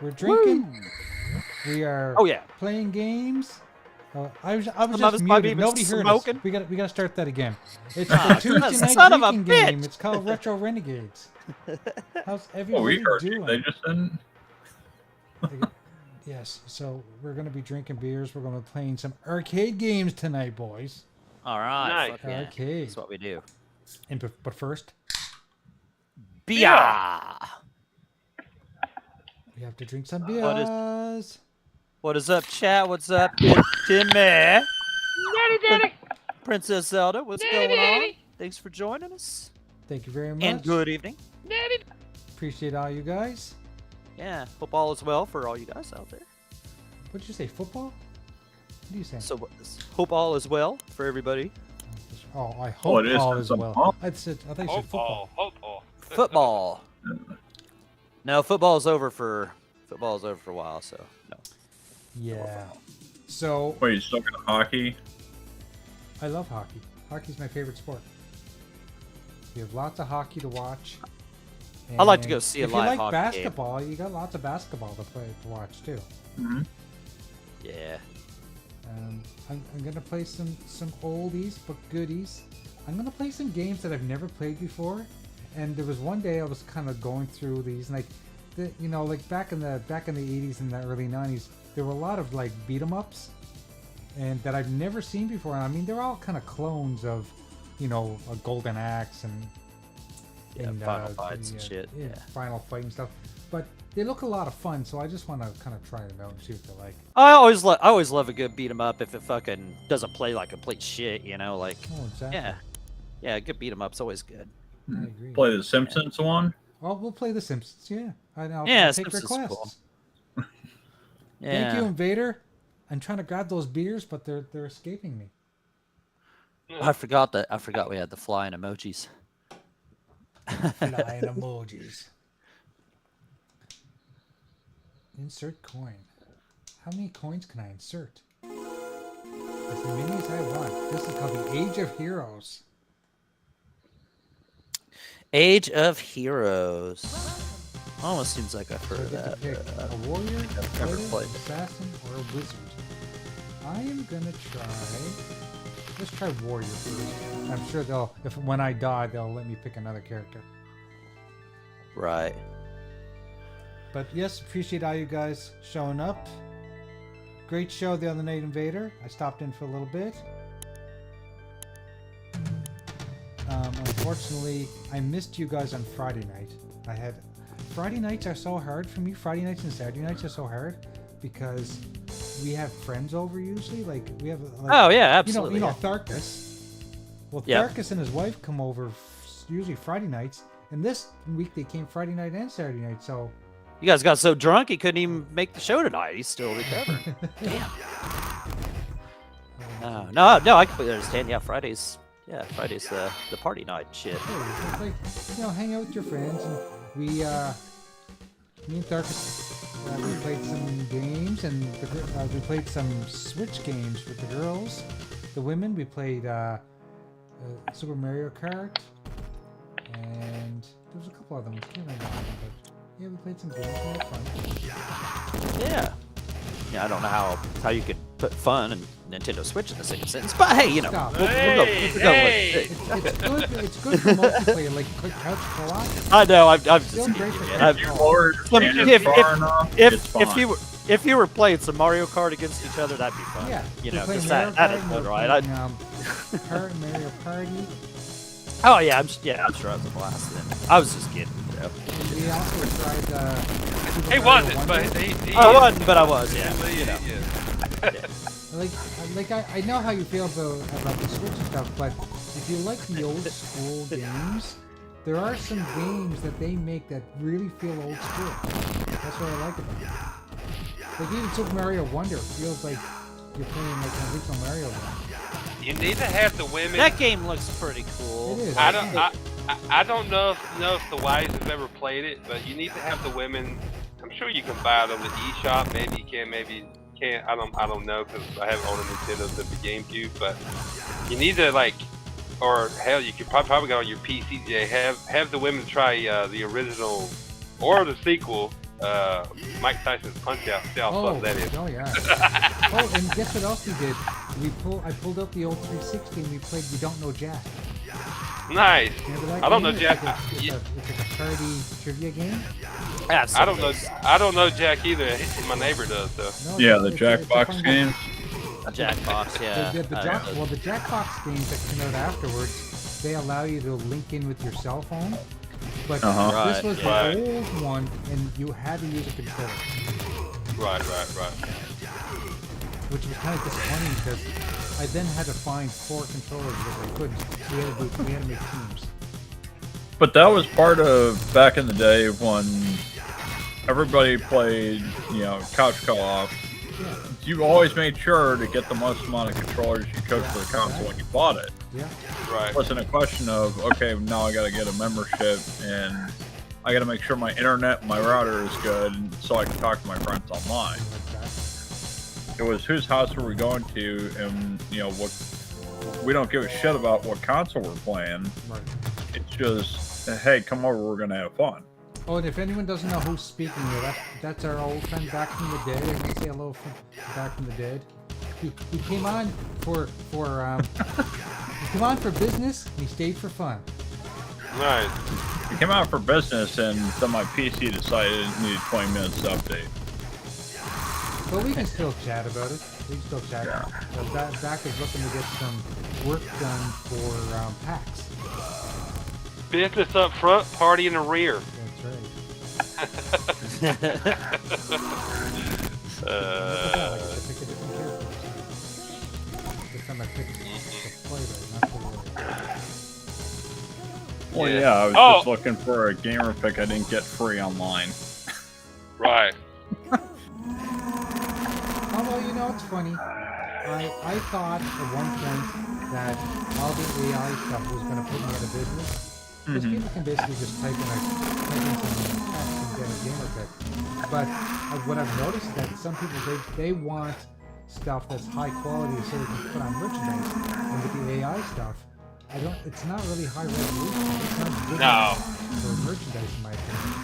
We're drinking. Woo! We are Oh yeah. playing games. I was Some of just us might be muted. even Nobody heard us. smoking. We got to start that again. It's the Ah, Tuesday night son of a drinking game. bitch. It's called Retro Renegades. How's Oh, everybody we heard you. doing? They just didn't. Yes, so we're going to be drinking beers. We're going to be playing some arcade games tonight, boys. All right. Nice. Fuck yeah. Arcade. That's what we do. But first, Beer. we have to drink some What is- beers. What is up, chat? What's up, Timmy? Daddy, daddy. Princess Zelda, what's Daddy, going on? daddy. Thanks for joining us. Thank you very much. And good evening. Daddy. Appreciate all you guys. Yeah, football as well for all you guys out there. What did you say? Football? What do you say? So hope all is well for everybody. Oh, I hope it is all for is some well. ball. I thought you said football. Football. Football. No, football's over for a while, so no. Yeah. So Wait, you still got hockey? I love hockey. Hockey's my favorite sport. We have lots of hockey to watch. I'd like to And go see a if live you like hockey game. basketball, you got lots of basketball to watch too. Mm-hmm. Yeah. I'm gonna play some oldies but goodies. I'm gonna play some games that I've never played before. And there was one day I was kind of going through these, and like back in the 80s and the early 90s, there were a lot of like beat 'em ups, and that I've never seen before. I mean, they're all kind of clones of, a Golden Axe and Final fights and shit. Yeah. Final Fight and stuff. But they look a lot of fun, so I just want to kind of try them out and see what they're like. I always love a good beat 'em up if it fucking doesn't play like complete shit, like Oh, exactly. yeah, a good beat 'em up's always good. I agree. Play the Simpsons one? Oh, we'll play The Simpsons. Yeah, I'll take Simpsons is requests. cool. Yeah. Thank you, Invader. I'm trying to grab those beers, but they're escaping me. I forgot we had the flying emojis. Flying emojis. Insert coin. How many coins can I insert? As many as I want. This is called the Age of Heroes. Age of Heroes. Almost seems like I've heard So of I that. get to pick a warrior, I've never fighter, played it. assassin, or a wizard. I am gonna try. Let's try warrior first. I'm sure when I die, they'll let me pick another character. Right. But yes, appreciate all you guys showing up. Great show the other night, Invader. I stopped in for a little bit. Unfortunately, I missed you guys on Friday night. Friday nights are so hard for me. Friday nights and Saturday nights are so hard because we have friends over usually. Like we have. Oh yeah, absolutely. You know Tharkus. Well, Yep. Tharkus and his wife come over usually Friday nights, and this week they came Friday night and Saturday night. So You guys got so drunk he couldn't even make the show tonight. He's still recovering. Damn. No, I completely understand. Yeah, Friday's the party night shit. yeah, it's like hang out with your friends, and me and Tharkus, we played some games, and we played some Switch games with the girls. The women, we played Super Mario Kart, and there was a couple other ones. I can't remember all of them, but yeah, we played some games. They were fun. Yeah. Yeah, I don't know how you could put fun and Nintendo Switch in the same sentence, but hey, Stop. we'll go with it. It's good for multiplayer, like quick couch co-op. I know. I'm just Still great for kidding. couch If you co-op. lower your If- hand if- far enough, it's fine. if you were playing some Mario Kart against each other, that'd be fun. Yeah, You we're know, playing because Mario that Kart, is we're fun, right? playing, Mario Party. Oh yeah, I'm sure it was a blast. Then I was just kidding. We also tried. Super He Mario wasn't, Wonder. but he I wasn't, but I was. Yeah. Like I know how you feel about the Switch and stuff, but if you like the old school games, there are some games that they make that really feel old school. That's what I like about it. Like even Super Mario Wonder feels like you're playing like an original Mario game. You need to have the women. That game looks pretty cool. It is. I don't know if the wives have ever played it, but you need to have the women. I'm sure you can buy it on the eShop. Maybe you can, maybe you can't. I don't know because I haven't owned a Nintendo since the GameCube. But you need to or hell, you could probably go on your PC. Yeah, have the women try the original or the sequel Mike Tyson's Punch Out. See how Oh, fun that is. oh yeah. Oh, and guess what else we did? I pulled out the old 360 and we played You Don't Know Jack. Nice. Remember that I don't game? know Jack. It's like a party trivia game. I don't know. I don't know Jack either. My neighbor does though. No, Yeah, the it's a Jackbox fun game. A Jackbox, yeah. The Jackbox games that came out afterwards, they allow you to link in with your cell phone. But this was Right, the old one, and you had to use a controller. Right. Which was kind of disappointing because I then had to find 4 controllers that I couldn't. We had to make teams. But that was part of back in the day when everybody played, couch co-op. Yeah. You always made sure to get the most amount of controllers you could for the console when you bought it. Yeah. Right. It wasn't a question of, okay, now I got to get a membership and I got to make sure my internet and my router is good so I can talk to my friends online. It was whose house were we going to, and what we don't give a shit about what console we're playing. Right. It's just, hey, come over, we're gonna have fun. Oh, and if anyone doesn't know who's speaking here, that's our old friend back from the dead. I'm gonna say hello from back from the dead. He came on for he came on for business and he stayed for fun. Nice. It came out for business, and then my PC decided it needed 20 minutes to update. But we can still chat about it. We can still chat. Yeah. Zach is looking to get some work done for PAX. Business up front, party in the rear. That's right. I pick a different character. This time I picked the player, not the warrior. Well, Yeah. yeah, I was Oh. just looking for a gamer pick I didn't get free online. Right. Although, it's funny. I thought at one point that all the AI stuff was going to put me out of business. Because people can basically just type in some text and get a gamer pick. But what I've noticed is that some people, they want stuff that's high quality so they can put on merchandise. And with the AI stuff, it's not really high resolution. It's not good enough for merchandise, in my opinion.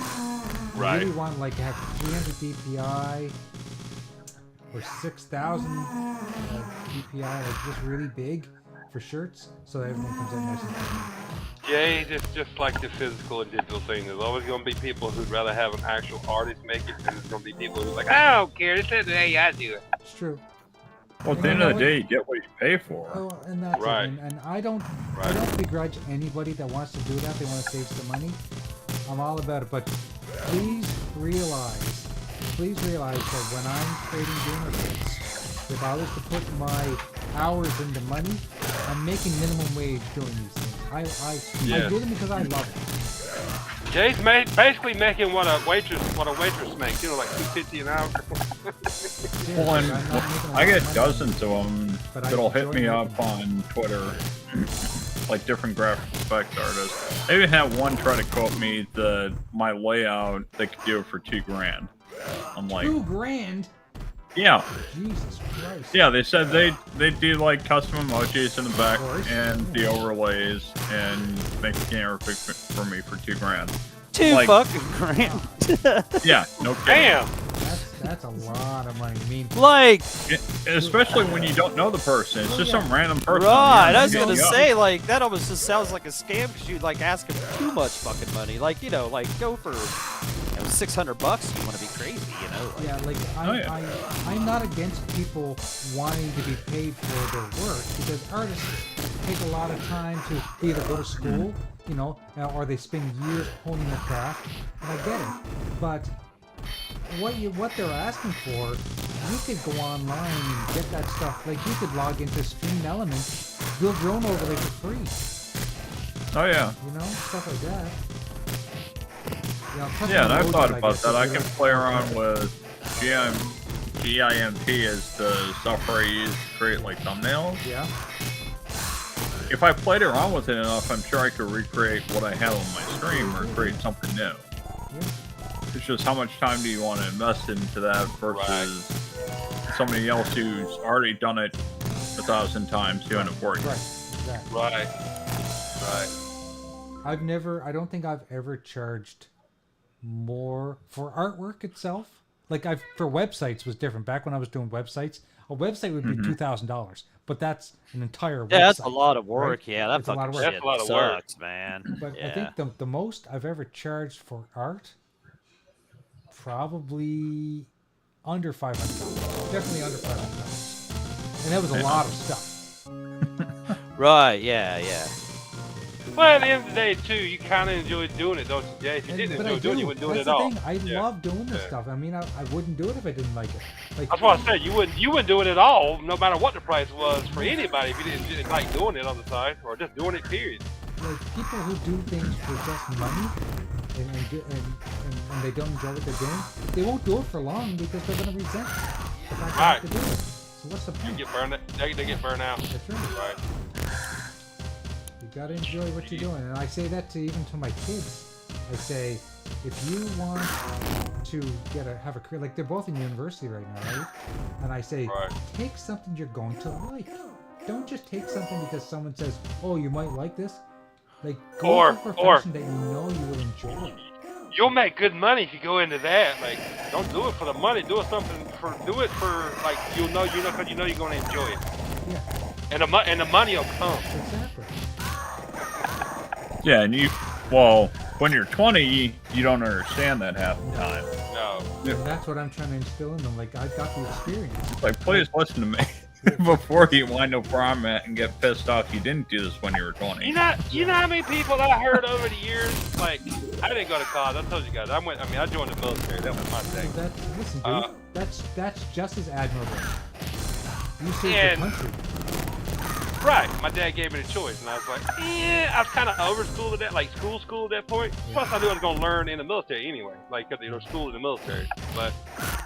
I really want to have 300 DPI or 6,000 DPI, like just really big for shirts, so that everyone comes out nice and clean. Yeah, just like the physical and digital thing. There's always going to be people who'd rather have an actual artist make it, and there's going to be people who's like, I don't care, this is the AI do it. It's true. Well, at the end of the day, you get what you pay for. Oh, and that's Right. it. And I don't begrudge anybody that wants to do that. They want to save some money. I'm all about it. But please realize that when I'm trading gamer kits, if I was to put my hours into money, I'm making minimum wage doing these things. I do them because I love it. Jay's basically making what a waitress makes. Like $2.50 an hour. Well, and I'm not making a I lot get of money, dozens of them but I that'll hit enjoy me making up on Twitter, like different graphic effects artists. I even had one try to quote me my layout. They could do it for $2,000. I'm like, $2,000. yeah. Jesus Christ. Yeah, they said they do like custom emojis in the back course. and the overlays and make a gamer pick for me for $2,000. Two Like- fucking grand. Yeah, no kidding. Damn. That's a lot of money. I mean, Like, Especially when you don't know the person. It's just some random person. right, I was going gonna to say, like, that almost just sounds like a scam because you like ask him too much fucking money. Like, go for $600. You want to be crazy, Like, yeah, like I'm not against people wanting to be paid for their work because artists take a lot of time to either go to school, or they spend years honing their craft, and I get it. But what they're asking for, you could go online and get that stuff. Like you could log into Stream Elements, build your own overlay for free. Oh yeah. Stuff like that. Yeah, and I've thought about that. I can play around with GIMP as the software I use to create like thumbnails. Yeah. If I played around with it enough, I'm sure I could recreate what I have on my stream or create something new. Yeah. It's just how much time do you want to invest into that versus somebody else who's already done it 1,000 times doing it for you. Right. Exactly. Right. I don't think I've ever charged more for artwork itself. Like for websites was different. Back when I was doing websites, a website would be $2,000, but that's an entire website. Yeah, that's a lot of work. Right? Yeah, that It's a lot fucking of work. shit That's a lot of work. sucks, man. But Yeah. I think the most I've ever charged for art, probably under $500. Definitely under $500, and that was a lot of stuff. Right, yeah. Well, at the end of the day, too, you kind of enjoy doing it, don't you, Jay? If you didn't But enjoy I doing it, do. you wouldn't do it That's at all. the thing. I love doing this stuff. I mean, I wouldn't do it if I didn't like it. Like, That's what I said. You wouldn't do it at all, no matter what the price was for anybody if you didn't like doing it on the side or just doing it. Period. like people who do things for just money and they don't enjoy what they're doing, they won't do it for long because they're going to resent the fact they have to do it. So what's the You point? get burned. They get burned out. That's right. Right. You got to enjoy what you're doing, and I say that to even to my kids. I say, if you want to have a career, like they're both in university right now, right? And I say, take something you're going to like. Don't just take something because someone says, "Oh, you might like this." Like, go for a profession that you know you will enjoy. You'll make good money if you go into that. Like, don't do it for the money. Do it for like you know because you know you're going to enjoy it. Yeah. And the money will come. Exactly. Yeah, and when you're 20, you don't understand that half the time. No. And that's what I'm trying to instill in them. Like, I've got the experience. Like, please listen to me before you wind up where I'm at and get pissed off you didn't do this when you were 20. You know how many people that I heard over the years? Like, I didn't go to college. I told you guys. I joined the military. That was my thing. Listen, dude, that's just as admirable. You saved the country. Right. My dad gave me the choice, and I was like, I was kind of over school at that, like school at that point. Plus, I knew I was going to learn in the military anyway, like, because school in the military. But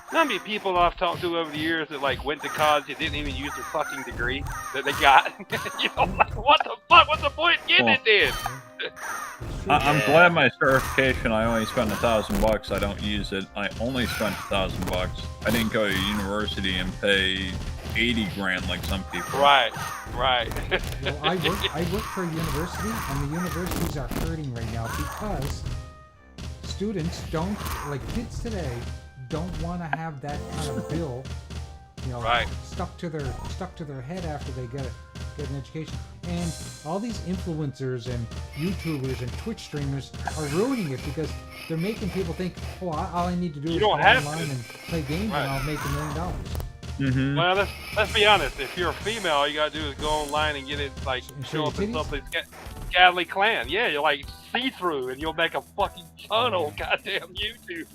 how many people I've talked to over the years that, like, went to college that didn't even use their fucking degree that they got? You know, like, what the fuck? What's the point in getting it then? I'm glad my certification, I only spent $1,000. I don't use it. I only spent $1,000. I didn't go to university and pay 80 grand like some people. Right. Well, I work for a university, and the universities are hurting right now because students kids today don't want to have that kind of bill, stuck to their head after they get an education. And all these influencers and YouTubers and Twitch streamers are ruining it because they're making people think, oh, all I need to do is go online and play games and I'll make $1 million. Mm-hmm. Well, let's be honest. If you're a female, all you gotta do is go online and get it, like, show up in something Scally Clan. Yeah, you're like see-through, and you'll make a fucking ton on goddamn YouTube.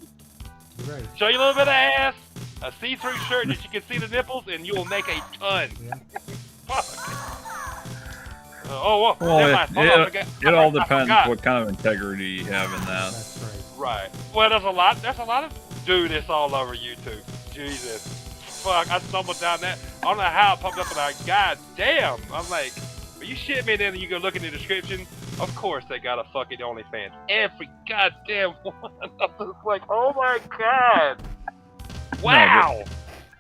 Right. Show you a little bit of ass, a see-through shirt that you can see the nipples, and you will make a ton. Yeah. Fuck. It all depends what kind of integrity you have in that. That's right. Right. Well, there's a lot of it's all over YouTube. Jesus. Fuck, I stumbled down that. I don't know how it popped up, and god damn. I'm like, are you shitting me? Then you go look in the description. Of course, they got a fucking OnlyFans. Every goddamn one. I'm just like, oh my god. Wow.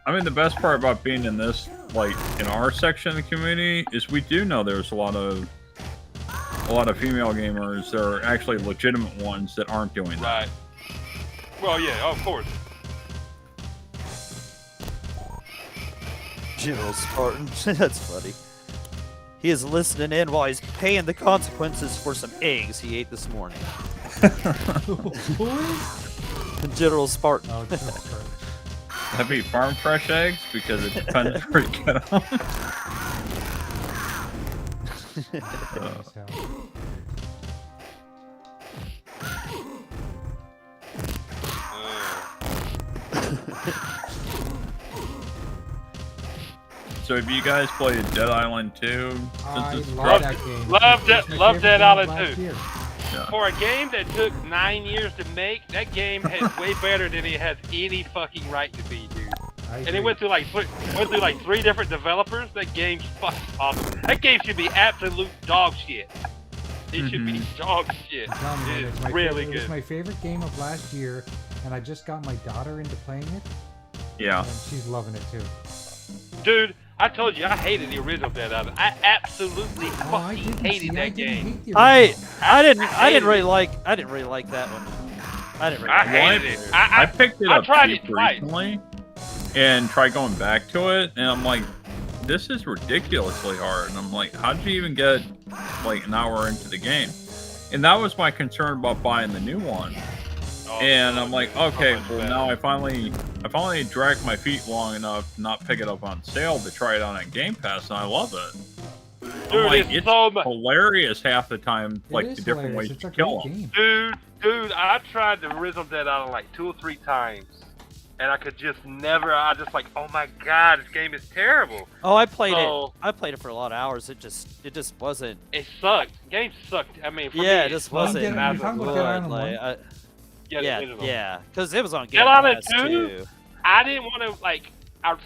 I mean, the best part about being in this, like, in our section of the community, is we do know there's a lot of female gamers that are actually legitimate ones that aren't doing that. Right. Well, yeah, of course. General Spartan. That's funny. He is listening in while he's paying the consequences for some eggs he ate this morning. Who is? General Spartan. Oh, it's General Spartan. That'd be farm fresh eggs because it depends where you get them. So have you guys played Dead Island 2? I love that game. Love Dead Island 2. Yeah. For a game that took 9 years to make, that game is way better than it has any fucking right to be, dude. And it went through like 3 different developers. That game's fucking awesome. That game should be absolute dog shit. It should be dog shit. It's really good. It was my favorite game of last year, and I just got my daughter into playing it. Yeah. And she's loving it too. Dude, I told you I hated the original Dead Island. I absolutely fucking hated that game. I didn't really like that one. I didn't I really hated it. I picked it I up tried cheap it twice. recently and tried going back to it, and I'm like, this is ridiculously hard. And I'm like, how did you even get like an hour into the game? And that was my concern about buying the new one. Oh, And I'm like, so okay, much well better. now I finally dragged my feet long enough to not pick it up on sale to try it on Game Pass, and I love it. Dude, I'm like, it's so much. hilarious half the time, It like is the different hilarious. ways It's you a kill great them. game. Dude, I tried the Rhythm Dead out like 2 or 3 times, and I could just never. I just like, oh my god, this game is terrible. Oh, I played So- it. I played it for a lot of hours. It just wasn't. It sucked. Game sucked. I mean, for me, Yeah, it just Well, wasn't. Dead- you're talking about good, Dead Island like, one? yeah, because it was on Game Dead Island Pass 2? too. I didn't want to like.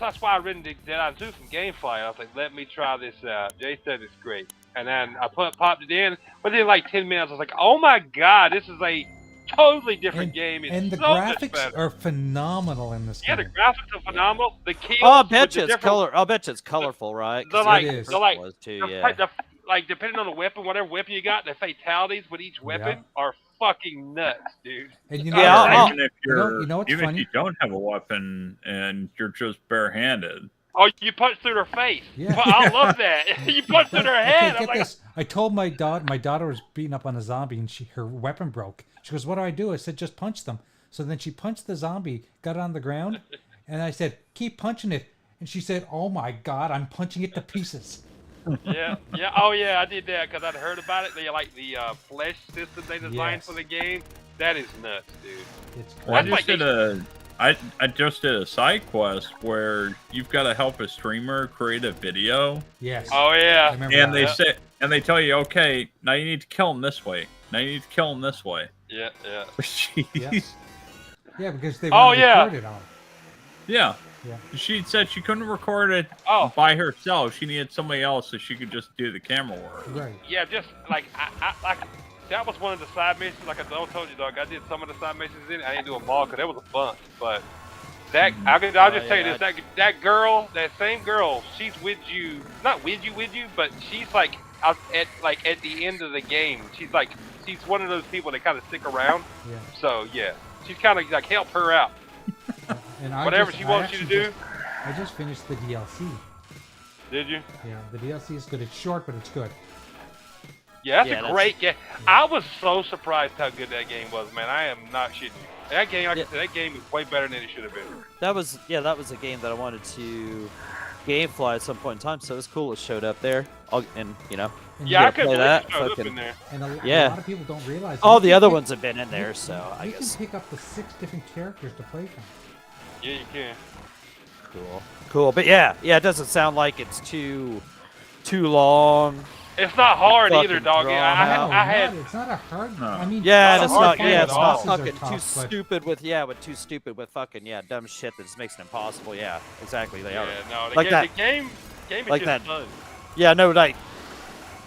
That's why I rented Dead Island 2 from GameFly. I was like, let me try this out. Jay said it's great, and then I popped it in. Within like 10 minutes, I was like, oh my god, this is a totally different game. It's And the so much graphics better. are phenomenal in this Yeah, game. the graphics are phenomenal. The kills. Oh, I with bet the you it's different- color. I bet you it's colorful, right? 'Cause The, like- the the, first like- was too, the, yeah. like depending on the weapon, whatever weapon you got, the fatalities with each weapon are fucking nuts, dude. And you Yeah, know, I'll- Even if you know what's even funny? if you don't have a weapon and you're just barehanded. Oh, you punch through their face. Yeah. Well, I love that. You punch through their head. Okay, I'm get like, this. I told my daughter was beating up on a zombie and her weapon broke. She goes, "What do I do?" I said, "Just punch them." So then she punched the zombie, got it on the ground, and I said, "Keep punching it." And she said, "Oh my God, I'm punching it to pieces." yeah. Oh, yeah, I did that because I'd heard about it. They like the flesh system they designed Yes. for the game. That is nuts, dude. It's Well, I crazy. just did I just did a side quest where you've got to help a streamer create a video, Yes. Oh, I yeah. remember and that. they tell you, okay, now you need to kill him this way. Now you need to kill him this way. Yeah. Jeez. Yeah, because they Oh, want to yeah. record it on. Yeah. Yeah. She said she couldn't record it Oh. by herself. She needed somebody else so she could just do the camera work. Right. Yeah, just like, I like, that was one of the side missions. Like I told you, dog, I did some of the side missions in it. I didn't do them all because there was a bunch. But that, I'll just tell you yeah. this, that girl, that same girl, she's with you, not with you, but she's like, out at the end of the game. She's one of those people that kind of stick around. Yeah. So yeah, she's kind of like help her out. And I Whatever just- she I wants you to actually do. I just finished the DLC. Did you? Yeah, the DLC is good. It's short, but it's good. Yeah, that's Yeah, a that's- great game. I was so surprised how good that game was, man. I am not shitting you. That game, like I Yeah. said, that game is way better than it should have been. That was a game that I wanted to GameFly at some point in time. So it was cool it showed up there. And you know, And Yeah, I Yeah, couldn't play believe that, it showed up fucking- in there. And a Yeah. lot of people don't realize. all you the can other pick- ones have been in there. So I you guess can pick up the 6 different characters to play from. Yeah, you can. cool. But yeah, it doesn't sound like it's too long. It's not hard Fucking either, dog. drawn I out. had. It's not a hard. No. I mean, Yeah, Not and it's hard not. game Yeah, at it's all. not Bosses are fucking tough, too but- stupid with. Yeah, with too stupid with fucking dumb shit that just makes it impossible. Yeah, exactly. They Yeah, are. no, Like the game is like just that. fun. Yeah, no, like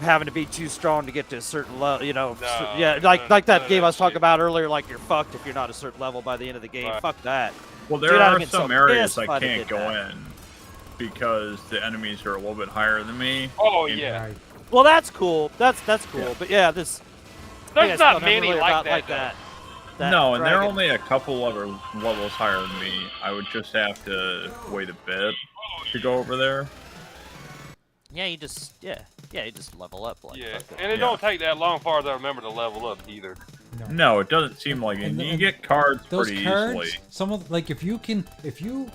having to be too strong to get to a certain level. No, yeah, none like of that that game I was talking shit. about earlier. Like you're fucked if you're not a certain level by the end of the game. Right. Fuck that. Well, there Dude, I'd are get some so areas pissed I if I'd have can't did go that. in because the enemies are a little bit higher than me. Oh And- yeah, Right. Well, that's cool. That's cool. Yeah. But yeah, this. there's I not many like that. That No, and they're dragon- only a couple other levels higher than me. I would just have to wait a bit to go over there. Yeah, you just level up like. Yeah, fuck it. and it don't take that long for to remember to level up either. No, it doesn't seem like it. And You the- get cards Those pretty cards, easily. some of if you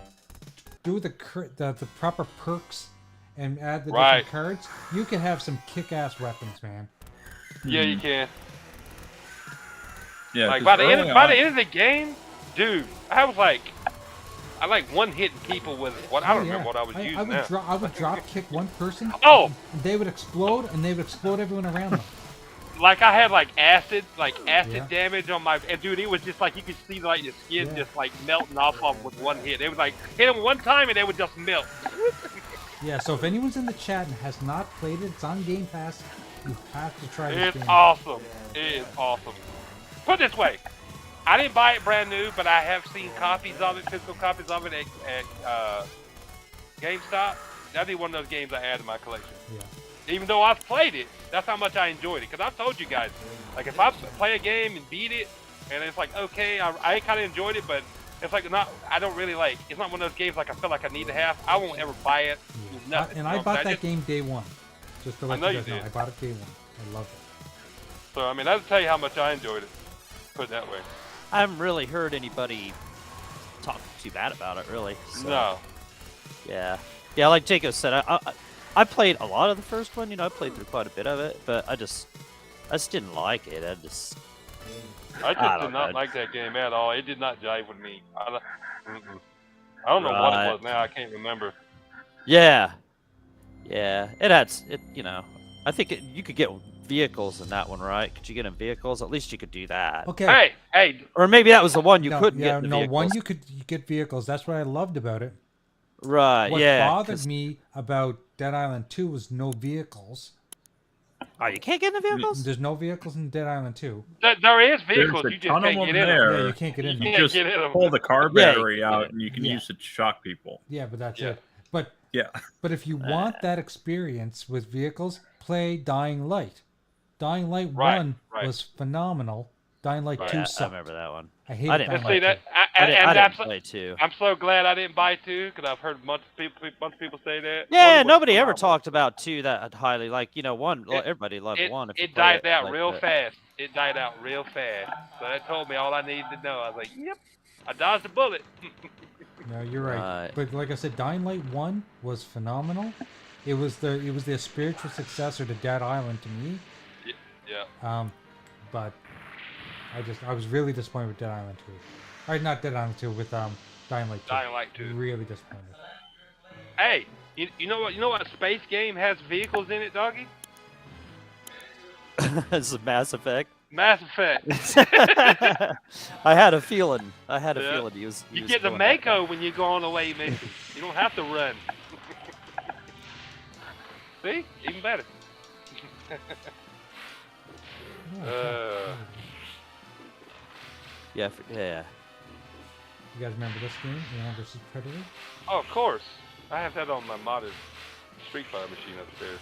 do the proper perks and add the Right. different cards, you can have some kick-ass weapons, man. Yeah, you can. Yeah, Like 'cause by the early end of the game, dude, I like one hitting people with what I don't Oh, yeah. remember what I was using now. I would drop kick one person. Oh! And they would explode, and they would explode everyone around them. Like I had like acid Yeah. damage on my, and dude, it was just like you could see like the skin Yeah. just like melting off of with one hit. They would like hit them one time and they would just melt. Yeah. So if anyone's in the chat and has not played it, it's on Game Pass. You have to try this It's game. awesome. It is awesome. Put it this way, I didn't buy it brand new, but I have seen copies of it, physical copies of it at GameStop. That'd be one of those games I add to my collection. Yeah. Even though I've played it, that's how much I enjoyed it. Because I've told you guys, like if I play a game and beat it, and it's like okay, I kind of enjoyed it, but it's like not. I don't really like. It's not one of those games like I feel like I need to have. I won't ever buy it. Nothing. And I bought that game day one. Just to let I know you guys you know, did. I bought it day one. I loved it. So I mean, that'll tell you how much I enjoyed it. Put it that way. I haven't really heard anybody talk too bad about it, really. So, No. Yeah. Yeah, like Jacob said, I played a lot of the first one. You know, I played through quite a bit of it, but I just didn't like it. I just I did don't not know. like that game at all. It did not jive with me. I don't know what Right. it was now. I can't remember. Yeah. Yeah. It had, you know, I think you could get vehicles in that one, right? Could you get in vehicles? At least you could do that. Okay. Hey, Or maybe that was the one you no, couldn't yeah, get in the no, vehicles. one you could get vehicles. That's what I loved about it. Right, What yeah. bothered me about Dead Island 2 was no vehicles. Oh, you can't get in the vehicles? There's no vehicles in Dead Island 2. there is vehicles. There's a You just ton can't of get them in them. there. Yeah, you can't get in You them. just get in 'em. pull the car Yeah, battery you can get out it. and you can Yeah. use it to shock people. Yeah, but that's Yeah. it. But Yeah. But if you want that experience with vehicles, play Dying Light. Dying Light Right, 1 right. was phenomenal. Dying Light 2 Yeah, I sucked. remember that one. I hated I didn't Dying See Light 2. that? I And didn't play too. I'm so glad I didn't buy 2 because I've heard a bunch of people say that. Yeah, One was nobody ever phenomenal. talked about 2 that highly. Like, you know, 1, everybody loved 1. If you It played died out like real that. fast. It died out real fast. So that told me all I needed to know. I was like, yep, I dodged a bullet. No, you're right. Right. But like I said, Dying Light 1 was phenomenal. It was the spiritual successor to Dead Island to me. Yeah. But I was really disappointed with Dead Island 2. Or not Dead Island 2, with Dying Light 2. Dying Light 2. Really disappointed. Hey, you know what? You know what space game has vehicles in it, doggy? This is Mass Effect. Mass Effect. I had a feeling. Yeah. He was. You get the Mako when you go on away mission. You don't have to run. See? Even better. Yeah. You guys remember this game, Alien vs. Predator? Oh, of course. I have that on my modded Street Fighter machine upstairs.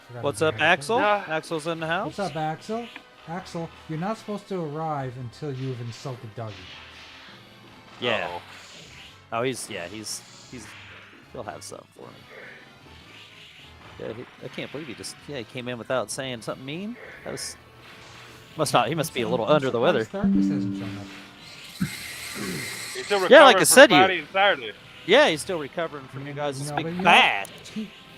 Forgot What's about up, that. Axel? Yeah. Axel's in the house. What's up, Axel? Axel, you're not supposed to arrive until you've insulted Dougie. Yeah. Uh-oh. Oh, he's. He'll have something for him. Yeah, I can't believe he came in without saying something mean. That was. He must be a little under the weather. Starkist hasn't shown up. He's still Yeah, like I recovering said, from Friday and Saturday. Yeah, he's still recovering from you guys' No, big but you know, bad.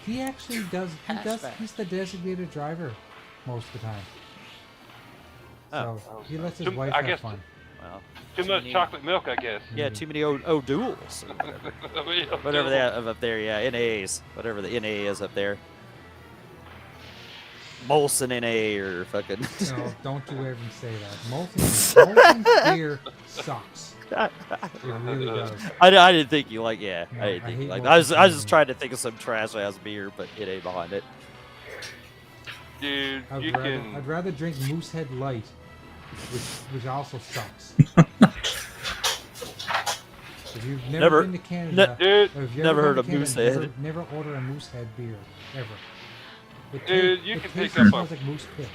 He actually does. Hatchback. He's the designated driver most of the time. Oh. So he lets his Too- wife I have guess- fun. Well, Too much many- chocolate milk, I guess. Yeah, too many O'Douls. Whatever they have up there, yeah, NAs. Whatever the NA is up there. Molson NA or fucking. No, don't you ever say that. Molson beer sucks. It really does. I didn't think you like, yeah. No, I didn't I think you hate like. Molson I was beer. just trying to think of some trash ass beer, but it ain't behind it. Dude, you I'd can. rather drink Moosehead Light, which also sucks. If you've never been to Canada, Dude, or if you've never ever heard been of to Canada, Moosehead. Never order a Moosehead beer ever. Dude, you it can tastes pick up smells a- like moose piss.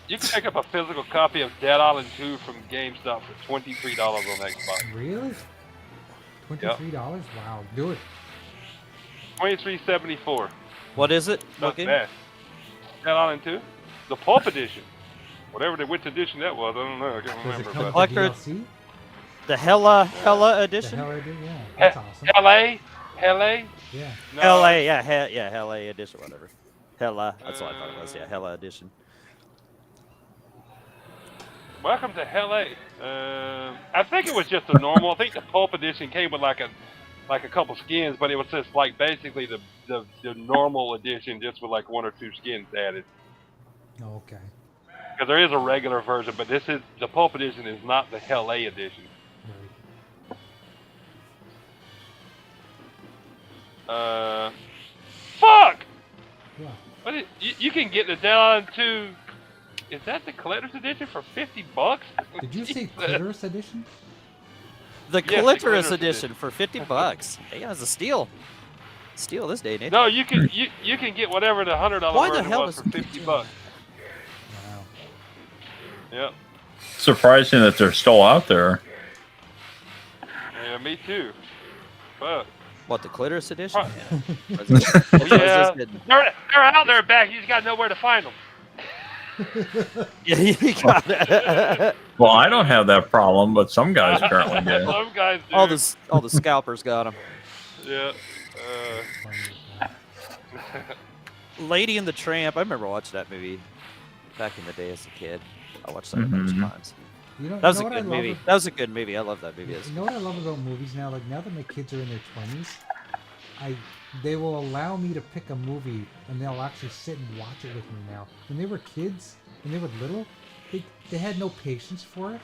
You can pick up a physical copy of Dead Island 2 from GameStop for $23 on Xbox. Really? $23? Wow, do it. $23.74. What is it? Not What game? bad. Dead Island 2? The Pulp Edition. Whatever which edition that was, I don't know. I can't Does it remember. come with Like the her- DLC? The Hella The edition? hell I did? Yeah, that's awesome. LA? LA? Yeah. No, LA, yeah, Hella edition, whatever. Hella, that's what I thought it was. Yeah, Hella edition. Welcome to LA. I think it was just a normal. I think the Pulp Edition came with like a couple skins, but it was just like basically the normal edition, just with like 1 or 2 skins added. Oh, okay. Because there is a regular version, but this is the Pulp Edition is not the LA edition. Right. Fuck! Yeah. What is, you can get the Dead Island 2. Is that the collector's edition for $50? Did you say Jesus. Clitoris Edition? The Yes, the Clitoris Clitoris edition for $50. Hey, that's a steal. Steal this day, and age. No, you can get whatever the $100 Why the version hell was does for $50. Wow. Yep. Surprising that they're still out there. Yeah, me too. Fuck. What, the clitoris edition? Huh. Yeah. They're out there back. You just gotta know where to find them. Yeah, you got it. Well, I don't have that problem, but some guys apparently do. Some guys do. All the scalpers got them. Yeah. Lady and the Tramp. I remember watching that movie back in the day as a kid. I watched that a bunch of times. You know, That was you a know what good I love movie. ab- That was a good movie. I love that movie. You know what I love about movies now? Like now that my kids are in their 20s, they will allow me to pick a movie and they'll actually sit and watch it with me now. When they were kids, when they were little, they had no patience for it.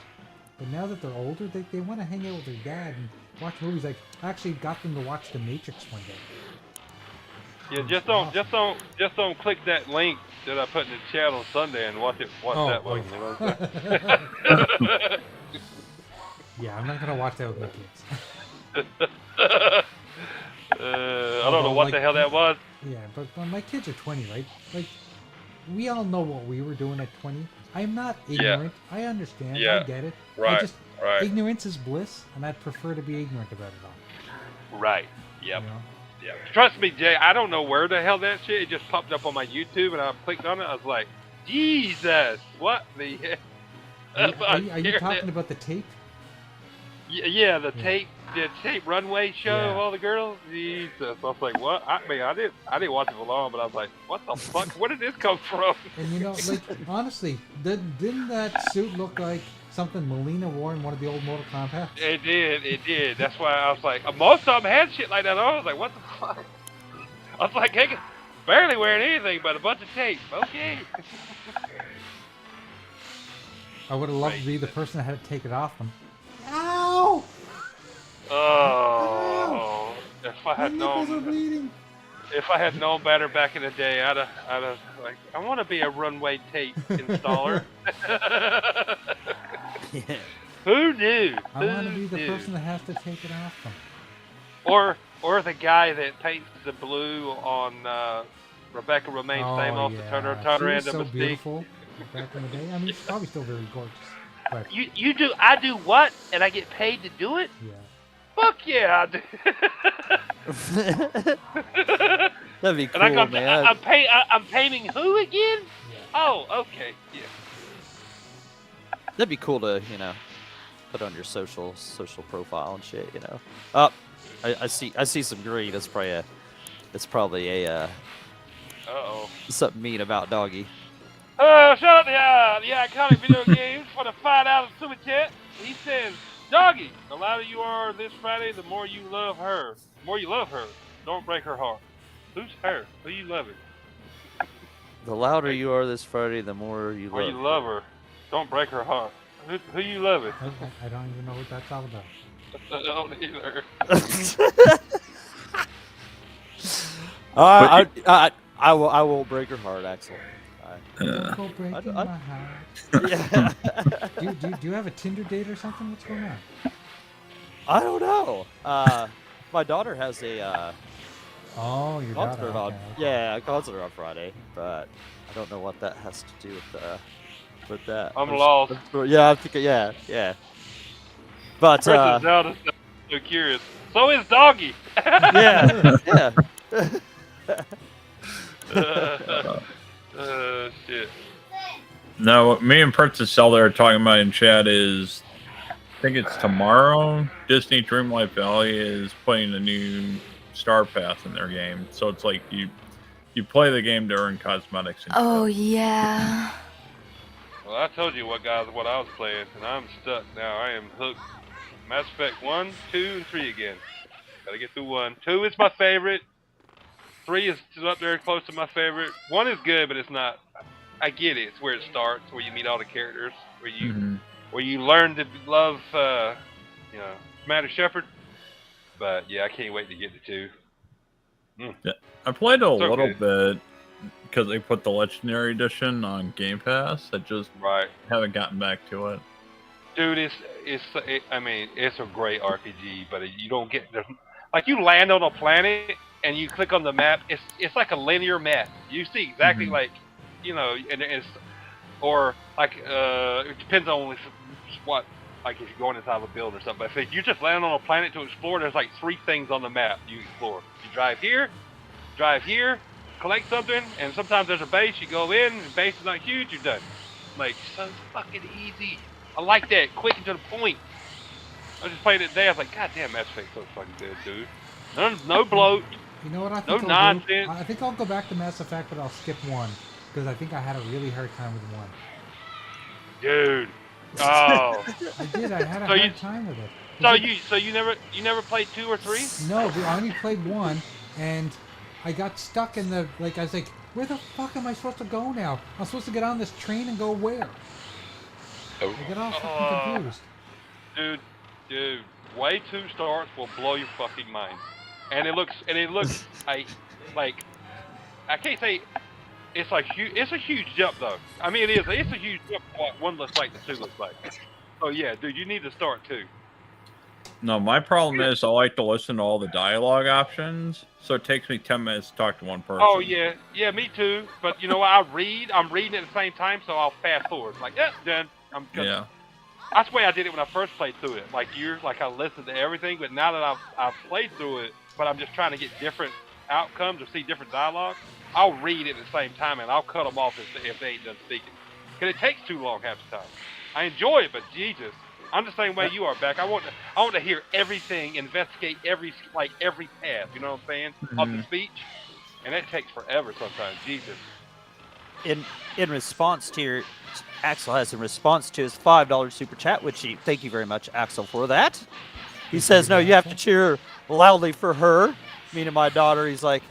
But now that they're older, they want to hang out with their dad and watch movies. Like I actually got them to watch The Matrix one day. Yeah, just don't click that link that I put in the chat on Sunday and watch that one. Yeah, I'm not gonna watch that with my kids. I don't know what the hell that was. Yeah, but my kids are 20, right? Like, we all know what we were doing at 20. I'm not ignorant. Yeah. I understand. Yeah. I get it. Right. Ignorance is bliss, and I'd prefer to be ignorant about it all. Right. Yep. You know? Yeah. Trust me, Jay, I don't know where the hell that shit. It just popped up on my YouTube, and I clicked on it. I was like, Jesus, what the hell? Are you talking about the tape? Yeah, the tape runway show of all the girls. Jesus, I was like, what? I didn't watch it for long, but I was like, what the fuck? Where did this come from? And you know, like honestly, didn't that suit look like something Melina wore in one of the old Mortal Kombat? It did. That's why I was like, most of them had shit like that on. I was like, what the fuck? I was like, hey, barely wearing anything but a bunch of tape. Okay. I would have loved to be the person that had to take it off them. Ow! Oh, if I had My nipples are bleeding. If I had known better back in the day, I'd have like, I want to be a runway tape installer. Yeah. Who knew? I want to be the person that has to take it off them. Or the guy that paints the blue on Rebecca Romaine's Famos to turn her into so Mystique. Beautiful back in the day. I mean, she's probably still very gorgeous. But You do? I do what? And I get paid to do it? yeah. Fuck yeah, I do. That'd be cool, and man. I'm painting who again? Yeah. Oh, okay, yeah. That'd be cool to, put on your social profile and shit, Oh, I see some green. It's probably a Uh-oh. something mean about Doggy. Shout out the iconic video games for the $5 super chat. He says, Doggy, the louder you are this Friday, the more you love her. The more you love her, don't break her heart. Who's her? Who you loving? The louder you are this Friday, the more you Or you love her. Don't break her heart. Who you loving? I don't even know what that's all about. I don't either. I won't break her heart, Axel. Don't go breaking my heart. Yeah. Do you have a Tinder date or something? What's going on? I don't know. My daughter has a Oh, your daughter. concert on. Okay. Yeah, a concert on Friday, but I don't know what that has to do with that. I'm lost. Yeah, I'm thinking. Yeah. But Princess Zelda's so curious. So is Doggy. yeah. Shit. No, what me and Princess Zelda are talking about in chat is, I think it's tomorrow, Disney Dreamlight Valley is putting a new Star Pass in their game. So it's like you play the game to earn cosmetics. And Oh, shit. yeah. Well, I told you what I was playing, and I'm stuck now. I am hooked. Mass Effect 1, 2, and 3 again. Gotta get through 1. 2 is my favorite. 3 is up there close to my favorite. 1 is good, but it's not. I get it. It's where it starts, where you meet all the characters, where you learn to love, Commander Shepard. But yeah, I can't wait to get to 2. Yeah, I played a little bit because they put the Legendary Edition on Game Pass. I just haven't gotten back to it. Dude, it's a great RPG, but you don't get like you land on a planet and you click on the map. It's like a linear map. You see exactly and it's or like it depends on what. Like if you're going inside of a building or something. But if you just land on a planet to explore, there's like 3 things on the map you explore. You drive here, collect something, and sometimes there's a base. You go in, the base is not huge, you're done. Like, so fucking easy. I like that, quick and to the point. I just played it today. I was like, God damn, Mass Effect's so fucking good, dude. No bloat. You know what I No think I'll do? nonsense. I think I'll go back to Mass Effect, but I'll skip 1 because I think I had a really hard time with 1. Dude. Oh. I did. I had a hard time with it. So you never played 2 or 3? No, I only played 1, and I got stuck in the I was like, where the fuck am I supposed to go now? I'm supposed to get on this train and go where? I get all fucking confused. Dude, way 2 starts will blow your fucking mind, and it looks like I can't say it's a huge jump though. I mean it's a huge jump. What 1 looks like the 2 looks like. Oh yeah, dude, you need to start 2. No, my problem is I like to listen to all the dialogue options, so it takes me 10 minutes to talk to one person. Oh yeah, me too. But you know what? I'm reading at the same time, so I'll fast forward. Like, done. Yeah. That's the way I did it when I first played through it. Like I listened to everything, but now that I've played through it, but I'm just trying to get different outcomes or see different dialogue, I'll read it at the same time and I'll cut them off if they ain't done speaking. Because it takes too long half the time. I enjoy it, but Jesus, I'm the same way you are, Beck. I want to hear everything, investigate every path. You know what I'm saying? Of the speech, and that takes forever sometimes. Jesus. In response to your, Axel has in response to his $5 super chat, which thank you very much, Axel, for that. He says, "No, you have to cheer loudly for her." Meaning my daughter. He's like,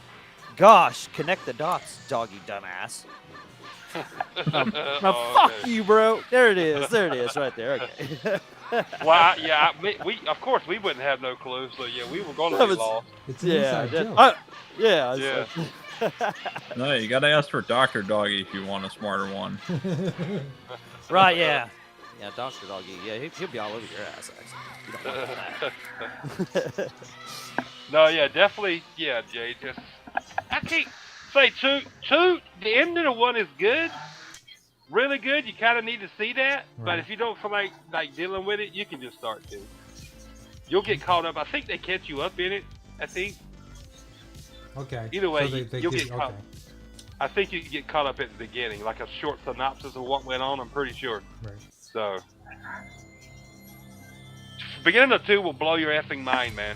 "Gosh, connect the dots, doggy dumbass." Now fuck you, bro. There it is, right there. Okay. Well, we of course we wouldn't have no clue, so yeah, we were going to be lost. It's an inside joke. Yeah. No, you gotta ask for Dr. Doggy if you want a smarter one. Right, yeah. Yeah, Dr. Doggy. Yeah, he'll be all over your ass, actually. You don't want that. No, yeah, definitely. Yeah, Jay, just... I can't say two, the end of the 1 is good. Really good. You kind of need to see that. Right. But if you don't feel like dealing with it, you can just start 2. You'll get caught up. I think they catch you up in it, I think. Okay. Either way, so you'll get caught. I think you can get caught up at the beginning, like a short synopsis of what went on. I'm pretty sure. Right. So, beginning of 2 will blow your effing mind, man.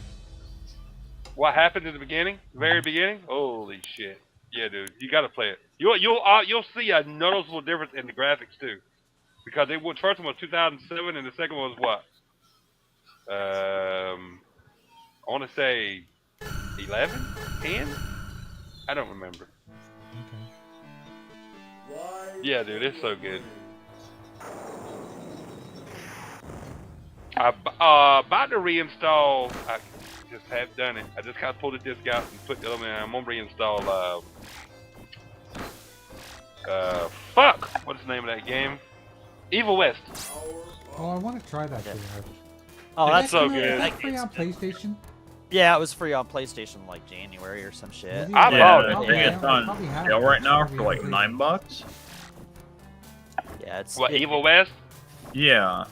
What happened in the beginning, very beginning? Holy shit! Yeah, dude, you gotta play it. You'll see a noticeable difference in the graphics too, because first one was 2007 and the second one was what? I want to say 11, 10. I don't remember. Okay. Yeah, dude, it's so good. About to reinstall. I just have done it. I just kind of pulled the disc out and put the other one in. I'm gonna reinstall. Fuck. What's the name of that game? Evil West. Oh, I want to try that game. Oh, that's so good. Is that free on PlayStation? Yeah, it was free on PlayStation like January or some shit. I bought think it's on sale right now for like $9. Yeah, it's what Evil West. Yeah.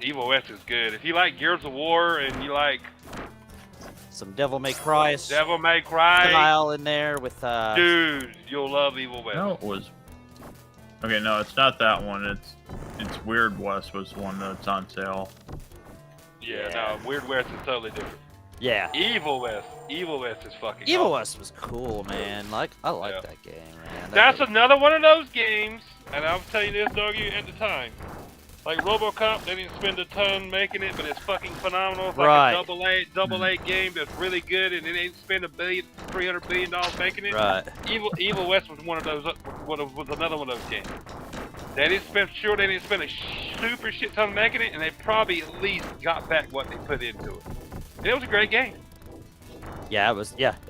Evil West is good. If you like Gears of War and you like some Devil May Cry style in there with dude, you'll love Evil West. No, it was. Okay, no, it's not that one. It's Weird West was the one that's on sale. Yeah, no, Weird West is totally different. Yeah. Evil West is fucking Evil awesome. West was cool, man. Like I like that game, man. That's another one of those games, and I'll tell you this, doggy, at the time. Like RoboCop, they didn't spend a ton making it, but it's fucking phenomenal. It's like a double A game that's really good, and they didn't spend $300 billion making it. Right. Evil West was one of those. Was another one of those games. They didn't spend a super shit ton making it, and they probably at least got back what they put into it. And it was a great game. Yeah, it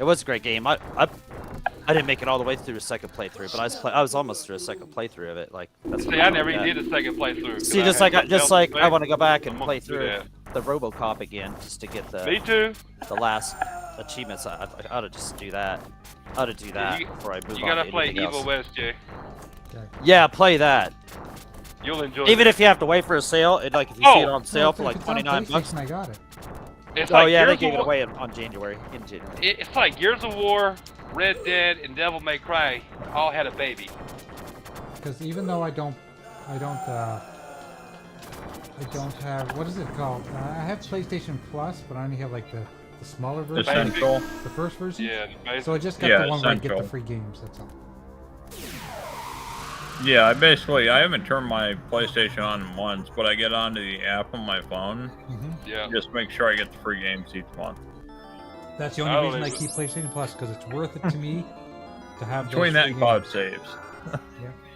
was a great game. I didn't make it all the way through a second playthrough, but I was almost through a second playthrough of it. Like that's. See, I never did a second playthrough. See, just like I want to go back and play through the RoboCop again just to get the. Me too. The last achievements. I ought to just do that. I ought to do that before I move on. You gotta to play anything Evil else. West, Jay. Okay. Yeah, play that. You'll enjoy Even it. if you have to wait for a sale, if you see it on sale for Well, like if it's on 29 bucks. PlayStation, I got it. It's Oh like yeah, they Gears gave of it War- away in January. It's like Gears of War, Red Dead, and Devil May Cry all had a baby. Because even though I don't have, what is it called? I have PlayStation Plus, but I only have like the smaller version, Essential. the first version. Yeah, So I just got Yeah, the one where I get the Essential. free games. That's all. Yeah, I haven't turned my PlayStation on once, but I get onto the app on my phone. Yeah. Just make sure I get the free games each month. That's the I only don't reason I even- keep PlayStation Plus, because it's worth it to me to have those Between that free and cloud games. saves.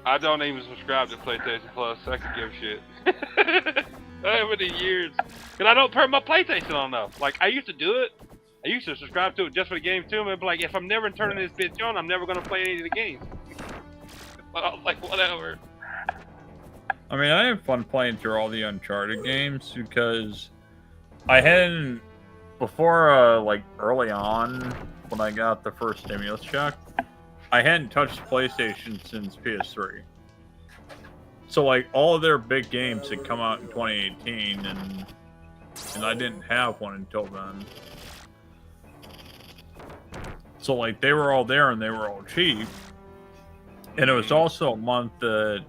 I don't even subscribe to PlayStation Plus. I could give a shit. I haven't in years. Because I don't turn my PlayStation on though. Like, I used to do it. I used to subscribe to it just for the games too. And be like, if I'm never turning this bitch on, I'm never going to play any of the games. But I was like, whatever. I mean, I have fun playing through all the Uncharted games because I hadn't, before, like, early on, when I got the first stimulus check, I hadn't touched PlayStation since PS3. So, like, all of their big games had come out in 2018, and I didn't have one until then. So, like, they were all there, and they were all cheap. And it was also a month to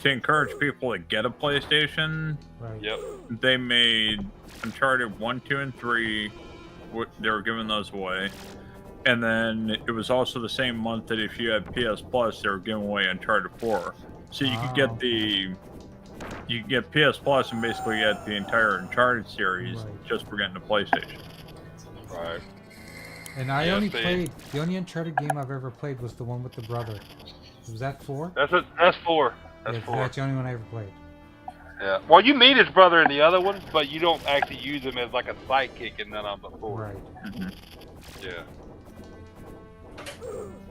encourage people to get a PlayStation. Right. Yep. They made Uncharted 1, 2, and 3. They were giving those away. And then it was also the same month that if you had PS Plus, they were giving away Uncharted 4. So you could get you could get PS Plus and basically get the entire Uncharted series just for getting the PlayStation. Right. And I Yeah, only see. played, the only Uncharted game I've ever played was the one with the brother. Was that 4? That's 4. That's Yeah, 4. that's the only one I ever played. Yeah. Well, you meet his brother in the other one, but you don't actually use him as like a sidekick in none of the 4. Right. Yeah.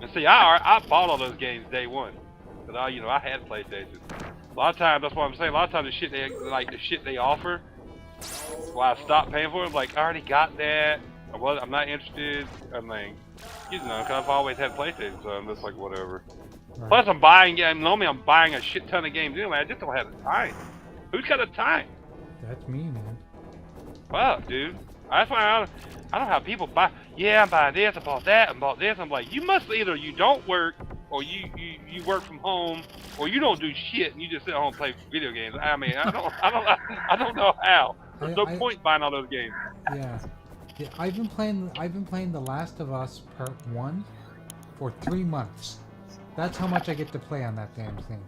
And see, I bought all those games day one, cause I had PlayStation. A lot of times, that's what I'm saying. A lot of times, the shit they offer, well, I stopped paying for it. Like, I already got that. I'm not interested. I'm like, cause I've always had PlayStation, so I'm just like, whatever. Right. Plus, I'm buying a shit ton of games anyway. I just don't have the time. Who's got the time? That's me, man. Wow, dude. That's why I don't know how people buy. Yeah, I'm buying this. I bought that. I bought this. I'm like, you must either you don't work, or you work from home, or you don't do shit and you just sit home and play video games. I mean, I don't know how. There's no point buying all those games. Yeah. Yeah, I've been playing The Last of Us Part 1 for 3 months. That's how much I get to play on that damn thing.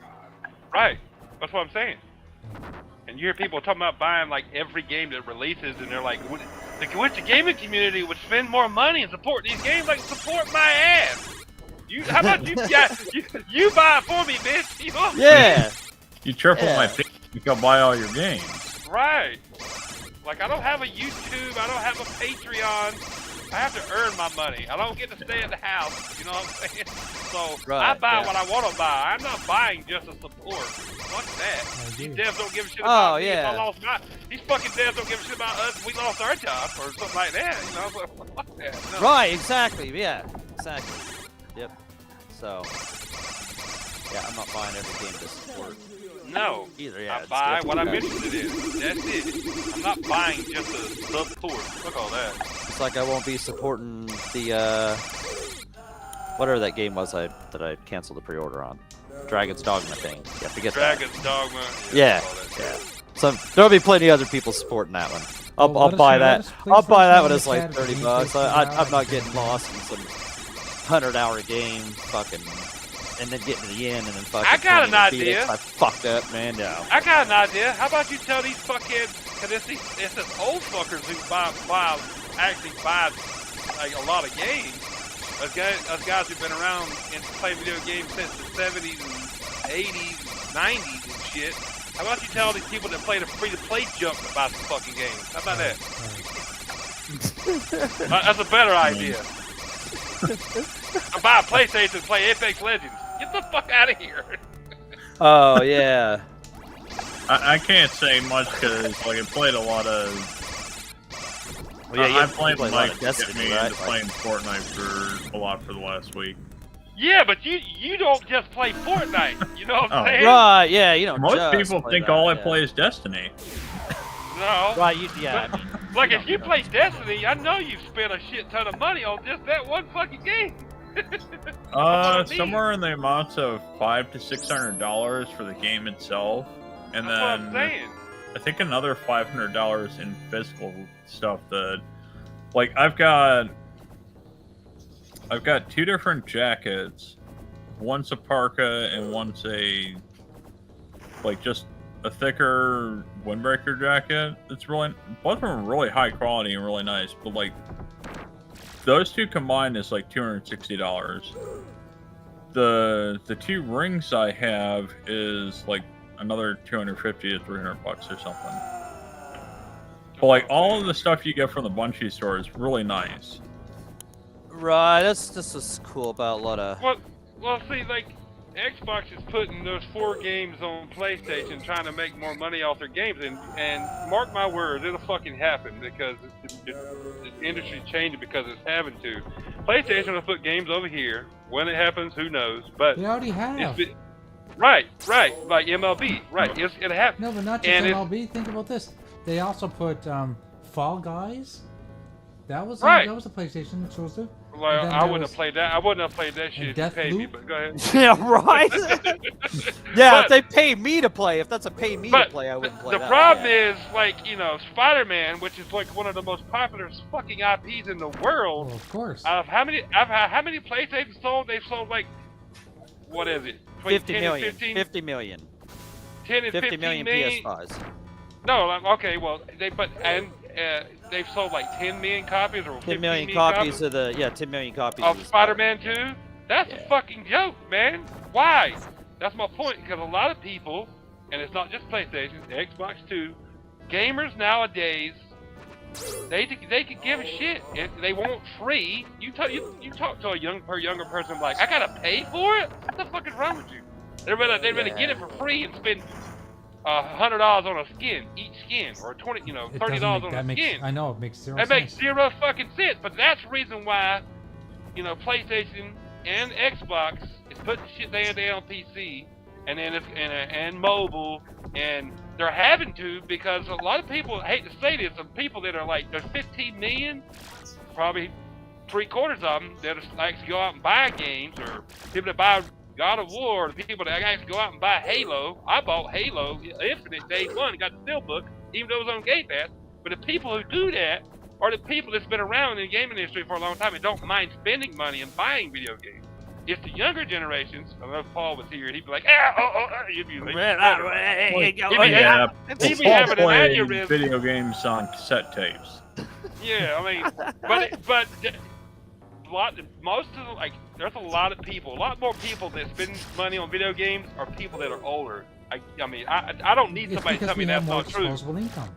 Right. That's what I'm saying. And you hear people talking about buying like every game that releases, and they're like, the gaming community would spend more money and support these games. Like, support my ass. How about you buy it for me, bitch? You know? Yeah. You triple my pay, you can buy all your games. Right. Like, I don't have a YouTube. I don't have a Patreon. I have to earn my money. I don't get to stay at the house. You know what I'm saying? So I buy what I want to buy. I'm not buying just to support. Fuck that. These devs don't give a shit about me. If I lost these fucking devs don't give a shit about us. We lost our job or something like that. You know, but fuck that. No. Right. Exactly. Yeah. Exactly. Yep. So. Yeah, I'm not buying every game to support. No. Either. Yeah. I buy what I'm interested in. That's it. I'm not buying just to support. Fuck all that. It's like I won't be supporting the whatever that game was that I canceled the pre-order on. Dragon's Dogma thing. Yeah, forget Dragon's Dogma. Yeah. Yeah. So there'll be plenty of other people supporting that one. I'll Well, buy that. I'll buy that one as like Saturday. $30. I'm not getting lost in some 100-hour game, fucking, and then getting to the end and then fucking. I got an idea. I fucked up, man. No. I got an idea. How about you tell these fuckheads, cause it's this old fuckers who actually buy like a lot of games. Us guys who've been around and played video games since the 70s and 80s and 90s and shit. How about you tell these people that play the free-to-play junk to buy some fucking games? How about that? That's a better idea. I buy a PlayStation and play Apex Legends. Get the fuck out of here. Oh yeah. I can't say much because like I played a lot of. Well, yeah, I played a lot Mike of to get Destiny, me right? into playing Fortnite for a lot for the last week. Yeah, but you don't just play Fortnite. You know what I'm saying? Right, yeah, you know. Most people think all I play is Destiny. No. Right, yeah. But, like, if you play Destiny, I know you've spent a shit ton of money on just that one fucking game. Somewhere in the amounts of $500 to $600 for the game itself, and That's what I'm then saying. I think another $500 in physical stuff. That, like, I've got 2 different jackets. One's a parka and one's just a thicker windbreaker jacket. It's really, both of them are really high quality and really nice, but like those two combined is like $260. The 2 rings I have is like another $250 to $300 or something. But like all of the stuff you get from the Bungie store is really nice. Right, that's what's cool about a lot of. Well, see, like Xbox is putting those 4 games on PlayStation, trying to make more money off their games, and mark my words, it'll fucking happen because the industry's changing because it's having to. PlayStation will put games over here. When it happens, who knows? But They already have. Right, like MLB, right? It happened. No, but not just MLB. Think about this. They also put Fall Guys. That was Right. That was a PlayStation exclusive. Well, I wouldn't have played that. I wouldn't have played that shit if you paid me. Deathloop? But go ahead. Yeah, right. Yeah, But- if they pay me to play, if that's a pay me to But play, I wouldn't play the that. problem yeah. is, like, Spider-Man, which is like one of the most popular fucking IPs in the world. Well, of course. How many PlayStation sold? They've sold like, what is it? Between 50 10 million. and 15, 50 million. 10 and 50 15 million million. PS5s. No, okay, well, they've sold like 10 million copies or 10 million copies of the 10 million copies of Spider-Man 2. That's Yeah. a fucking joke, man. Why? That's my point. Because a lot of people, and it's not just PlayStation, Xbox too, gamers nowadays, they could give a shit if they want free. You talk to a younger person like, I gotta pay for it. What the fuck is wrong with you? They'd rather get it for free and spend $100 on a skin, each skin, or $30 on a skin. I know it makes zero That sense. makes zero fucking sense. But that's the reason why, PlayStation and Xbox is putting shit down on PC, and then and mobile, and they're having to because a lot of people, I hate to say this, some people that are like, there's 15 million, probably 3/4 of them that like to go out and buy games, or people that buy God of War, the people that actually go out and buy Halo. I bought Halo Infinite day 1 and got the Steelbook, even though it was on Game Pass. But the people who do that are the people that's been around in the gaming industry for a long time and don't mind spending money and buying video games. It's the younger generations. I don't know if Paul was here, he'd be like, he'd be like, Yeah, he'd be Paul having an played aneurysm. video games on cassette tapes. Yeah, I mean, but most of the, there's a lot more people that spend money on video games are people that are older. I mean, I don't need It's somebody to because tell me we have that's more not true. disposable income.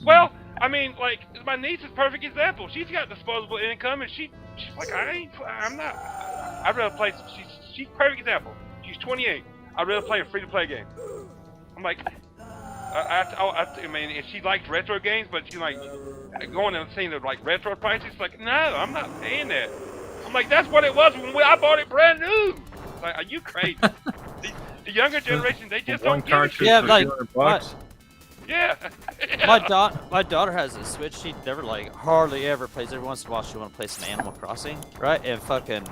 Well, I mean, like, my niece is a perfect example. She's got disposable income, and she's like, I'm not. I'd rather play. She's a perfect example. She's 28. I'd rather play a free-to-play game. I'm like, I mean, if she likes retro games, but she's like going and seeing the retro prices. She's like, no, I'm not paying that. I'm like, that's what it was when I bought it brand new. Like, are you crazy? the younger generation, they just One don't give a cartridge shit. Yeah, for like, $200. Yeah. My daughter has a Switch. She never hardly ever plays. Every once in a while, she want to play some Animal Crossing, right? And fucking,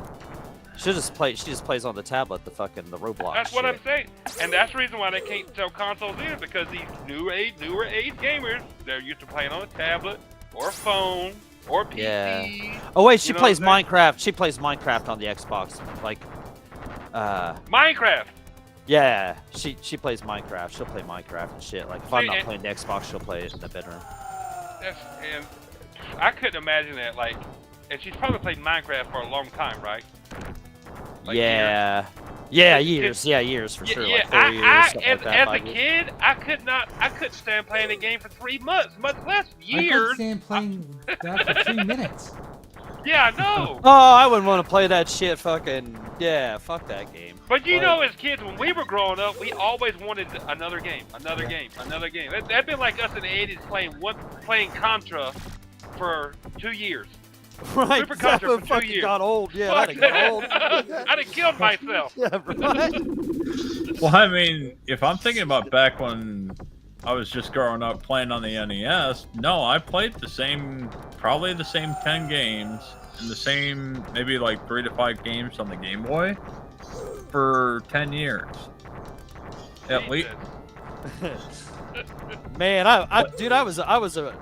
she just plays on the tablet, the Roblox. That's what shit. I'm saying, and that's the reason why they can't sell consoles either, because these newer age gamers, they're used to playing on a tablet or a phone or PC. Yeah. Oh wait, she You know plays what I'm saying? Minecraft. She plays Minecraft on the Xbox. Minecraft. Yeah, she plays Minecraft. She'll play Minecraft and shit. Like if I'm See, not and- playing the Xbox, she'll play it in the bedroom. And I couldn't imagine that. And she's probably played Minecraft for a long time, right? Like yeah. years. Yeah, years. Yeah, years for sure. Yeah, Like 4 years. something like that, as a 5 years. kid, I couldn't stand playing a game for 3 months, much less I years. couldn't stand playing that for 3 minutes. Yeah, I know. Oh, I wouldn't want to play that shit. Fucking yeah, fuck that game. But you Like- know, as kids, when we were growing up, we always wanted another game, another game. That'd been like us in the '80s playing Contra for 2 years. Right. Super Contra that for 2 fucking years. got old. Yeah, Fuck that got old. that. I'd have killed myself. Yeah, right. Well, I mean, if I'm thinking about back when I was just growing up playing on the NES, no, I played probably the same 10 games and the same maybe like 3 to 5 games on the Game Boy for 10 years. At least. Man, dude, I was a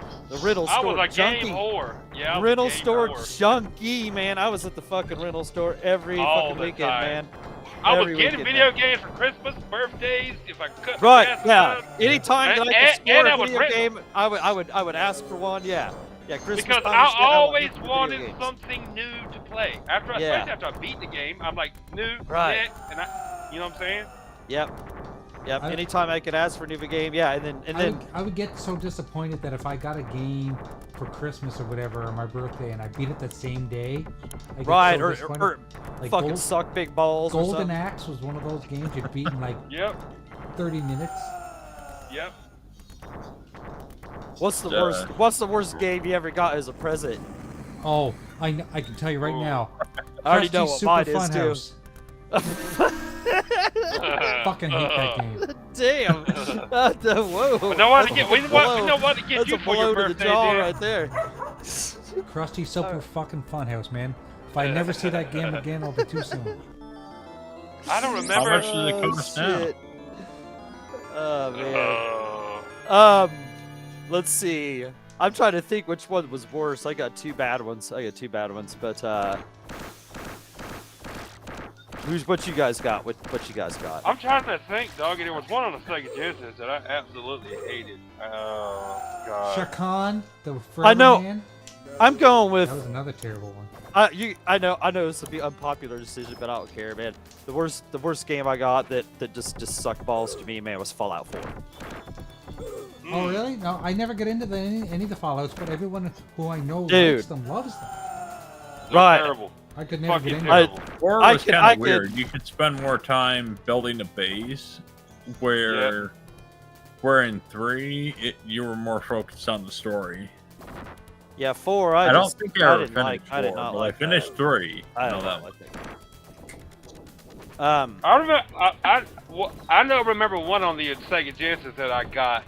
rental I store was a junkie. game whore. Yeah, I was a Rental game store whore. junkie, man. I was at the fucking rental store every All fucking the weekend, time. man. I was Every getting weekend, video man. games for Christmas, birthdays, if I could. Right, pass yeah. time. Anytime that I And- could score and I a would video rent game, I would ask for one. Yeah, yeah. Christmas Because time I and shit, would always look for video wanted games. something new to play. Especially after I beat the game, I'm like, new, Right. next, and you know what I'm saying? Yep. Yep. I- Anytime I could ask for a new game, yeah, and then I would get so disappointed that if I got a game for Christmas or whatever, or my birthday, and I beat it that same day. I get right so or disappointed. Like fucking Gold- suck big balls. or Golden something. Axe was one of those games you'd beat in like Yep, 30 minutes. yep. What's the worst game you ever got as a present? Oh, I can tell you right Ooh. now. I already know Krusty's what Super mine is too. Funhouse. Fucking hate that game. Damn. Whoa. We know what to get. We know Blow. what to get That's you a for your blow to the birthday, jaw Dan. right there. Krusty Super fucking Funhouse, man. If I never see that game again, it'll be too soon. I don't How remember. much does it cost now? shit. Oh man. Let's see. I'm trying to think which one was worse. I got two bad ones. But what you guys got? What you guys got? I'm trying to think, dog. There was one on the Sega Genesis that I absolutely hated. Oh god. Shakan, the I know. Forever Man. I'm going with. That was another terrible one. I know this will be an unpopular decision, but I don't care, man. The worst game I got that just sucked balls to me, man, was Fallout 4. Oh really? No, I never get into any of the Fallouts, but everyone who I know Dude. likes them, loves them. They're Right. Terrible. I could never get Fucking into terrible. it. Or I it was could- kind I of could- weird. You could spend more time building a base, where in 3 you were more focused on the story. Yeah, 4. I don't think I ever didn't like. finished I did 4, not but like I finished that. 3. I know don't that. like that. I remember. I know. Remember one on the Sega Genesis that I got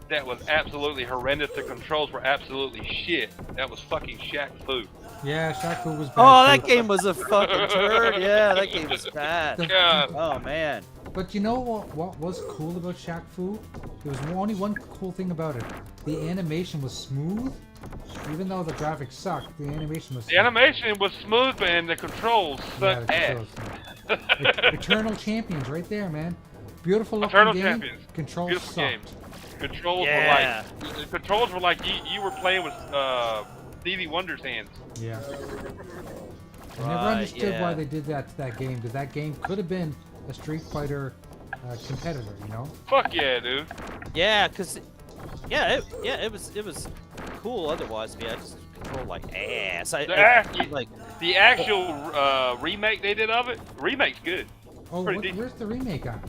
that was absolutely horrendous. The controls were absolutely shit. That was fucking Shaq Fu. Yeah, Shaq Fu was bad. Oh, too. that game was a fucking turd. Yeah, that game was bad. God. Oh man. But you know what was cool about Shaq Fu? There was only one cool thing about it. The animation was smooth. Even though the graphics sucked, the animation was The animation was smooth, and the controls Yeah, sucked the ass. controls sucked. Eternal Champions right there, man. Beautiful looking Eternal game. Champions. Controls Beautiful sucked. game. Controls Yeah. were like the controls were like you were playing with Stevie Wonder's hands. Yeah. I never Right, understood yeah. why they did that to that game, because that game could have been a Street Fighter competitor, you know? Fuck yeah, dude. Yeah, it was cool otherwise. But yeah, I just controlled like ass. The actual remake they did of it, remake's good. Oh, Pretty decent. where's the remake on?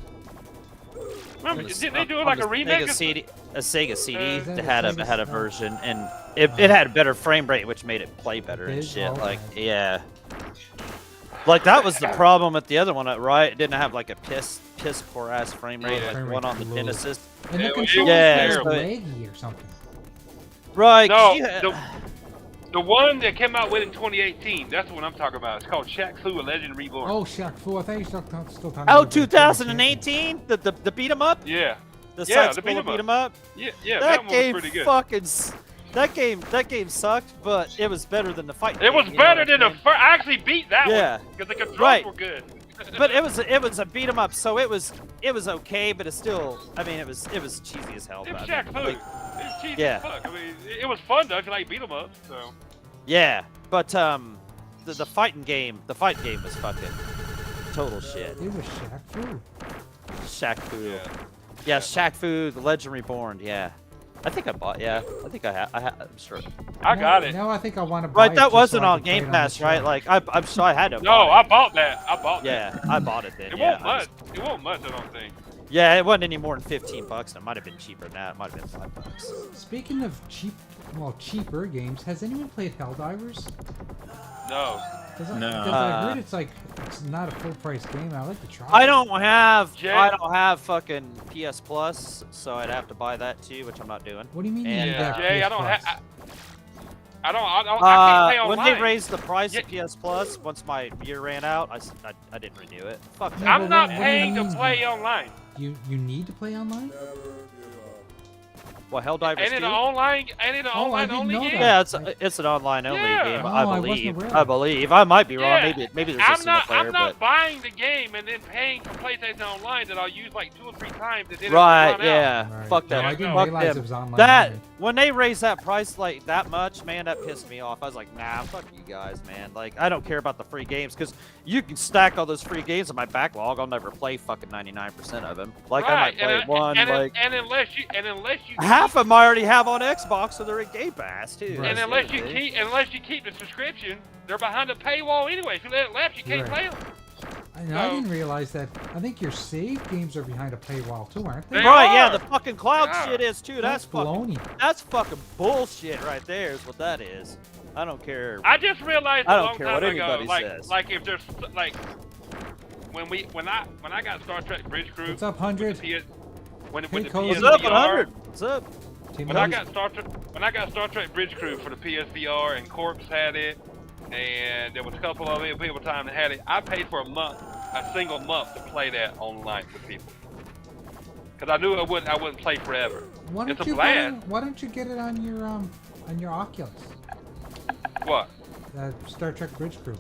Remember, It was didn't they do on like the a remake? Sega CD Is that that a had Sega had a CD? version, and it had a better frame rate, which made it play better and Did? shit. Oh, Like, okay. yeah. Like that was the problem with the other one, right? It didn't have like a piss poor ass frame rate Yeah. like Frame one rate on the low. Genesis. And Yeah, the it was controls Yeah, were but- laggy or something. Right. 'cause No, you had- the one that came out with in 2018. That's the one I'm talking about. It's called Shaq Fu: A Legend Reborn. Oh, Shaq Fu. I thought you were still talking Oh, about the 2018, the beat 'em up, Yeah, the Yeah, side the scroller beat 'em beat 'em up. yeah, that That one was game pretty good. fucking. That game sucked, but it was better than the fight. It was game, you know better what than I'm the saying? first. I actually beat that Yeah. one because the controls Right. were good. But it was a beat 'em up, so it was okay, but it's still. I mean, it was cheesy as hell. It was but I Shaq mean, Fu. like, It was cheesy Yeah. as fuck. I mean, it was fun though. If you like beat 'em up, so. yeah, but the fighting game was fucking total shit. It was Shaq Fu. Shaq Fu. Yeah. Yeah, Shaq Fu, The Legend Reborn. Yeah, I think I bought. Yeah, I think I have. I'm sure. I got it. Now I think I want to buy Right, it that just wasn't so I on can play it Game the Pass, show. right? Like I'm sure I had to. No, I bought that. I bought that. Yeah, I bought it then. It yeah, won't much. It won't much. I don't think. Yeah, it wasn't any more than $15. It might have been cheaper than that. It might have been $5. Speaking of cheaper games, has anyone played Helldivers? No. No. Because I heard it's not a full price game. I like to try. I don't have fucking PS Plus, so I'd have to buy that too, which I'm not doing. What do you mean? And, you got Jay, PS I don't Plus? have. I can't play online. When they raised the price Yeah. of PS Plus, once my year ran out, I didn't renew it. Fuck that. I'm not what do you paying to mean? play online. You need to play online? What, Helldivers Ain't it 2? an online? Ain't it an Oh, I online didn't only know game? that. Yeah, it's an online only Yeah. game. Oh, I I wasn't believe. aware. I believe. I might be wrong. Yeah. Maybe there's a single player, I'm not but buying the game and then paying for PlayStation Online that I'll use like 2 or 3 times. And then right, it'll run out. yeah. Right. Fuck No, that. I didn't Fuck realize them. it was online. That only. when they raised that price like that much, man, that pissed me off. I was like, nah, fuck you guys, man. Like, I don't care about the free games because you can stack all those free games in my backlog. I'll never play fucking 99% of them. Like, I might play one. And unless you half of them I already have on Xbox, so they're in Game Pass too. Right. and That's unless the you other thing. keep the subscription, they're behind a paywall anyway. If you let it lapse, you can't Right. play them. I So- didn't realize that. I think your save games are behind a paywall too, aren't they? They Right, yeah, are. the fucking cloud Yeah. shit is too. That's fucking. baloney. That's fucking bullshit right there. Is what that is. I don't care. I just realized I a don't long care time what ago, anybody like says. like if there's like when I got Star Trek Bridge Crew. What's up, 100? When Hey, the Cole. What's PSVR, up, 100? What's up? Team when I Ellis? got Star Trek Bridge Crew for the PSVR and Corpse had it, and there was a couple of other people time that had it. I paid for a single month to play that online with people, because I knew I wouldn't play forever. Why It's don't a you blast. why don't you get it on your Oculus? What? Star Trek Bridge Crew.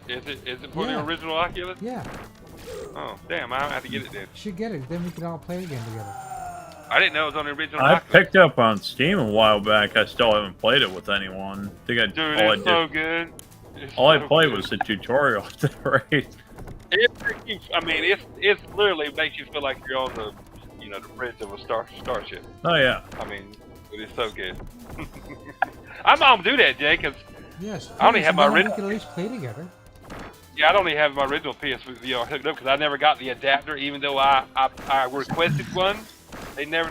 Is it for Yeah. the original Oculus? Yeah, Oh, damn! I have to get it then. you should get it. Then we can all play again together. I didn't know it was on the original I Oculus. picked up on Steam a while back. I still haven't played it with anyone. I think Dude, all I it's did, so good. It's all I so played good. was the tutorial at the rate. It's literally makes you feel like you're on the bridge of a starship. Oh yeah. I mean, it is so good. I'm gonna do that, Jay, because Yes. I only please, have and my then we original- can at least play together. I don't even have my original PSVR hooked up because I never got the adapter, even though I requested one. They never,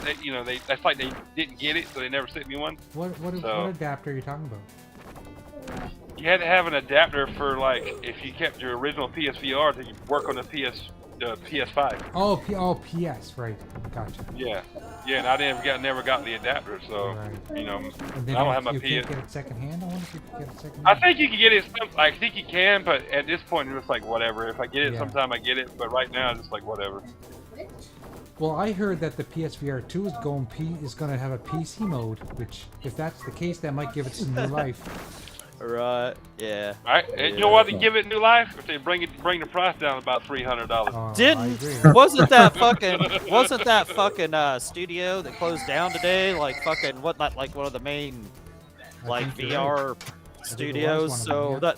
that's like they didn't get it, so they never sent me one. What So- adapter are you talking about? You had to have an adapter for like if you kept your original PSVR to work on the PS5. Oh, PS, right. Gotcha. Yeah, and I never got the adapter, so Right. you know. And then I don't have my you can't PS. get it secondhand. I wonder if you can get it secondhand. I think you can get it. I think you can, but at this point, it's like whatever. If I get it Yeah. sometime, I get it. But right now, it's just like whatever. Well, I heard that the PSVR 2 is going to have a PC mode, which, if that's the case, that might give it some new life. Right. Yeah. Right? And you know what? To give it new life, if they bring the price down about $300. I Didn't agree. wasn't that fucking studio that closed down today? Like fucking what? Not like one of the main I like think you're right. VR I think it was studios. one of So them,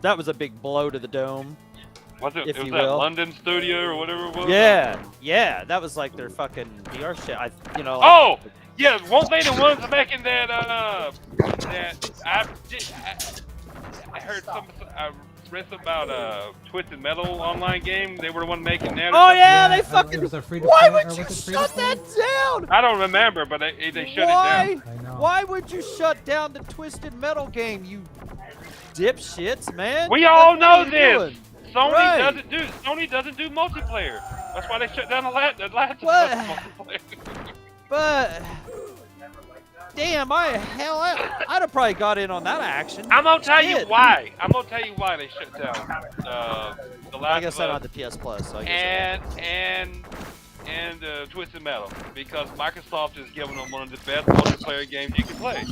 that was a big blow to the dome. Was it? If It was you that will. London studio or whatever it was. Yeah, that was like their fucking VR shit. Like, Oh, yeah. Won't they the ones making that? I heard I read something about Twisted Metal online game. They were the one making that. or Oh something. yeah, they it fucking. was a free to Why play, would or you was it free shut to play? that down? I don't remember, but they shut it Why? down. I know. Why would you shut down the Twisted Metal game, you dipshits, man? We all What know are you this. doing? Sony Right. doesn't do multiplayer. That's why they shut down the last What? multiplayer. But damn, I'd have probably got in on that action. I'm gonna tell you Shit. why. I'm gonna tell you why they shut down the last. I guess I'm on the PS Plus. So I guess and Twisted Metal because Microsoft is giving them one of the best multiplayer games you can play.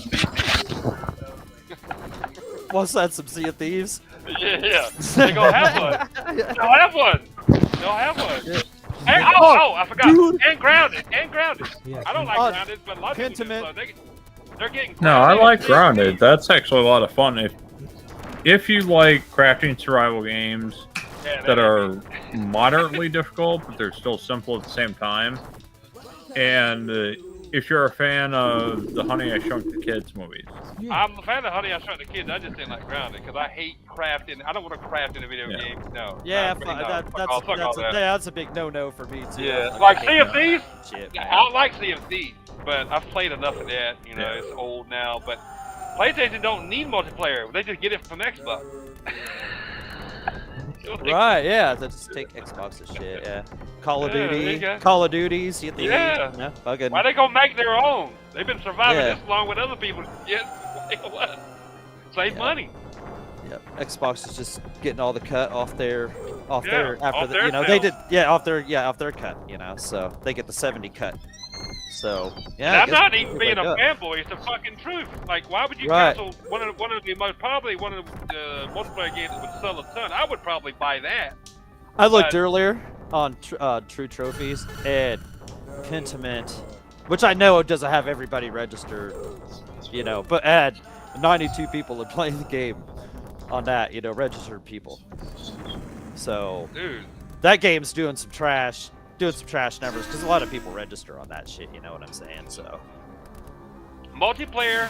what's that? Some Sea of Thieves? Yeah, they gonna have one. They'll have one. They'll have one. Yeah. And, I forgot. Dude. And grounded. Yeah, I don't like Oh, grounded, but a lot of people do. Pentiment. So they're getting. No, I Grounded like and Grounded. That's actually a lot of fun. If you like crafting survival games Yeah, that are moderately difficult, but they're still simple at the same time, and if you're a fan of the Honey I Shrunk the Kids movies. Yeah. I'm a fan of Honey I Shrunk the Kids. I just didn't like Grounded because I hate crafting. I don't want to craft in a video game. No. Yeah, no, really, no. that's a big no-no for me too. Yeah, I like hate Sea of that Thieves. Shit, Yeah, man. I like Sea of Thieves, but I've played enough of that. You know, Yeah. it's old now. But PlayStation don't need multiplayer. They just get it from Xbox. Right, yeah, they just take Xbox's shit, yeah. Call of Yeah, there you Duty, go. Call of Duties, you think? Yeah. No, fucking. Why they gonna make their own? They've been surviving Yeah. this long with other people. Yes, what? Save Yeah. money. Yep. Xbox is just getting all the cut off their Yeah, after off the their you know they sales. did off their cut, you know, so they get the 70 cut. So yeah, And I I'm guess not that's even what being they a do. fanboy. It's the fucking truth. Like, why would you Right. cancel one of the most probably one of the multiplayer games that would sell a ton? I would probably buy that. I looked but- earlier on True Trophies and Pentiment, which I know doesn't have everybody registered, you know, but had 92 people are playing the game on that, you know, registered people. So Dude, that game's doing some trash numbers because a lot of people register on that shit. You know what I'm saying? So multiplayer.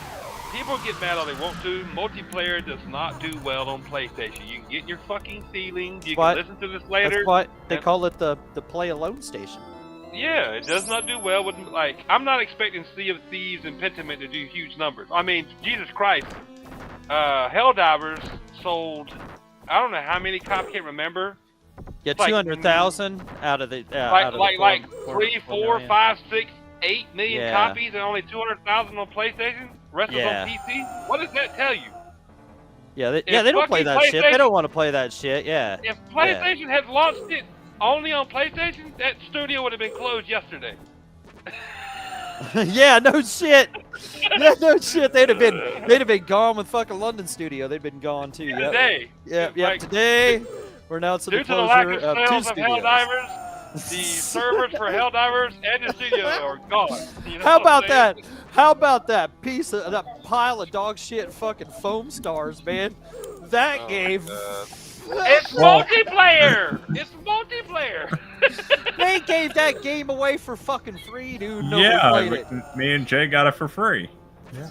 People get mad all they want to. Multiplayer does not do well on PlayStation. You can get your fucking feelings. You What? can listen to this later. that's what they and- call it, the play alone station. Yeah, it does not do well with, like, I'm not expecting Sea of Thieves and Pentiment to do huge numbers. I mean, Jesus Christ. Helldivers sold, I don't know how many copies, can't remember. Yeah, It's like- 200,000 out of the Like, out of the like 4 3, 4, million. 5, 6, 8 million Yeah. copies and only 200,000 on PlayStation? Rest Yeah. is on PC? What does that tell you? Yeah, they If don't play fucking that shit. They PlayStation- don't want to play that shit. Yeah. If PlayStation had launched it only on PlayStation, that studio would have been closed yesterday. Yeah, no shit. Yeah, no shit. They'd have been gone with fucking London studio. They'd been gone too. Yep. Today. Yep. Like, Today, we're announcing due the to the lack closure of of 2 sales of studios. Helldivers, the servers for Helldivers and the studio are gone. You know How what I'm about that? saying? How about that that pile of dog shit fucking foam stars, man? That Oh, game. God. It's multiplayer! It's multiplayer! They gave that game away for fucking free, dude. Nobody Yeah, played it. me and Jay got it for free. Yeah.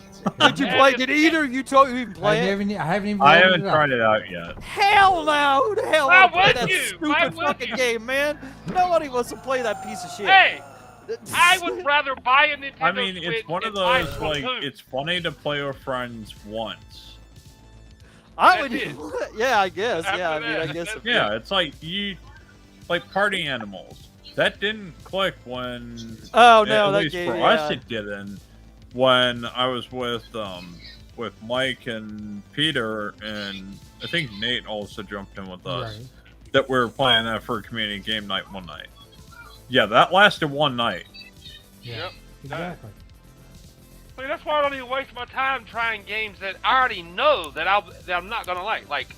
Did you play? Did either of you even I play it? haven't even. I loaded haven't it up. tried it out yet. Hell no! Who the hell Why wants to play would that you? stupid Why would fucking you? game, man? Nobody wants to play that piece of shit. Hey! I would rather buy a Nintendo I mean, Switch it's one of and buy those, like, Splatoon. it's funny to play with friends once. I would. That's it. Yeah, I guess. After Yeah, I mean, I that, guess. that's Yeah, it's like like Party Animals. That didn't click when, Oh no, at that least game. for Yeah. us it didn't. When I was with Mike and Peter, and I think Nate also jumped in with us, Right. that we were playing that for community game night one night. Yeah, that lasted one night. Yeah. Yep. Exactly. See, that's why I don't even waste my time trying games that I already know that I'm not gonna like. Like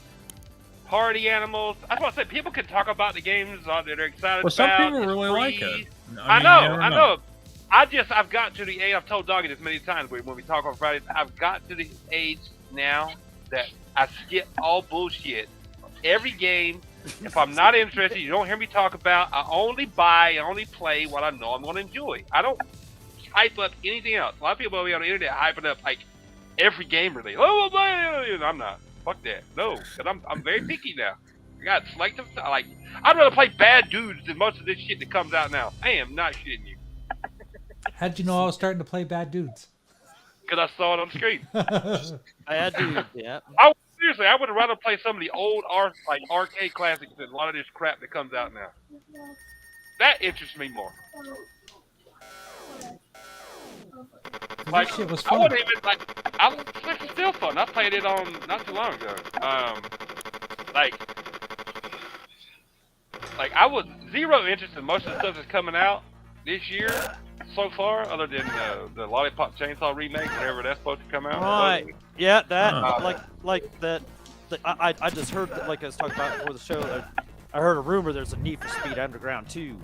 Party Animals. That's what I said. People can talk about the games that they're excited Well, some about. people it's really like free. it. I mean, know, you never I know. I've got to the age. I've told Doggy this many times when we talk on Fridays. I've got to the age now that I skip all bullshit. Every game, if I'm not interested, you don't hear me talk about. I only play what I know I'm going to enjoy. I don't hype up anything else. A lot of people on the internet hyping up like every game release. Oh, I'm not. Fuck that. No, because I'm very picky now. I got selective. Like I'd rather play Bad Dudes than most of this shit that comes out now. I am not shitting you. How'd you know I was starting to play Bad Dudes? Because I saw it on screen. I do. Yeah. Seriously, I would rather play some of the old arcade classics than a lot of this crap that comes out now. That interests me more. Like, That shit was I fun. wouldn't even it's still fun. I played it on not too long ago. Like I was zero interest in most of the stuff that's coming out this year so far, other than the Lollipop Chainsaw remake, whenever that's supposed to come out. Right. Yeah, that Huh. like that. I just heard that, like I was talking about before the show. I heard a rumor there's a Need for Speed Underground 2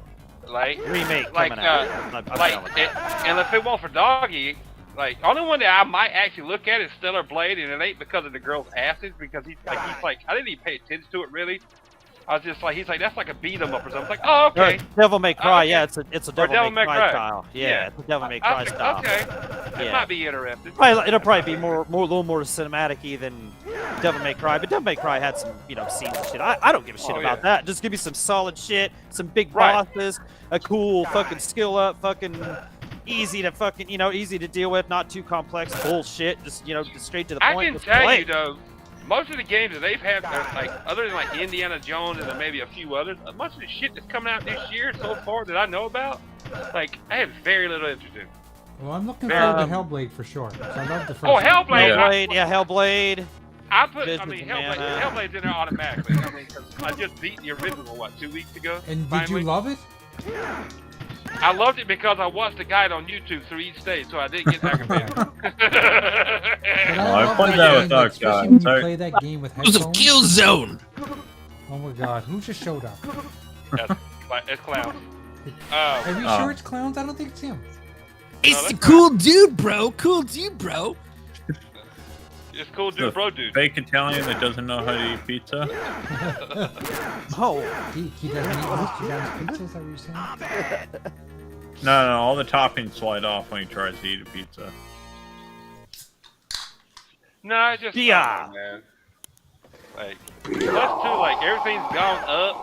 Like remake like, coming out. I'm down with that. and if it weren't for Doggy, like only one that I might actually look at is Stellar Blade, and it ain't because of the girl's asses, because he's like I didn't even pay attention to it really. I was just like, he's like, that's like a beat 'em up or something. I was like, oh, okay. Devil May Cry, okay. yeah, it's a Devil May Cry Cry style. Yeah, it's a Devil May I Cry was like, style. okay, it might be interesting. It'll probably be a little more cinematic-y than Devil May Cry, but Devil May Cry had some, scenes and shit. I don't give a shit about that. Just give me some solid shit, some big bosses, a cool fucking skill up, fucking easy to fucking, easy to deal with, not too complex bullshit. Just, just straight to the point. I can tell you though, most of the games that they've had, like other than like Indiana Jones and then maybe a few others, most of the shit that's coming out this year so far that I know about, like I have very little interest in. Well, I'm looking forward to Hellblade for sure. So I love the first. Oh, Hellblade! Hellblade. Hellblade's in there automatically. I mean, 'cause I just beat the original 2 weeks ago. And finally. did you love it? I loved it because I watched the guide on YouTube through each stage, so I didn't get aggravated. I played that with Doug, especially when you play that game with headphones. It was a kill zone. Oh my god, who just showed up? It's clowns. Are you sure it's clowns? I don't think it's him. It's the cool dude, bro. Cool dude, bro. It's cool dude, bro dude. Fake Italian that doesn't know how to eat pizza. He doesn't eat Mr. John's pizza, is that what you're saying? No, all the toppings slide off when he tries to eat a pizza. No, it's just man. Like, plus too, like everything's gone up.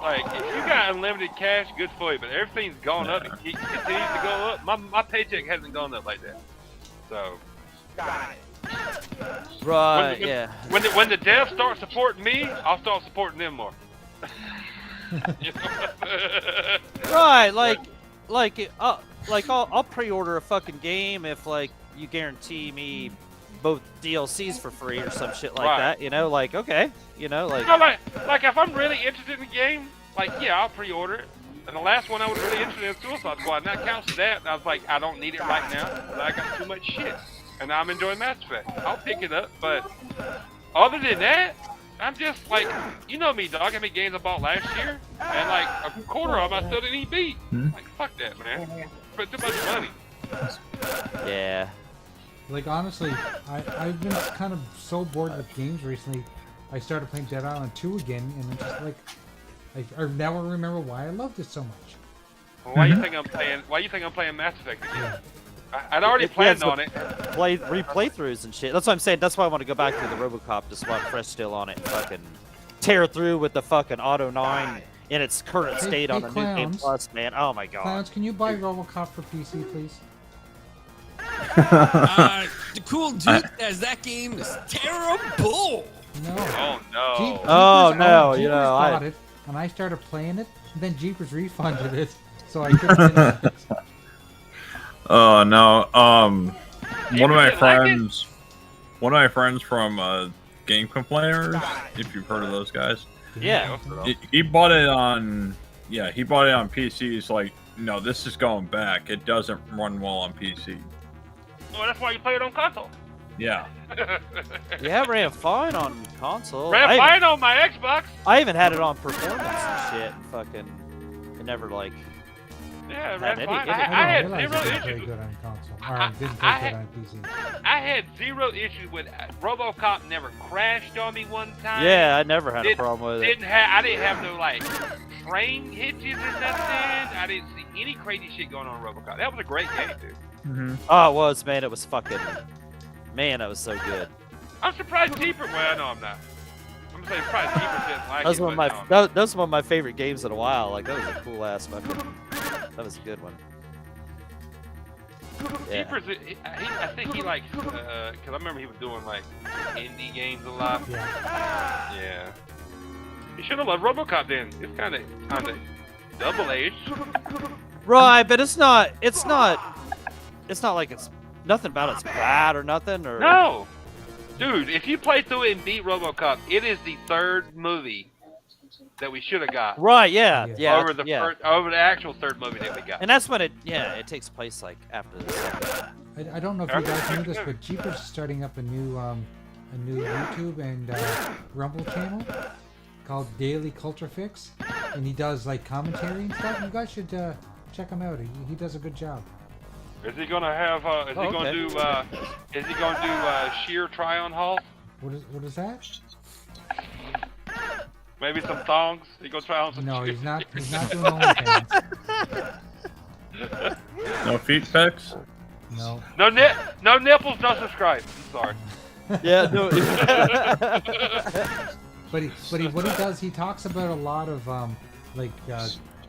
Like, if you got unlimited cash, good for you. But everything's gone up. It continues to go up. My paycheck hasn't gone up like that. So. Right. When the devs start supporting me, I'll start supporting them more. Right. I'll pre-order a fucking game if you guarantee me both DLCs for free or some shit like that. Okay. No, like if I'm really interested in the game, I'll pre-order it. And the last one I was really interested in Suicide Squad, and that counts as that. And I was like, I don't need it right now, but I got too much shit. And I'm enjoying Mass Effect. I'll pick it up, but other than that, I'm just like, you know me, dog. How many games I bought last year? And like a quarter of them I still didn't even beat. Like, fuck that, man. Spent too much money. Yeah. Like, honestly, I've been kind of so bored with games recently. I started playing Dead Island 2 again, and I'm just like, I now remember why I loved it so much. Well, why you think I'm playing Mass Effect again? I'd already planned on it. Playthroughs and shit. That's what I'm saying. That's why I want to go back to the RoboCop, just want fresh still on it, and fucking tear through with the fucking Auto 9 in its current state on the new Game Plus, man. Oh my god. Clowns, can you buy RoboCop for PC, please? The cool dude says that game is terrible. No. Oh no. Jeepers bought it, and I started playing it, and then Jeepers refunded it, so I couldn't finish it. Oh no. One of my friends from Game Complainers, if you've heard of those guys. Yeah. He bought it on PC. He's like, no, this is going back. It doesn't run well on PC. Well, that's why you play it on console. Yeah. Yeah, it ran fine on console. Ran fine on my Xbox. I even had it on performance and shit, and fucking, it never Yeah, had ran fine. I had zero issues. Good on console. Didn't play good on PC. I had zero issues with RoboCop. Never crashed on me one time. Yeah, I never had a problem with it. I didn't have no frame hitches or nothing. I didn't see any crazy shit going on in RoboCop. That was a great game, dude. Oh, it was, man. It was fucking, man, that was so good. I'm surprised Jeepers. Well, no, I'm not. I'm saying surprised Jeepers didn't like it. That was one of my favorite games in a while. Like, that was a cool ass fucking. That was a good one. Yeah. Jeepers, I think he likes, because I remember he was doing indie games a lot. Yeah. He should have loved RoboCop then. It's kind of double-aged. Right, but it's not like it's nothing about it's bad or nothing or. No, dude. If you play through it and beat RoboCop, it is the third movie that we should have got. Right? Yeah. Over the actual third movie that we got. And that's when it takes place after this. I don't know if you guys knew this, but Jeepers is starting up a new YouTube and Rumble channel called Daily Culture Fix, and he does commentary and stuff. You guys should check him out. He does a good job. Is he gonna have? Is he gonna do sheer try-on haul? What is that? Maybe some thongs. You go try on some. No, shit. he's not. He's not doing OnlyFans. No feet pics? No. No nipples, no subscribe. I'm sorry. Yeah, no. But what he does, he talks about a lot of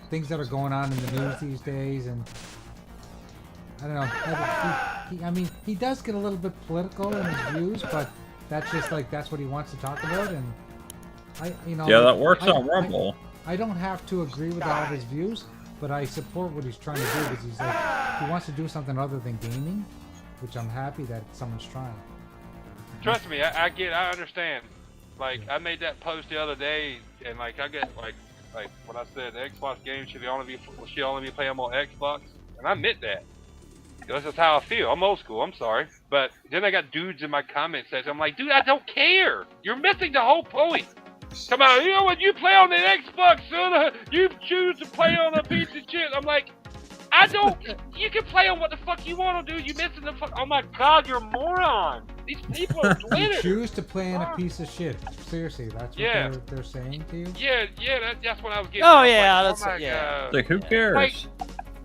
things that are going on in the news these days, and I don't know. I mean, he does get a little bit political in his views, but that's just that's what he wants to talk about, and Yeah, that works on Rumble. I don't have to agree with all of his views, but I support what he's trying to do because he wants to do something other than gaming, which I'm happy that someone's trying. Trust me, I understand. Like, I made that post the other day, and I get like when I said the Xbox game should only be playing on Xbox, and I admit that. That's just how I feel. I'm old school. I'm sorry, but then I got dudes in my comment section. I'm like, dude, I don't care. You're missing the whole point. Come on, when you play on the Xbox, son, you choose to play on a piece of shit. I'm like, I don't. You can play on what the fuck you want to do. You missing the fuck. Oh my god, you're a moron. These people are You Twitter. choose to play in a piece of shit. Seriously, that's what they're saying to you? Yeah, that's what I was getting. Oh, at. yeah, Like, that's oh my yeah. God. Like, who cares?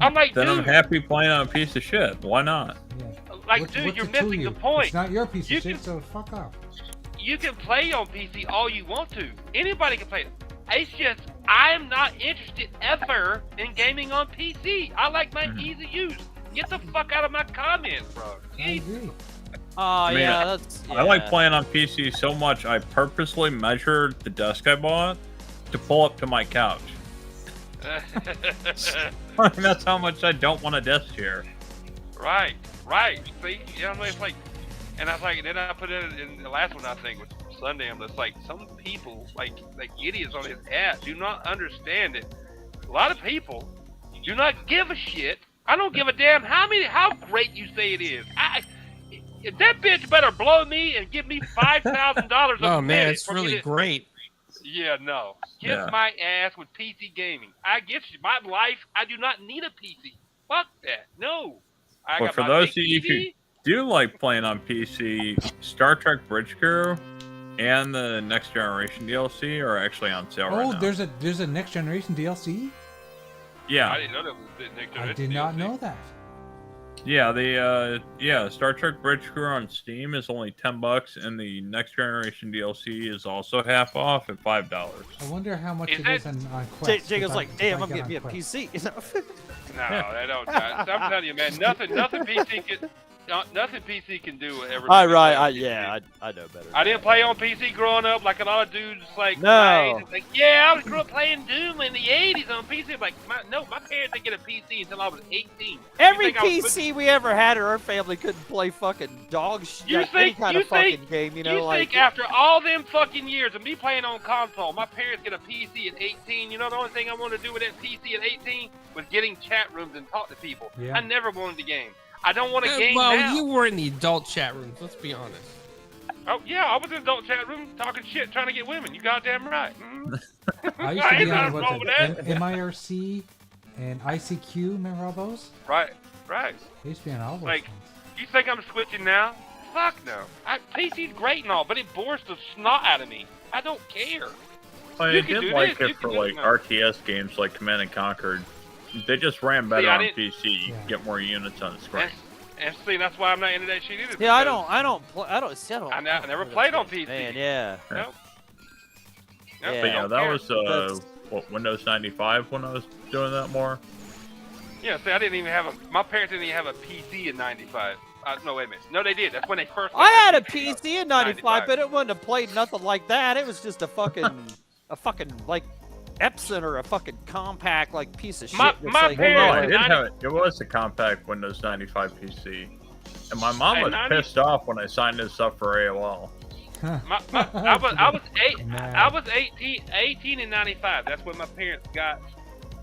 I'm like, Then dude. I'm happy playing on a piece of shit. Why not? Yeah. Like, dude, you're missing the point. It's not your piece of You shit, can- so fuck off. You can play on PC all you want to. Anybody can play it. It's just I'm not interested ever in gaming on PC. I like my easy use. Get the fuck out of my comments, bro. I Jeez. agree. Oh, mean, yeah, that's. I like playing on PC so much I purposely measured the desk I bought to pull up to my couch. That's how much I don't want a desk here. Right. See, you know, it's like, and I was like, then I put it in the last one I think was Sunday. I'm just like, some people, like idiots on his app, do not understand it. A lot of people do not give a shit. I don't give a damn how great you say it is. That bitch better blow me and give me $5,000. Oh man, it's really great. Yeah, no. Kiss my ass with PC gaming. I get you. My life, I do not need a PC. Fuck that. No. But for those of you who do like playing on PC, Star Trek Bridge Crew and the Next Generation DLC are actually on sale right now. there's a Next Generation DLC? Yeah. I didn't know that was the Next Generation I did not DLC. know that. Yeah, the Star Trek Bridge Crew on Steam is only $10, and the Next Generation DLC is also half off at $5. I wonder how much Is it is on Quest. Jacob's like, damn, I'm getting getting me a PC. No, I don't. I'm telling you, man, nothing PC can do whatever. I know better. I didn't play on PC growing up like a lot of dudes like No. my age. It's like, yeah, I grew up playing Doom in the 80s on PC. I'm like, my parents didn't get a PC until I was 18. Every You think I was PC we ever had in our family couldn't play fucking dog shit. You Any think- kind you of fucking think- game, you know, You like. think after all them fucking years of me playing on console, my parents get a PC at 18? You know, the only thing I wanted to do with that PC at 18 was getting chat rooms and talk to people. Yeah. I never wanted to game. I don't want to game Well, now. you were in the adult chat rooms. Let's be honest. Oh yeah, I was in adult chat room talking shit, trying to get women. You goddamn right. Mhm. I used to Ain't be on nothing wrong with that. MIRC and ICQ. Remember all those? Right. I used to be on all those. Like- things. You think I'm switching now? Fuck no. PC's great and all, but it bores the snot out of me. I don't care. I You can did do like this, you it can for do like that. RTS games like Command and Conquer. They just ran better I on didn't- PC. You can get more units on the screen. And see, that's why I'm not into that shit either. Yeah, I because don't. I never played on PC. Man, yeah. Nope. Yeah. But yeah, don't that care. was Windows 95 when I was doing that more. Yeah, see, I didn't even have my parents didn't even have a PC in '95. No, wait a minute. No, they did. That's when they first. I had a got the PC in '95, but it wouldn't have played nothing like that. It was just a fucking like Epson or a fucking compact like piece of shit. My that's parents- like, Well, no, I Yeah, did have it. It was a compact Windows 95 PC. And my mom Hey, was 90 pissed off when I signed this up for AOL. I was 18 in '95. That's when my parents got.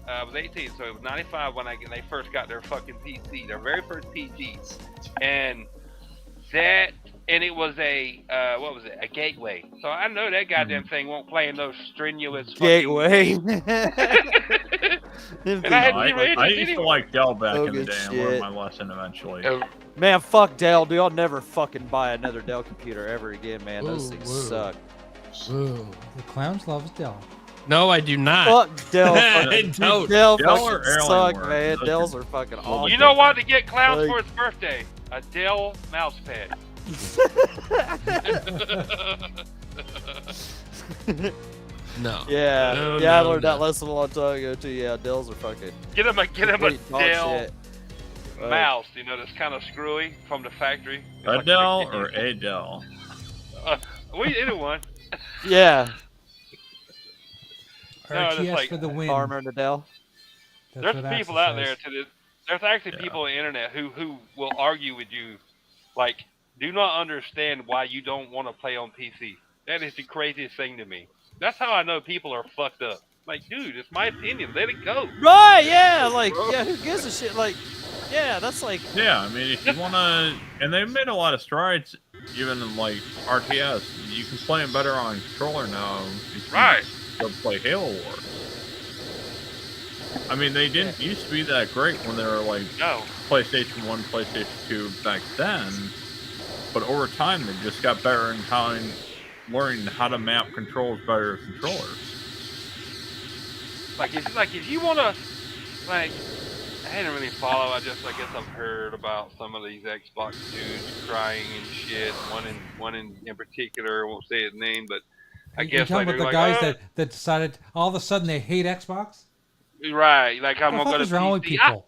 I was 18, so it was '95 when they first got their fucking PC, their very first PC, and it was a what was it? A Gateway. So I know that goddamn thing won't play in those strenuous fucking Gateway. And I had I zero interest used to anyway. like Dell back in the Good day and shit. learned my lesson eventually. Man, fuck Dell, dude. I'll never fucking buy another Dell computer ever again, man. Those Ooh, things whoa. suck. Ooh. The clowns loves Dell. No, I do not. Fuck Dell. I Fucking, don't. Dell Dell fucking or Alienware? suck, man. Those Dells are- are fucking those awesome. You know what to get clowns Like- for his birthday? A Dell mouse pad. No. Yeah, No, yeah, I no, learned that no. lesson a long time ago too. Yeah, Dells are fucking Get him a complete dog Dell shit. Like, mouse. You know, that's kind of screwy from the factory. It's like Adele or Adele? either one. Yeah, No, it's RTS like for the win. Farmer and Adele. That's There's what people Axel out there says. to this. There's actually Yeah. people on the internet who will argue with you, like, do not understand why you don't want to play on PC. That is the craziest thing to me. That's how I know people are fucked up. Like, dude, it's my opinion. Let it go. Right? Yeah, like, yeah, who gives a shit? Like, yeah, that's like, Yeah, I mean, if you wanna, and they've made a lot of strides, even in like RTS. You can play them better on controller now. You can Right. Go play Halo Wars. I mean, they didn't used to be that great when they were like No. PlayStation 1, PlayStation 2 back then. But over time, they just got better in learning how to map controls better with controllers. If you wanna, like, I didn't really follow. I guess I've heard about some of these Xbox dudes crying and shit. One in particular, I won't say his name, but I You're guess talking like about the they're guys like, that decided all of a sudden they hate Xbox? right, like I'm What the gonna fuck go to is wrong with PC. people?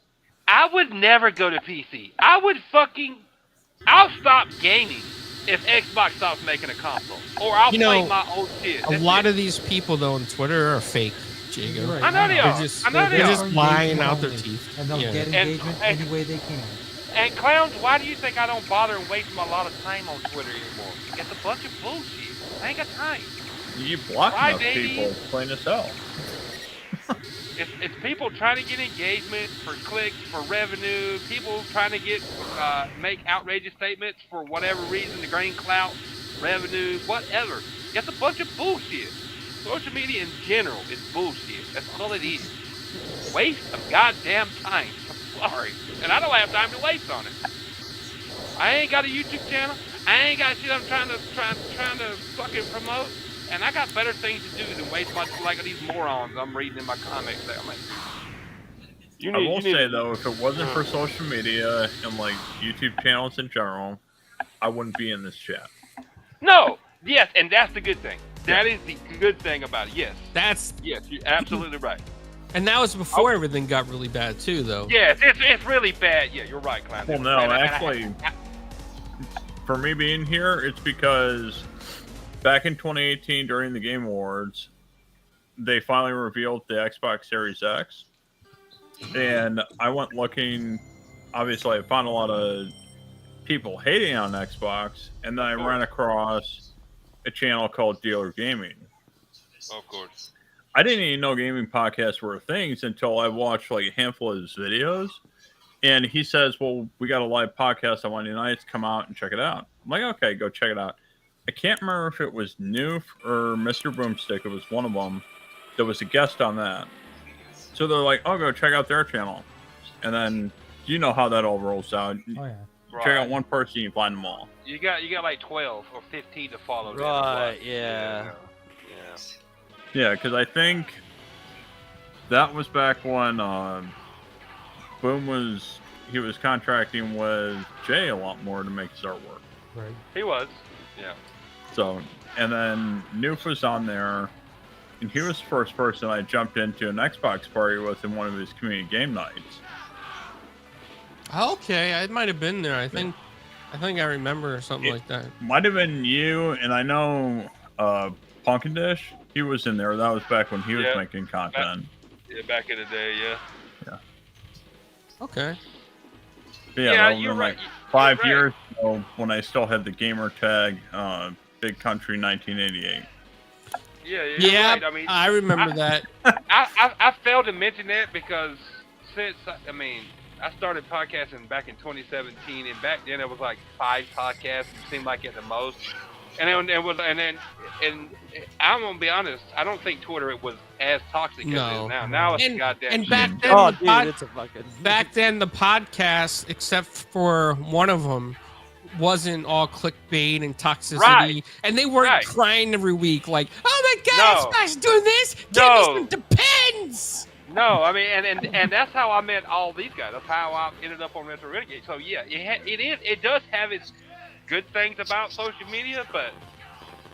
I would never go to PC. I'll stop gaming if Xbox stops making a console, or I'll You play know, my old shit. A That's lot it. of these people though on Twitter are fake, Jago. You're right, I know they They're are. just- I know they they're are. just lying Engagement out their only, teeth. And they'll Yeah. get And- engagement and- any way they can. And clowns, why do you think I don't bother and waste a lot of time on Twitter anymore? It's a bunch of bullshit. I ain't got time. You block Why, enough baby? people, it's plain as hell. It's people trying to get engagement for clicks, for revenue. People trying to get make outrageous statements for whatever reason, to gain clout, revenue, whatever. It's a bunch of bullshit. Social media in general is bullshit. That's all it is. Waste of goddamn time. I'm sorry, and I don't have time to waste on it. I ain't got a YouTube channel. I ain't got shit I'm trying to fucking promote. And I got better things to do than waste my like these morons I'm reading in my comics. I'm like, I will say though, if it wasn't for social media and like YouTube channels in general, I wouldn't be in this chat. no, yes, and that's the good thing. That is the good thing about it. Yes, you're absolutely right. And that was before everything got really bad too, though. Yes, it's really bad. Yeah, you're right, Clown. Well, no, And I- actually, for me being here, it's because back in 2018 during the Game Awards, they finally revealed the Xbox Series X. And I went looking, obviously I found a lot of people hating on Xbox, and then I ran across a channel called Dealer Gaming. of course. I didn't even know gaming podcasts were things until I watched like a handful of his videos. And he says, well, we got a live podcast on Monday nights. Come out and check it out. I'm like, okay, go check it out. I can't remember if it was Noof or Mr. Broomstick. It was one of them that was a guest on that. So they're like, oh, go check out their channel. And then you know how that all rolls out. Oh yeah. Check out one person, you find them all. You got like 12 or 15 to follow. them. Right, yeah. Yeah, because I think that was back when Boom he was contracting with Jay a lot more to make his artwork. Right. He was. Yeah. So, and then Noof was on there, and he was the first person I jumped into an Xbox party with in one of his community game nights. Okay, I might have been there. I think I remember something like that. Might have been you, and I know Punkin Dish, he was in there. That was back when he was making content. Yeah, back in the day, yeah. Okay. But Yeah, that was you're in, right. like You're 5 right. years ago when I still had the gamer tag, Big Country 1988. Yeah, you're Yeah, right. I mean, I remember that. I failed to mention that because since I started podcasting back in 2017, and back then it was like 5 podcasts. It seemed like at the most. And I'm gonna be honest. I don't think Twitter was as toxic as it No. is now. Now it's goddamn. And shit. back then, Oh, the dude, it's a fucking. back then the podcast, except for one of them, wasn't all clickbait and toxicity, Right. and they weren't Right. crying every week like, "Oh my God, No. Smash doing this. No. Game depends. No, I mean, and that's how I met all these guys. That's how I ended up on Retro Renegades. So yeah, it does have its good things about social media, but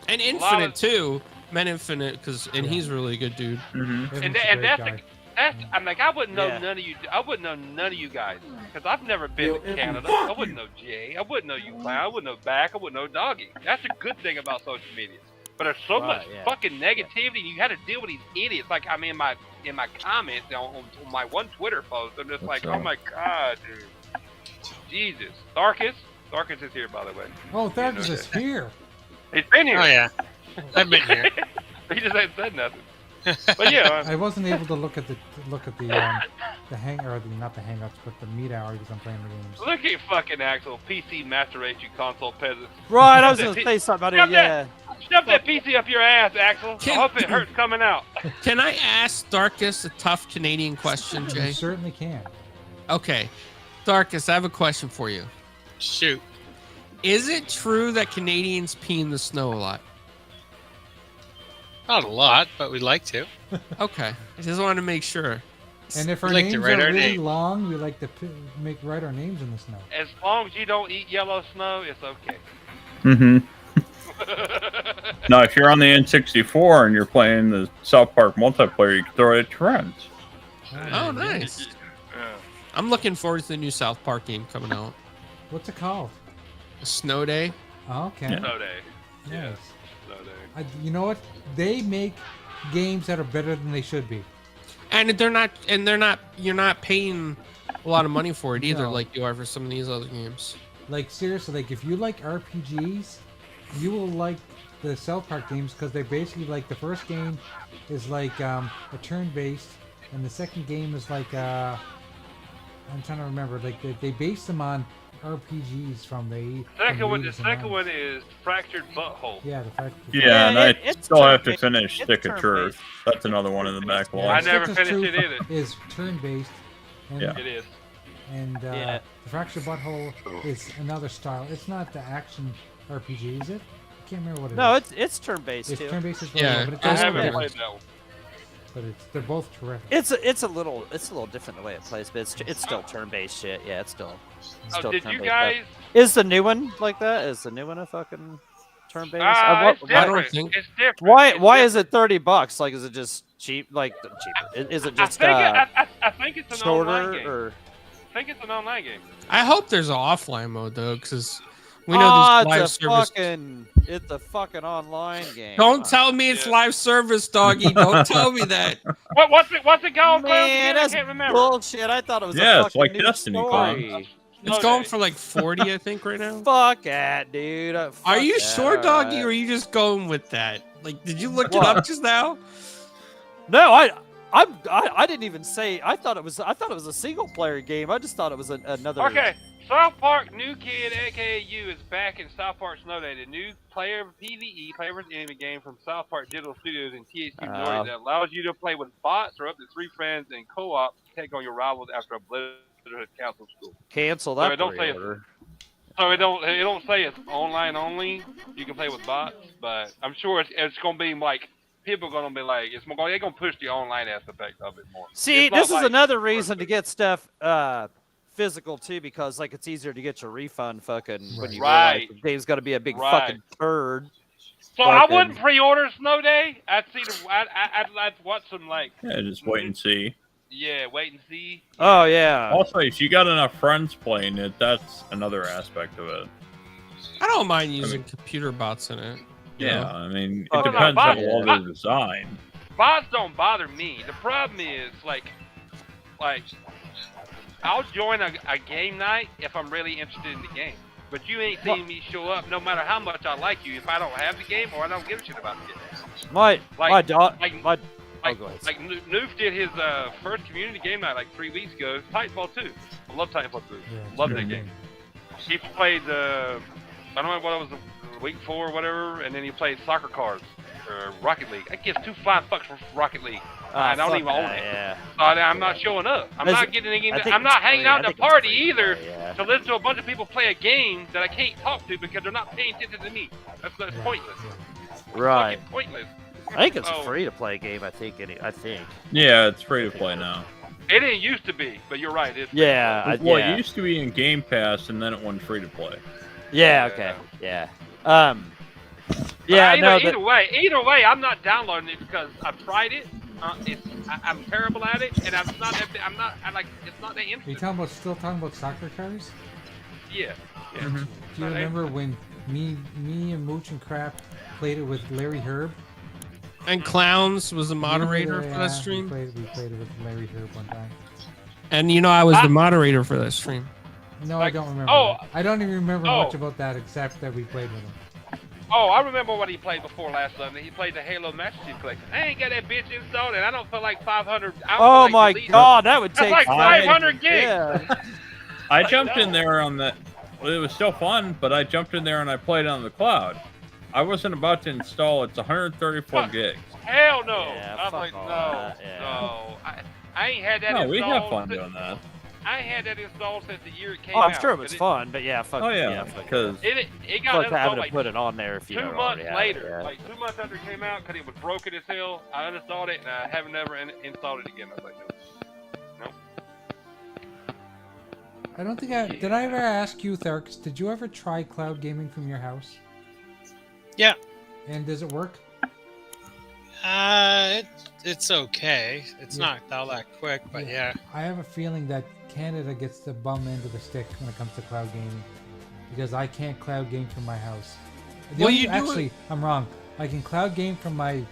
And Infinite too. Men Infinite, and he's a really good dude. and that's I'm like I wouldn't know none of you. I wouldn't know none of you guys because I've never been to Canada. I wouldn't know Jay. I wouldn't know you, Clown. I wouldn't know Back. I wouldn't know Doggy. That's a good thing about social media. But there's so much fucking negativity, and you had to deal with these idiots. Like I mean, in my comments on my one Twitter post, I'm just like, oh my god, dude, Jesus. Darkus is here, by the way. Oh, Darkus is here. He's been here. Oh yeah, I've been here. He just ain't said nothing. But yeah, I wasn't able to look at the not the hangouts, but the meet hour because I'm playing the games. look at fucking Axel, PC Master Race, you console peasant. Right, I was gonna say something about it. Shove that PC up your ass, Axel. I hope it hurts coming out. Can I ask Darkus a tough Canadian question, Jay? You certainly can. Okay, Darkus, I have a question for you. Shoot. Is it true that Canadians pee in the snow a lot? Not a lot, but we'd like to. Okay, I just wanted to make sure. And if our We like to names write are our really name. long, we like to write our names in the snow. As long as you don't eat yellow snow, it's okay. Now, if you're on the N64 and you're playing the South Park multiplayer, you can throw it at your friends. Oh, nice. Yeah. I'm looking forward to the new South Park game coming out. What's it called? Snow Day. Oh, okay. Snow day. Nice. Snow day. You know what? They make games that are better than they should be. And you're not paying a lot of money for it either, No. like you are for some of these other games. Like seriously, like if you like RPGs, you will like the South Park games because they basically like the first game is like a turn-based, and the second game is like I'm trying to remember. Like they base them on RPGs from the The from the second 80s one and 90s. is Fractured Butthole. Yeah, the fact. Yeah, and I it's still have to turn-based. finish It's Stick of Truth. turn-based. That's another one in the Yeah, backlog. I Stick never of finished Truth it either. Is turn-based. And, Yeah. It is. And Yeah. the Fractured Butthole is another style. It's not the action RPG, is it? I can't remember what it is. No, it's turn-based It's too. turn-based as well, Yeah, but it I does haven't different. played that one. But they're both terrific. It's a little different the way it plays, but it's still turn-based shit. Yeah, it's still Oh, did you turn-based guys? stuff. Is the new one like that? Is the new one a fucking turn-based? It's different. I don't think- It's different. Why It's is it $30? Like, is it just cheap? Like cheaper? Is it just I think it's an online shorter game. or? I think it's an online game. I hope there's an offline mode though, because we know these live it's service. it's a fucking online game. Don't tell me it's Yeah. live service, doggy. Don't tell me that. What's it called? Clown, Man, again? I that's can't remember. bullshit. I thought it was Yeah, a it's fucking like new Destiny, story. It's going for like 40, I think, right now. Fuck it, dude. Are you Fuck sure, that, doggy, or alright. are you just going with that? Like, did you look it What? up just now? No, I didn't even say. I thought it was a single player game. I just thought it was another. Okay, South Park New Kid, aka you, is back in South Park Snow Day, the new player PvE, player versus enemy game from South Park Digital Studios and THQ Nordic that allows you to play with bots or up to 3 friends in co-op to take on your rivals after a Blizzard Council school. Cancel So that it don't say pre-order. So it don't say it's online only. You can play with bots, but I'm sure it's gonna be like people are gonna be like they're gonna push the online aspect of it more. See, It's not this is like- another reason to get stuff physical too, because like it's easier to get your refund fucking when you realize Right. the game's got to be a big Right. fucking turd. So I fucking- wouldn't pre-order Snow Day. I'd see I'd watch some like Yeah, just wait and see. wait and see. Oh yeah. Also, if you got enough friends playing it, that's another aspect of it. I don't mind using computer bots in it. you Yeah, know? I mean, it Fuck depends no, on but- all the design. Bots don't bother me. The problem is like I'll join a game night if I'm really interested in the game. But you ain't seeing me show up no matter how much I like you if I don't have the game or I don't give a shit about the game. My Like- dog. like- My. Oh, Like, go ahead. like Noof did his first community game night like 3 weeks ago. Titanfall 2. I love Titanfall 2. Yeah, it's Love a that good game. He played I don't know what it was, week 4 or whatever, and then he played soccer cards or Rocket League. I give 2 flying fucks for Rocket League. I don't fuck even own that, it. Yeah. I'm not showing up. I'm Is not it- getting any. I think I'm not it's hanging free. out I at the think it's party free, either yeah. to listen to a bunch of people play a game that I can't talk to because they're not paying attention to me. That's Yeah, pointless. yeah. Right. Fucking pointless. I think it's a Oh. free-to-play game. I think. Yeah, it's free to play now. It didn't used to be, but you're right. It's Yeah. Well, yeah. it used to be in Game Pass, and then it went free to play. Yeah. Okay. Yeah. Yeah. Either way, I'm not downloading it because I've tried it. I'm terrible at it, and it's not that Are you instant. still talking about soccer cars? Yeah. Mhm. Do you remember when me and Mooch and Crap played it with Larry Herb? And Clowns was the moderator for Yeah, that stream. We played it with Larry Herb one time. And I was the moderator for that stream. No, Like- I don't remember. oh, that. I don't even remember oh. much about that except that we played with him. Oh, I remember what he played before last Sunday. He played the Halo Master Chief Collection. I ain't got that bitch installed, and I don't feel like 500. I don't feel Oh like my deleting it. God, that would That's take like 500 gigs. Yeah. I jumped in there on the. Well, it was still fun, but I jumped in there and I played on the cloud. I wasn't about to install. It's 134 Fuck. gigs. Hell no. Yeah, I was fuck like, all no, that, yeah. no. I ain't had that No, installed. we have fun doing that. I ain't had that installed since the year it came Oh, out. I'm sure it was But fun, but yeah, fuck. Oh yeah, fuck because It Fuck got having installed to like put it on there if you 2 don't months already have later. it, yeah. Like 2 months after it came out, because it was broken as hell. I uninstalled it, and I haven't ever installed it again. I was like, no. I don't think did I ever ask you, Tharks, did you ever try cloud gaming from your house? Yeah. And does it work? It's okay. It's Yeah. not all that quick, but yeah. I have a feeling that Canada gets the bum end of the stick when it comes to cloud gaming. Because I can't cloud game from my house. Well, you do actually, I'm wrong. I can cloud game from my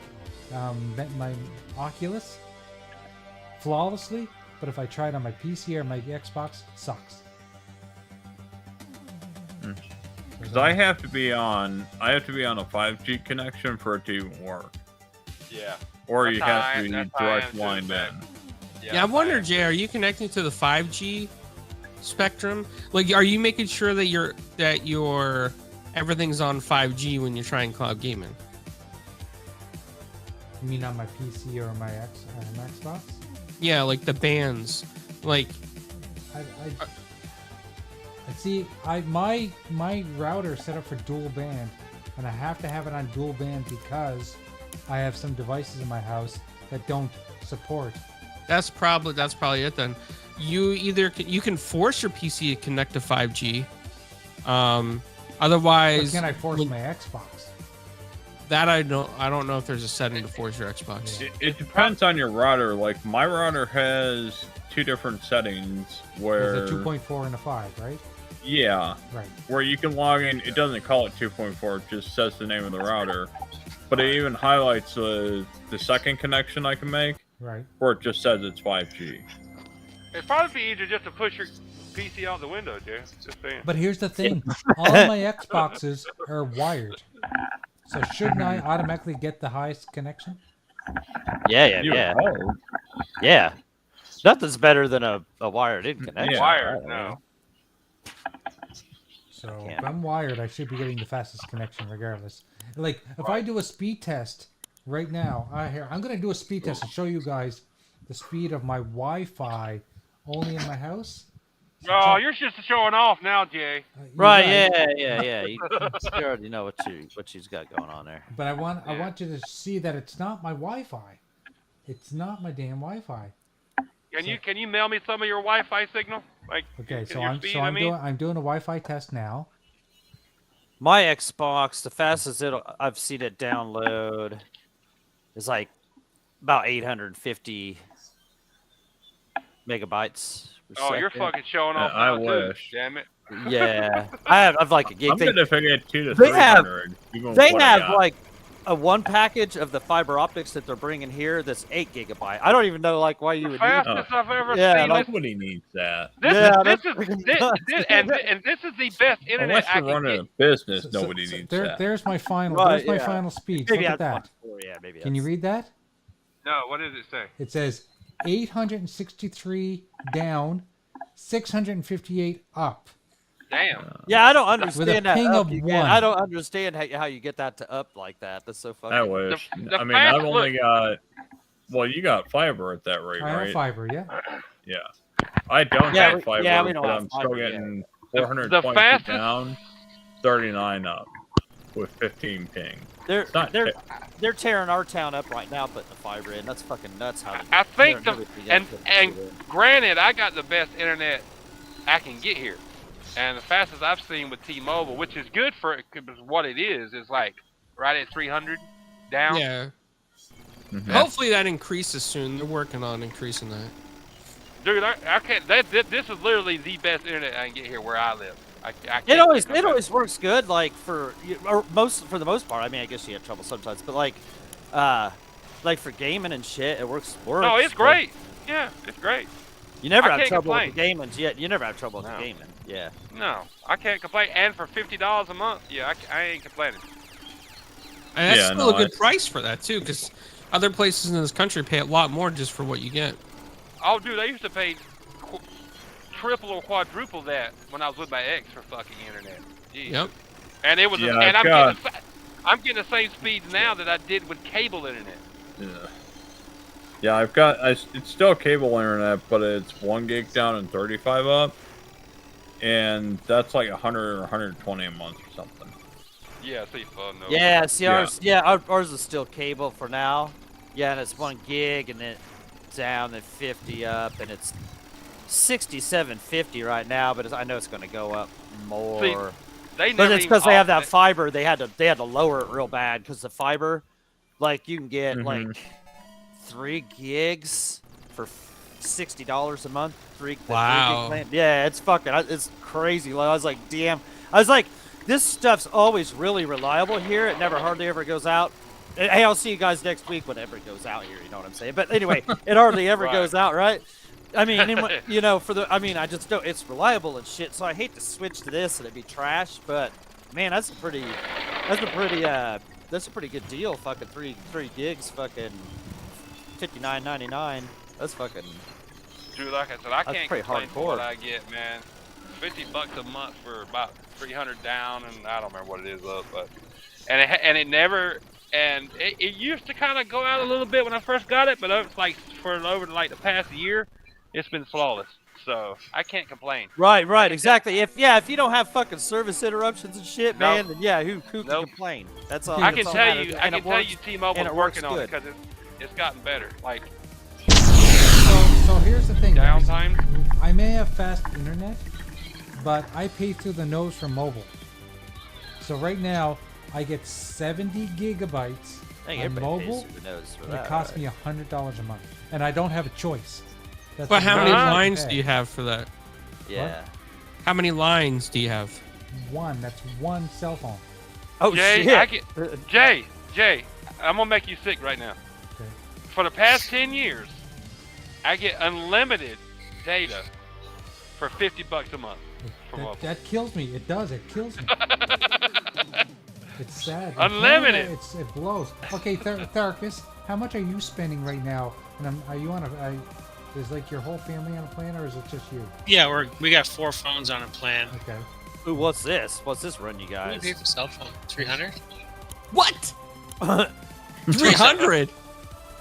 my Oculus flawlessly, but if I try it on my PC or my Xbox, it sucks. Because I have to be on a 5G connection for it to even work, Yeah. or That's you how have I- to be that's how I direct am lined too, in. Yeah, I wonder, Jay, are you connecting to the 5G spectrum? Like, are you making sure that your everything's on 5G when you're trying cloud gaming? You mean on my PC or my Xbox? Yeah, like the bands. Like, I see. My router is set up for dual band, and I have to have it on dual band because I have some devices in my house that don't support. that's probably it then. You can force your PC to connect to 5G. Or Otherwise, can I force my Xbox? that I don't know if there's a setting to force your Xbox. Yeah. It depends on your router. Like my router has 2 different settings where There's a 2.4 and a 5, right? yeah, Right. where you can log in. It doesn't call it 2.4. It just says the name of the router, but it even highlights the second connection I can make, Right. where it just says it's 5G. It'd probably be easier just to push your PC out the window, Jay. Just saying. But here's the thing: all of my Xboxes are wired. So shouldn't I automatically get the highest connection? Yeah. You Yeah. hope. Yeah. Nothing's better than a wired-in connection. Yeah. Wired, no. So Yeah. if I'm wired, I should be getting the fastest connection regardless. Like if I do a speed test right now, I'm going to do a speed test and show you guys the speed of my Wi-Fi only in my house. So Oh, you're just showing off now, Jay. you're Right? Yeah. You already know what she's got going on there. But I want you to see that it's not my Wi-Fi. It's not my damn Wi-Fi. Can you mail me some of your Wi-Fi signal? Like, Okay, so your I'm speed, so I I'm mean? doing a Wi-Fi test now. My Xbox, the fastest I've seen it download is like about 850 megabytes. per Oh, you're second. fucking showing off I now, too. wish. Damn it. Yeah, I've like a gig. I'm gonna figure it 2 to they have- 300. even They what I have got. like a one package of the fiber optics that they're bringing here that's 8 gigabyte. I don't even know like why you The would need fastest I've ever Yeah, seen. like- Nobody needs that. This Yeah, is that's this freaking is nuts. and this is the best internet Unless I you're can running get. a business, So- nobody so needs there, that. There's my final. Right, there's my yeah. final speed. Maybe Look at that's that. much more, yeah, maybe. Can you read that? No, what does it say? It says 863 down, 658 up. Damn. Yeah, I don't With a understand that. ping Up of you 1. get. I don't understand how you get that to up like that. That's so fucking. I wish. the I mean, I've fast- only got. Well, you got fiber at that rate, I have right? fiber, yeah. Yeah. I don't Yeah, have fiber, yeah, we don't but have I'm still fiber, yeah. getting The 420 fastest- down, 39 up. with 15 ping. They're It's not they're ta- they're tearing our town up right now, putting the fiber in. That's fucking nuts. How I think they're the really and putting and shit in. granted, I got the best internet I can get here, and the fastest I've seen with T-Mobile, which is good for it, 'cause what it is like right at 300 down. Yeah. Mhm. Hopefully that increases soon. They're working on increasing that. Dude, I can't. This is literally the best internet I can get here where I live. I can't It always get no works good, like for the most part. I mean, I guess you have trouble sometimes, but like for gaming and shit, it works. No, it's great. Yeah, it's great. You never I have can't trouble with complain. the gaming yet. You never have trouble with No. the gaming. Yeah. No, I can't complain. And for $50 a month, yeah, I ain't complaining. And that's Yeah, still no, a good it's- price for that too, because other places in this country pay a lot more just for what you get. Oh, dude, I used to pay triple or quadruple that when I was with my ex for fucking internet. Jeez. Yep. And it was, Yeah, and I've I'm getting the same speeds now that I did with cable internet. Yeah. Yeah, I've got. It's still cable internet, but it's 1 gig down and 35 up, and that's like 100 or 120 a month or something. Yeah, see, no. Yeah. See, Yeah. ours is still cable for now. Yeah, and it's 1 gig, and then down, then 50 up, and it's 67.50 right now. But I know it's going to go up more. See, they But never it's even because they have that offered it. fiber. They had to lower it real bad because the fiber, like you can get Mhm. like 3 gigs for $60 a month. the 3 Wow. gig plan. Yeah, it's fucking. It's crazy. I was like, damn. I was like, this stuff's always really reliable here. It never hardly ever goes out. Hey, I'll see you guys next week whenever it goes out here. You know what I'm saying? But anyway, it hardly ever Right. goes out, right? I mean, you know, I just don't. It's reliable and shit. So I hate to switch to this and it'd be trash. But man, that's a pretty good deal. Fucking three gigs. Fucking $59.99. That's fucking. Dude, like I said, I That's can't pretty complain for what hardcore. I get, man. $50 a month for about 300 down, and I don't remember what it is up, but it used to kind of go out a little bit when I first got it, but it's like over the past year, it's been flawless. So I can't complain. Right, exactly. If you don't have fucking service interruptions and shit, No. man, then yeah, who can Nope. complain? That's all. I that's can all tell matters. you, And it works. T-Mobile's and it works working on it good. because it's gotten better. Like So here's the thing. guys. downtime. I may have fast internet, but I pay through the nose for mobile. So right now, I get 70 gigabytes Hey, on everybody mobile, pays through the nose for and that. it costs right? me $100 a month, and I don't have a choice. That's But the how many most I lines pay. do you have for that? Yeah. How many lines do you have? One. That's one cell phone. Oh Jay, shit. I get Jay. I'm gonna make you sick right now. Okay. For the past 10 years, I get unlimited data for $50 a month for mobile. That kills me. It does. It kills me. It's sad. In Unlimited. Canada, it blows. Okay, Tharkus, how much are you spending right now? And are you on is like your whole family on a plan, or is it just you? Yeah, we got 4 phones on a plan. Okay. Ooh, what's this? What's this run, you What do guys? you pay for cell phone? 300? What? 300?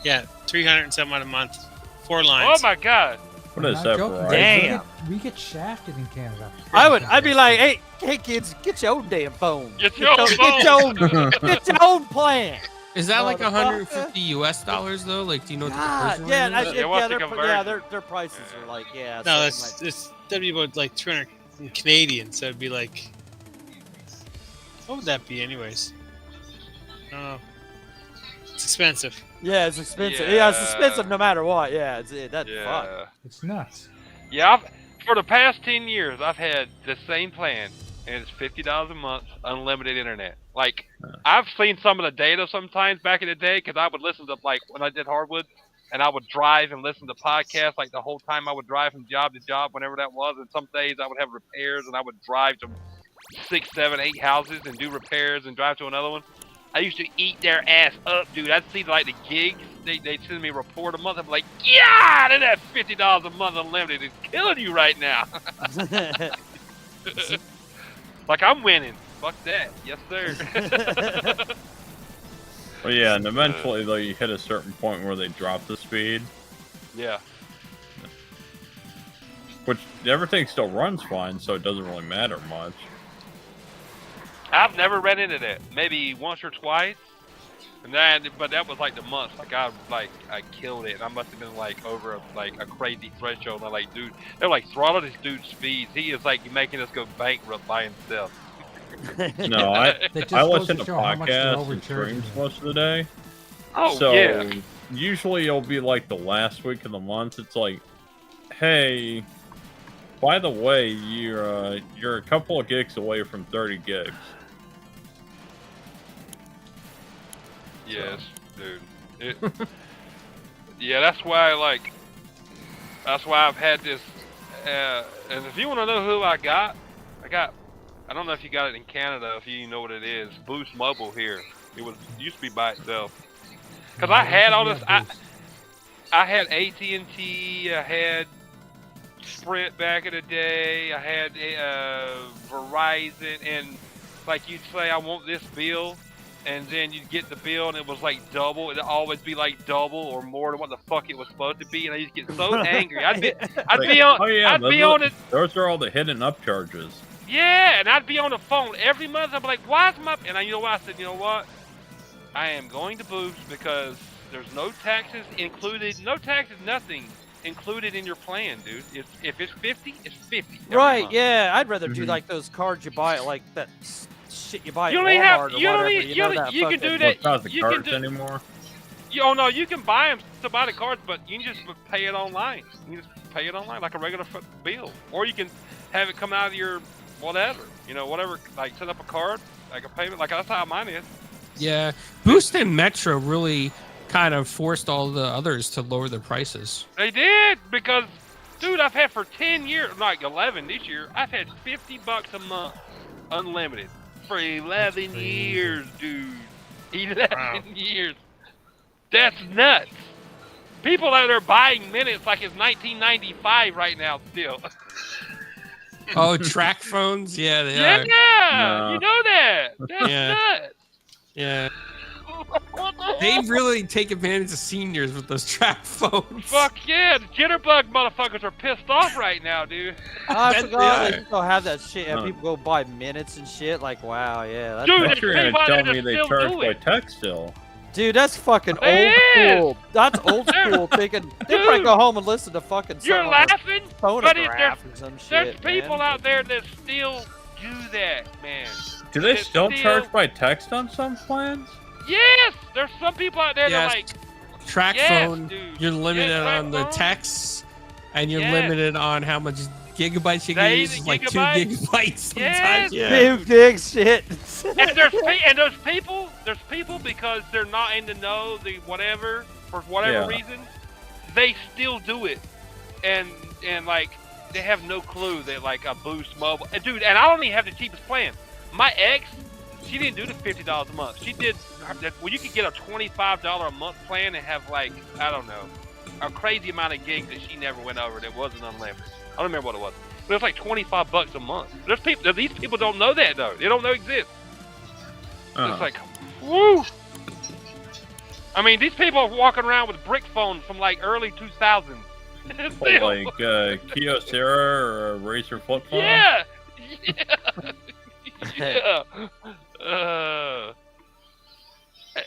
Yeah, 300 and some odd a month. 4 Oh lines. my god! What I'm is not that joking. for? Damn. We get shafted in Canada. I'd be like, hey kids, get your own damn phone. Get your own Get your own plan. Is that like Motherfucker. $150 US though? Like, do you know what the God, conversion yeah, rate is? Yeah, what's the conversion? their prices are like, yeah. No, so that'd be about like 300 Canadian, so it'd be like, what would that be anyways? I don't know. It's expensive. yeah, it's expensive. Yeah, it's Yeah. expensive no matter what. Yeah, that's fuck. Yeah. It's nuts. Yeah, for the past 10 years, I've had the same plan, and it's $50 a month, unlimited internet. Like, I've seen some of the data sometimes back in the day, because I would listen to, like, when I did Hardwood, and I would drive and listen to podcasts, like, the whole time I would drive from job to job, whenever that was, and some days I would have repairs, and I would drive to 6, 7, 8 houses and do repairs and drive to another one. I used to eat their ass up, dude. I'd see, like, the gigs. They'd send me a report a month. I'm like, yeah, that $50 a month unlimited is killing you right now. Like, I'm winning. Fuck that. Yes, sir. Well, yeah, and eventually they hit a certain point where they drop the speed, Yeah. which everything still runs fine, so it doesn't really matter much. I've never ran into that. Maybe once or twice. And then, but that was like the months. Like I killed it. And I must have been like over a crazy threshold. And I'm like, dude, they're like throttle this dude's speeds. He is like making us go bankrupt by himself. No, I That just I goes listen to to show how much they're podcasts and overcharging streams you. most of the day. Oh So yeah. usually it'll be like the last week of the month. It's like, hey, by the way, you're a couple of gigs away from 30 gigs. Yes, dude. Yeah, that's why that's why I've had this. And if you want to know who I got, I don't know if you got it in Canada. If you know what it is, Boost Mobile here. It used to be by itself. Cause I had all this. I had AT&T. I had Sprint back in the day. I had Verizon, and like you'd say, I want this bill, and then you'd get the bill, and it was like double. It'd always be like double or more than what the fuck it was supposed to be, and I used to get so angry. I'd be on. Oh yeah, I'd be on it. those are all the hidden upcharges. Yeah, and I'd be on the phone every month. I'd be like, "Why is my?" And you know what? I said, "You know what? I am going to Boost because there's no taxes included. No taxes, nothing included in your plan, dude. If it's 50, it's 50. every Right? month. Yeah, I'd rather do Mhm. like those cards you buy at like that shit you buy You at only Walmart have- or you whatever. only- You you know only- that you can fucking- do that. It's not the You can cards do- anymore. Oh no, you can buy them to buy the cards, but you can just pay it online. You can just pay it online like a regular bill, or you can have it come out of your whatever, whatever. Like set up a card, like a payment. Like that's how mine is. Yeah, Boost and Metro really kind of forced all the others to lower their prices. They did because, dude, I've had for 10 years, like 11 this year. I've had $50 a month, unlimited, for 11 crazy. years, dude. 11 Wow. years. That's nuts. People out there buying minutes like it's 1995 right now still. Oh, track phones? Yeah, they Yeah, are. No. you know that. That's Yeah. nuts. Yeah, What the they hell? really take advantage of seniors with those track phones. Fuck yeah, the jitterbug motherfuckers are pissed off right now, dude. I bet forgot they they are. still have that shit, and No. people go buy minutes and shit. Like, wow, yeah, that's Dude, I they thought you were gonna people out tell there me that they still charge do by it. text still. dude, that's fucking old It is. school. That's old school thinking. They probably Dude. go home and listen to fucking. You're something on their laughing, but phonograph or some there's shit, people man. out there that still do that, man. Do they It's still still- charge by text on some plans? Yes, there's some people out there that Yes. like, Track yes, phone, dude. you're limited Yeah, track on the phone. texts, and you're Yes. limited on how much gigabytes you can They- use. It's like 2 gigabytes? gigabytes sometimes. Yes. Yeah. Big dick shit. and there's people because they're not in the know, the whatever, for whatever Yeah. reason, they still do it, and like they have no clue that like a Boost Mobile, and dude, and I don't even have the cheapest plan. My ex, she didn't do the $50 a month. She did. Well, you could get a $25 a month plan and have like, I don't know, a crazy amount of gigs that she never went over that wasn't unlimited. I don't remember what it was. But it was like $25 a month. There's people. These people don't know that though. They don't know it exists. Uh-huh. It's like, woo. I mean, these people are walking around with brick phones from like early 2000s. Still. Like Kyocera or a Razer flip phone? Yeah. Yeah.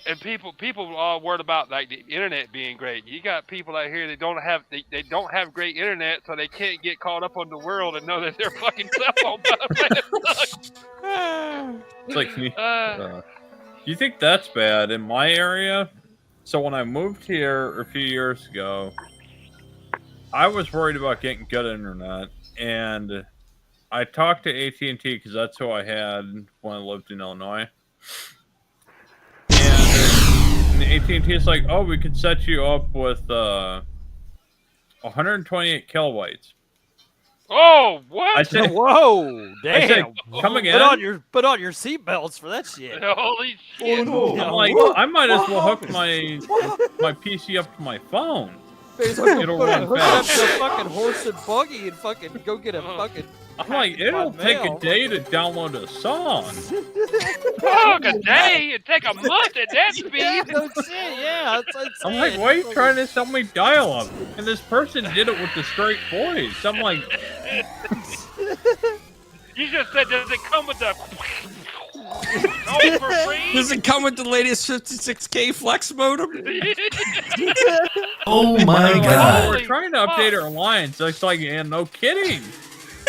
And people are worried about like the internet being great. You got people out here that don't have they don't have great internet, so they can't get caught up on the world and know that their fucking cell phone sucks. It's like, you think that's bad? In my area, so when I moved here a few years ago, I was worried about getting good internet, and I talked to AT&T because that's who I had when I lived in Illinois. And AT&T is like, oh, we could set you up with 128 kilobytes. Oh, what? I said, Whoa, I said, damn. come again? Put on your seatbelts for that shit. Holy shit! I'm like, I might as well hook my PC up to my phone. It'll run Hook it up fast. to a fucking horse and buggy and fucking go get a fucking. I'm like, it'll by take a mail. day to download a song. Fuck, a day? It'd take a month at that speed. No shit, yeah. It's I'm like, why are you trying to sell me dial-up? And this person did it with the straight voice. I'm like, You just said, does it come with the? Oh, for free? Does it come with the latest 56K flex modem? Oh my Oh, god. we're trying to update our lines. It's like, yeah, no kidding.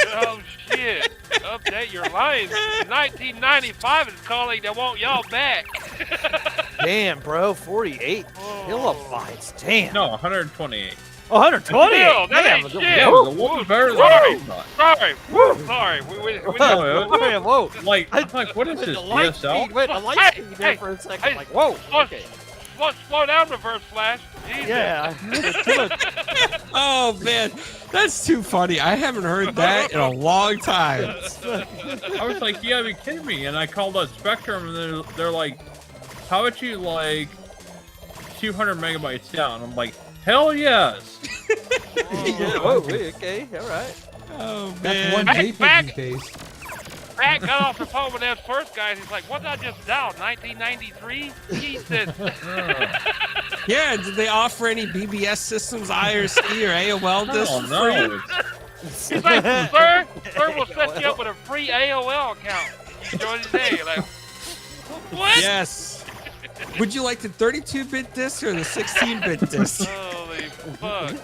Oh shit! Update your lines. 1995 is calling. They want y'all back. Damn, bro, 48 kilobytes. Damn. No, 128. 120. Still, that Damn, ain't good- shit. Yeah, it was a little better than Sorry. I thought. Sorry. Sorry. We Whoa. Like, I'm like, what is Wait, this, the light DSL? speed, wait, the light Hey, speed there hey, for a second. hey, Like, whoa. Okay. slow down, Reverse Flash. Jesus. Yeah. Oh man, that's too funny. I haven't heard that in a long time. I was like, you gotta be kidding me. And I called up Spectrum, and they're like, how about you, like, 200 megabytes down? I'm like, hell yes. Yeah, whoa, wait, okay, all right. Oh That's man. one Back, JPEG back. these days. Matt got off the phone with that first guy. He's like, "What did I just dial? 1993?" He said, Yeah, did they offer any BBS systems, IRC or AOL discs Oh, for no. free? It's, "He's like, sir, we'll set you up with a free AOL account. You can join today." Like, what? Yes. Would you like the 32-bit disc or the 16-bit disc? Holy fuck!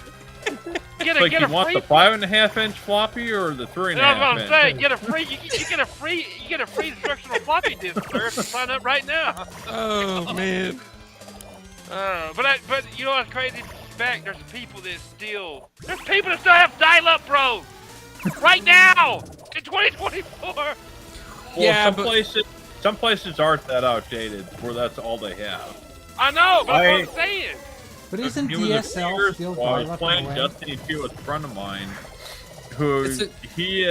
Get like, a you want free. the 5.5-inch floppy or the 3.5 That's what I'm inch? saying. Get a free. You get a free instructional floppy disk, sir. If you sign up right now. Oh man. But you know what's crazy? Back there's people that still have dial-up, bro. Right now in 2024. Well, Yeah, but- some places aren't that outdated, where that's all they have. I know, but that's what I'm saying. But isn't It was a few DSL years still while I was dial-up playing in a way? Destiny 2 with a friend of mine, who he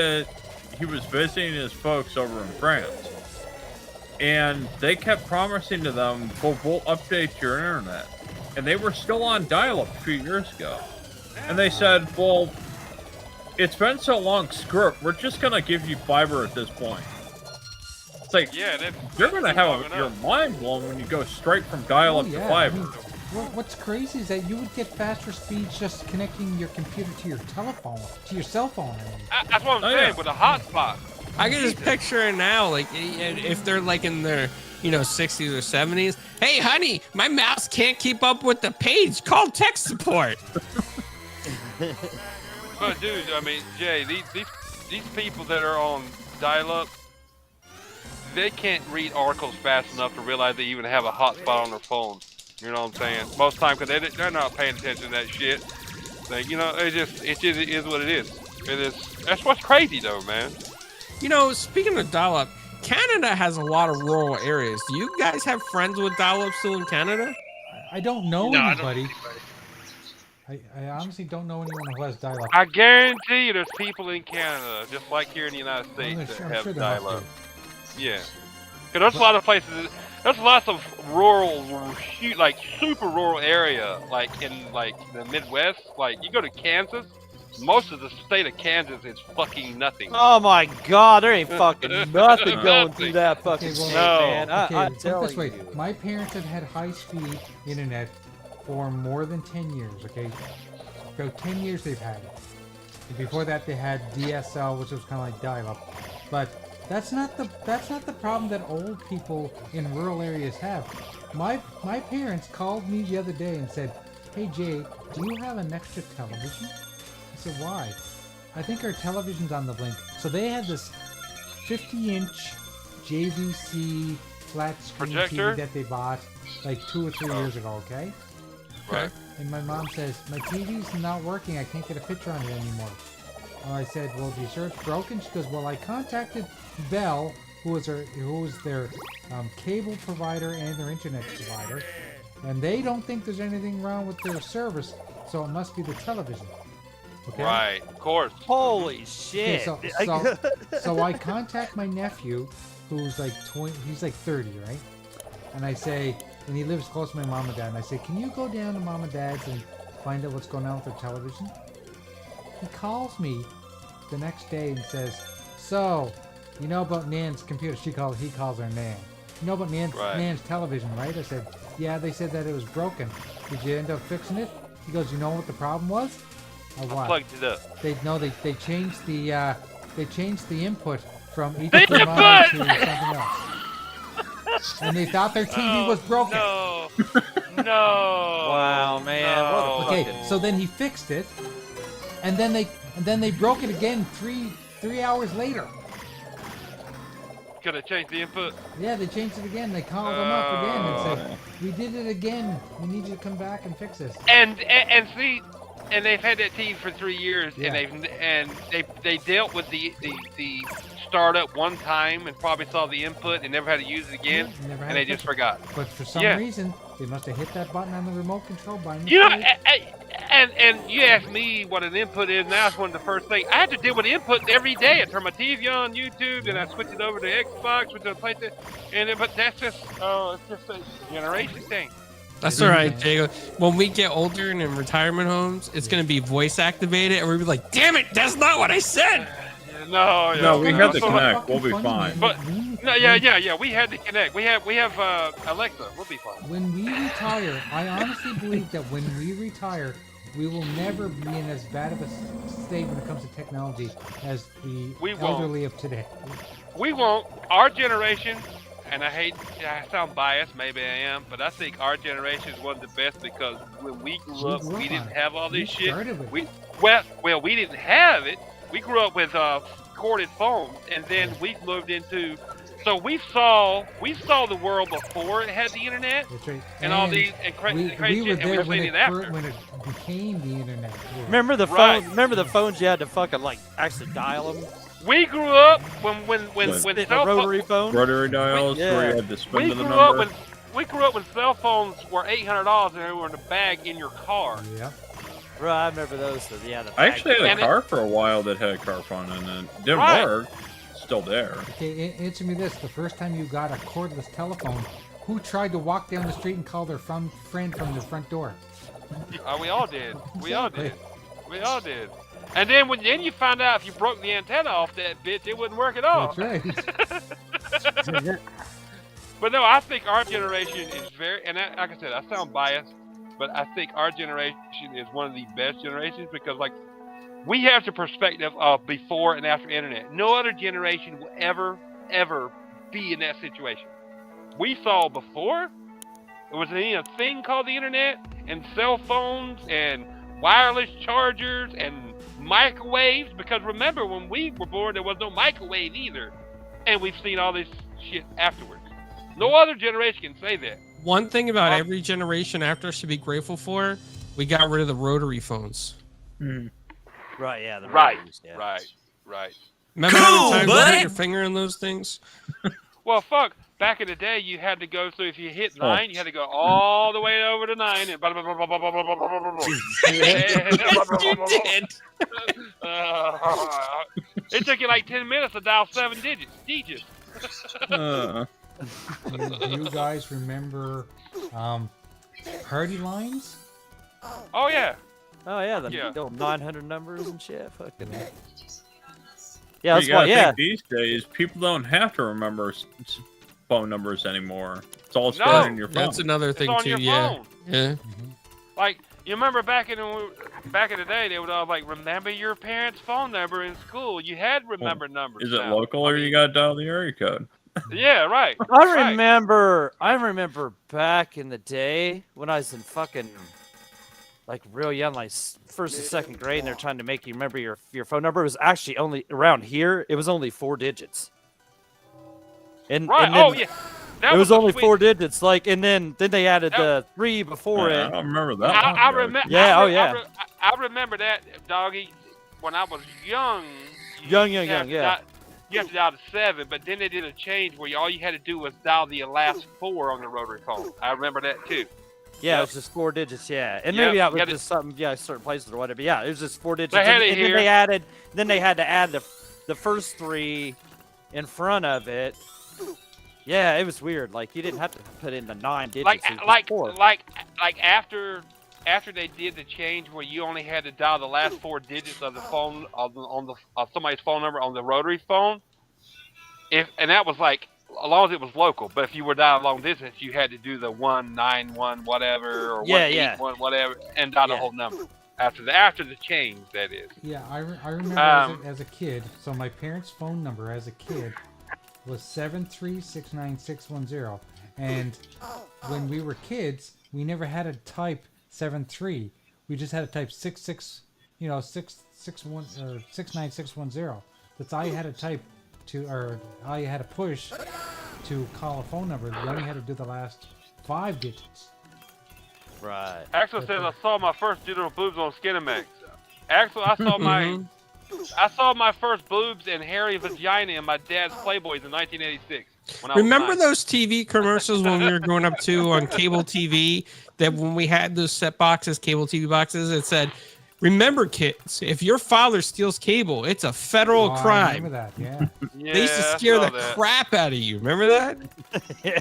was visiting his folks over in France, and they kept promising to them, "Well, we'll update your internet," and they were still on dial-up a few years ago, and they said, "Well, it's been so long, screw it, we're just gonna give you fiber at this point." It's like, Yeah, you're gonna have your mind blown when you go straight from dial-up Oh, to yeah. fiber. I mean, what's crazy is that you would get faster speeds just connecting your computer to your telephone, to your cell phone. I mean. that's what I'm Oh, saying yeah. with a hotspot. I can just picture it now, like if they're like in their 60s or 70s. Hey, honey, my mouse can't keep up with the page. Call tech support. But dude, I mean, Jay, these people that are on dial-up, they can't read articles fast enough to realize they even have a hotspot on their phone. You know what I'm saying? Most of the time, because they're not paying attention to that shit. Like, it is what it is. It is. That's what's crazy, though, man. Speaking of dial-up, Canada has a lot of rural areas. Do you guys have friends with dial-up still in Canada? I don't know No, I don't anybody. I honestly don't know anyone who has dial-up. I guarantee you, there's people in Canada, just like here in the United States, I'm that sure have there must dial-up. be. Yeah. Because there's a lot of places. There's lots of rural, like super rural area, like in like the Midwest. Like you go to Kansas, most of the state of Kansas is fucking nothing. Oh my God, there ain't fucking nothing going through that fucking Okay, well, state, no. man. Okay, I'm put it telling this way. you. My parents have had high-speed internet for more than 10 years, okay? About 10 years they've had it. And before that they had DSL, which was kind of like dial-up. But that's not the problem that old people in rural areas have. My parents called me the other day and said, "Hey Jay, do you have an extra television?" I said, "Why?" "I think our television's on the blink." So they had this 50-inch JVC flat screen Projector? TV that they bought like 2 or 3 years ago, okay? Right. And my mom says, "My TV's not working. I can't get a picture on it anymore." And I said, "Well, are you sure it's broken?" She goes, "Well, I contacted Bell, who was their cable provider and their internet provider, and they don't think there's anything wrong with their service, so it must be the television." Okay? Right. Of course. Holy Okay, shit. so I contact my nephew, who's like 20, he's like 30, right? And I say, and he lives close to my mom and dad, and I say, "Can you go down to mom and dad's and find out what's going on with their television?" He calls me the next day and says, "So, you know about Nan's computer?" He calls her Nan. "You know about Nan's television, right?" I said, "Yeah, they said that it was broken. Did you end up fixing it?" He goes, "You know what the problem was?" What? Plugged it up. They changed the input from The HDMI to input! something else. and they thought their TV was broken. No. No. Wow, man, what a No. Okay, fucking- so then he fixed it, and then they broke it again 3 hours later. Could have changed the input. Yeah, they changed it again. They called them up again and said, "We did it again. We need you to come back and fix this." And see, and they've had that team for 3 years, Yeah. and they dealt with the startup one time and probably saw the input and never had to use it again, Yeah, never had and they to just fix it. forgot. But for some Yeah. reason, they must have hit that button on the remote control by mistake. You know, and you ask me what an input is. Now it's one of the first things I have to deal with input every day. I turn my TV on YouTube, and I switch it over to Xbox, switch it to PlayStation, but that's just it's just a generation thing. That's all right, Jago. When we get older and in retirement homes, it's gonna be voice activated, and we'll be like, "Damn it, that's not what I said." No, we had to so connect. We'll be Funny, fine. man. But When- no, yeah, we had to connect. We have Alexa. We'll be fine. When we retire, I honestly believe that when we retire, we will never be in as bad of a state when it comes to technology as the We won't. elderly of today. We won't. Our generation, and I sound biased, maybe I am, but I think our generation is one of the best because when we grew up, we didn't have all this shit. Started with it. Well, we didn't have it. We grew up with corded phones, and then we moved into. So we saw the world before it had the internet That's right. and all these and we crazy were shit, and there we've when seen it, it after. when it became the internet. Remember the phone? Right. Remember the phones you had to fucking like actually dial them? We grew up when The cell rotary phone. Rotary dials where you had to spin we to the grew up number. when cell phones were $800 and they were in a bag in your car. Yeah. Right, I remember those. Yeah, the I actually had And a car for a while that had a car phone in it. Didn't Right. work. Still there. Okay, answer me this: the first time you got a cordless telephone, who tried to walk down the street and call their friend from the front door? We all did. We all Exactly. did. We all did. And then then you find out if you broke the antenna off that bitch, it wouldn't work at all. That's right. But no, I think our generation is very, and like I said, I sound biased, but I think our generation is one of the best generations because, like, we have the perspective of before and after internet. No other generation will ever be in that situation. We saw before, there was a thing called the internet, and cell phones, and wireless chargers, and microwaves, because remember, when we were born, there was no microwave either. And we've seen all this shit afterwards. No other generation can say that. One thing about every generation after should be grateful for, we got rid of the rotary phones. Right, yeah, the Right, rotaries, yeah. right. Remember how many times you put your finger in those things? Well, fuck. Back in the day, you had to go through. If you hit 9, you had to go all the way over to 9 and. You did. It took you like 10 minutes to dial 7 digits. Do you guys remember party lines? Oh yeah. Oh yeah, the Yeah. old 900 numbers and shit. Fucking. Yeah, But that's you why. gotta Yeah, think these days, people don't have to remember phone numbers anymore. It's all No. stored in your phone. That's another It's thing on too. your Yeah, phone. yeah. Like, you remember back in the day, they would all like, remember your parents' phone number in school. You had remember numbers. Is it now. local or you gotta dial the area code? Yeah, right. I right. remember back in the day when I was in fucking like real young, like first and second grade, and they're trying to make you remember your phone number. It was actually only around here. It was only 4 digits. And Right. and then Oh yeah. That it was the only sweet- 4 digits. Like, and then they added That- the 3 before Yeah, I it. don't remember that. one, I though. remember. Yeah, oh, yeah. I remember that, doggy. When I was young. Young, you yeah. have to dial the 7, but then they did a change where all you had to do was dial the last 4 on the rotary phone. I remember that too. Yeah, it Yep. was just 4 digits. Yeah, and Yep, maybe that was you had just something. Yeah, certain places or whatever. Yeah, it was just 4 digits. They had and, it and here. then they had to add the first 3 in front of it. Yeah, it was weird. Like you didn't have to put in the 9 digits. Like it was just 4. after they did the change where you only had to dial the last 4 digits of the phone on somebody's phone number on the rotary phone. And that was like, as long as it was local. But if you were dialing long distance, you had to do the 191 whatever or 181 whatever and dial the Yeah. whole number after the change. That is. Yeah, I remember as a kid. So my parents' phone number as a kid was 7369610, and when we were kids, we never had to type 73. We just had to type 661 or 69610. That's all you had to type to, or all you had to push to call a phone number. You only had to do the last 5 digits. Right. Axel says I saw my first digital boobs on Skinemax. Axel, I saw my first boobs and hairy vagina in my dad's Playboys in 1986. When I was Remember 9. those TV commercials when we were growing up too on cable TV? That when we had those set boxes, cable TV boxes, it said, "Remember, kids, if your father steals cable, it's a federal Oh, I crime." remember that, yeah. Yeah, They used to I scare saw the that. crap out of you. Remember that?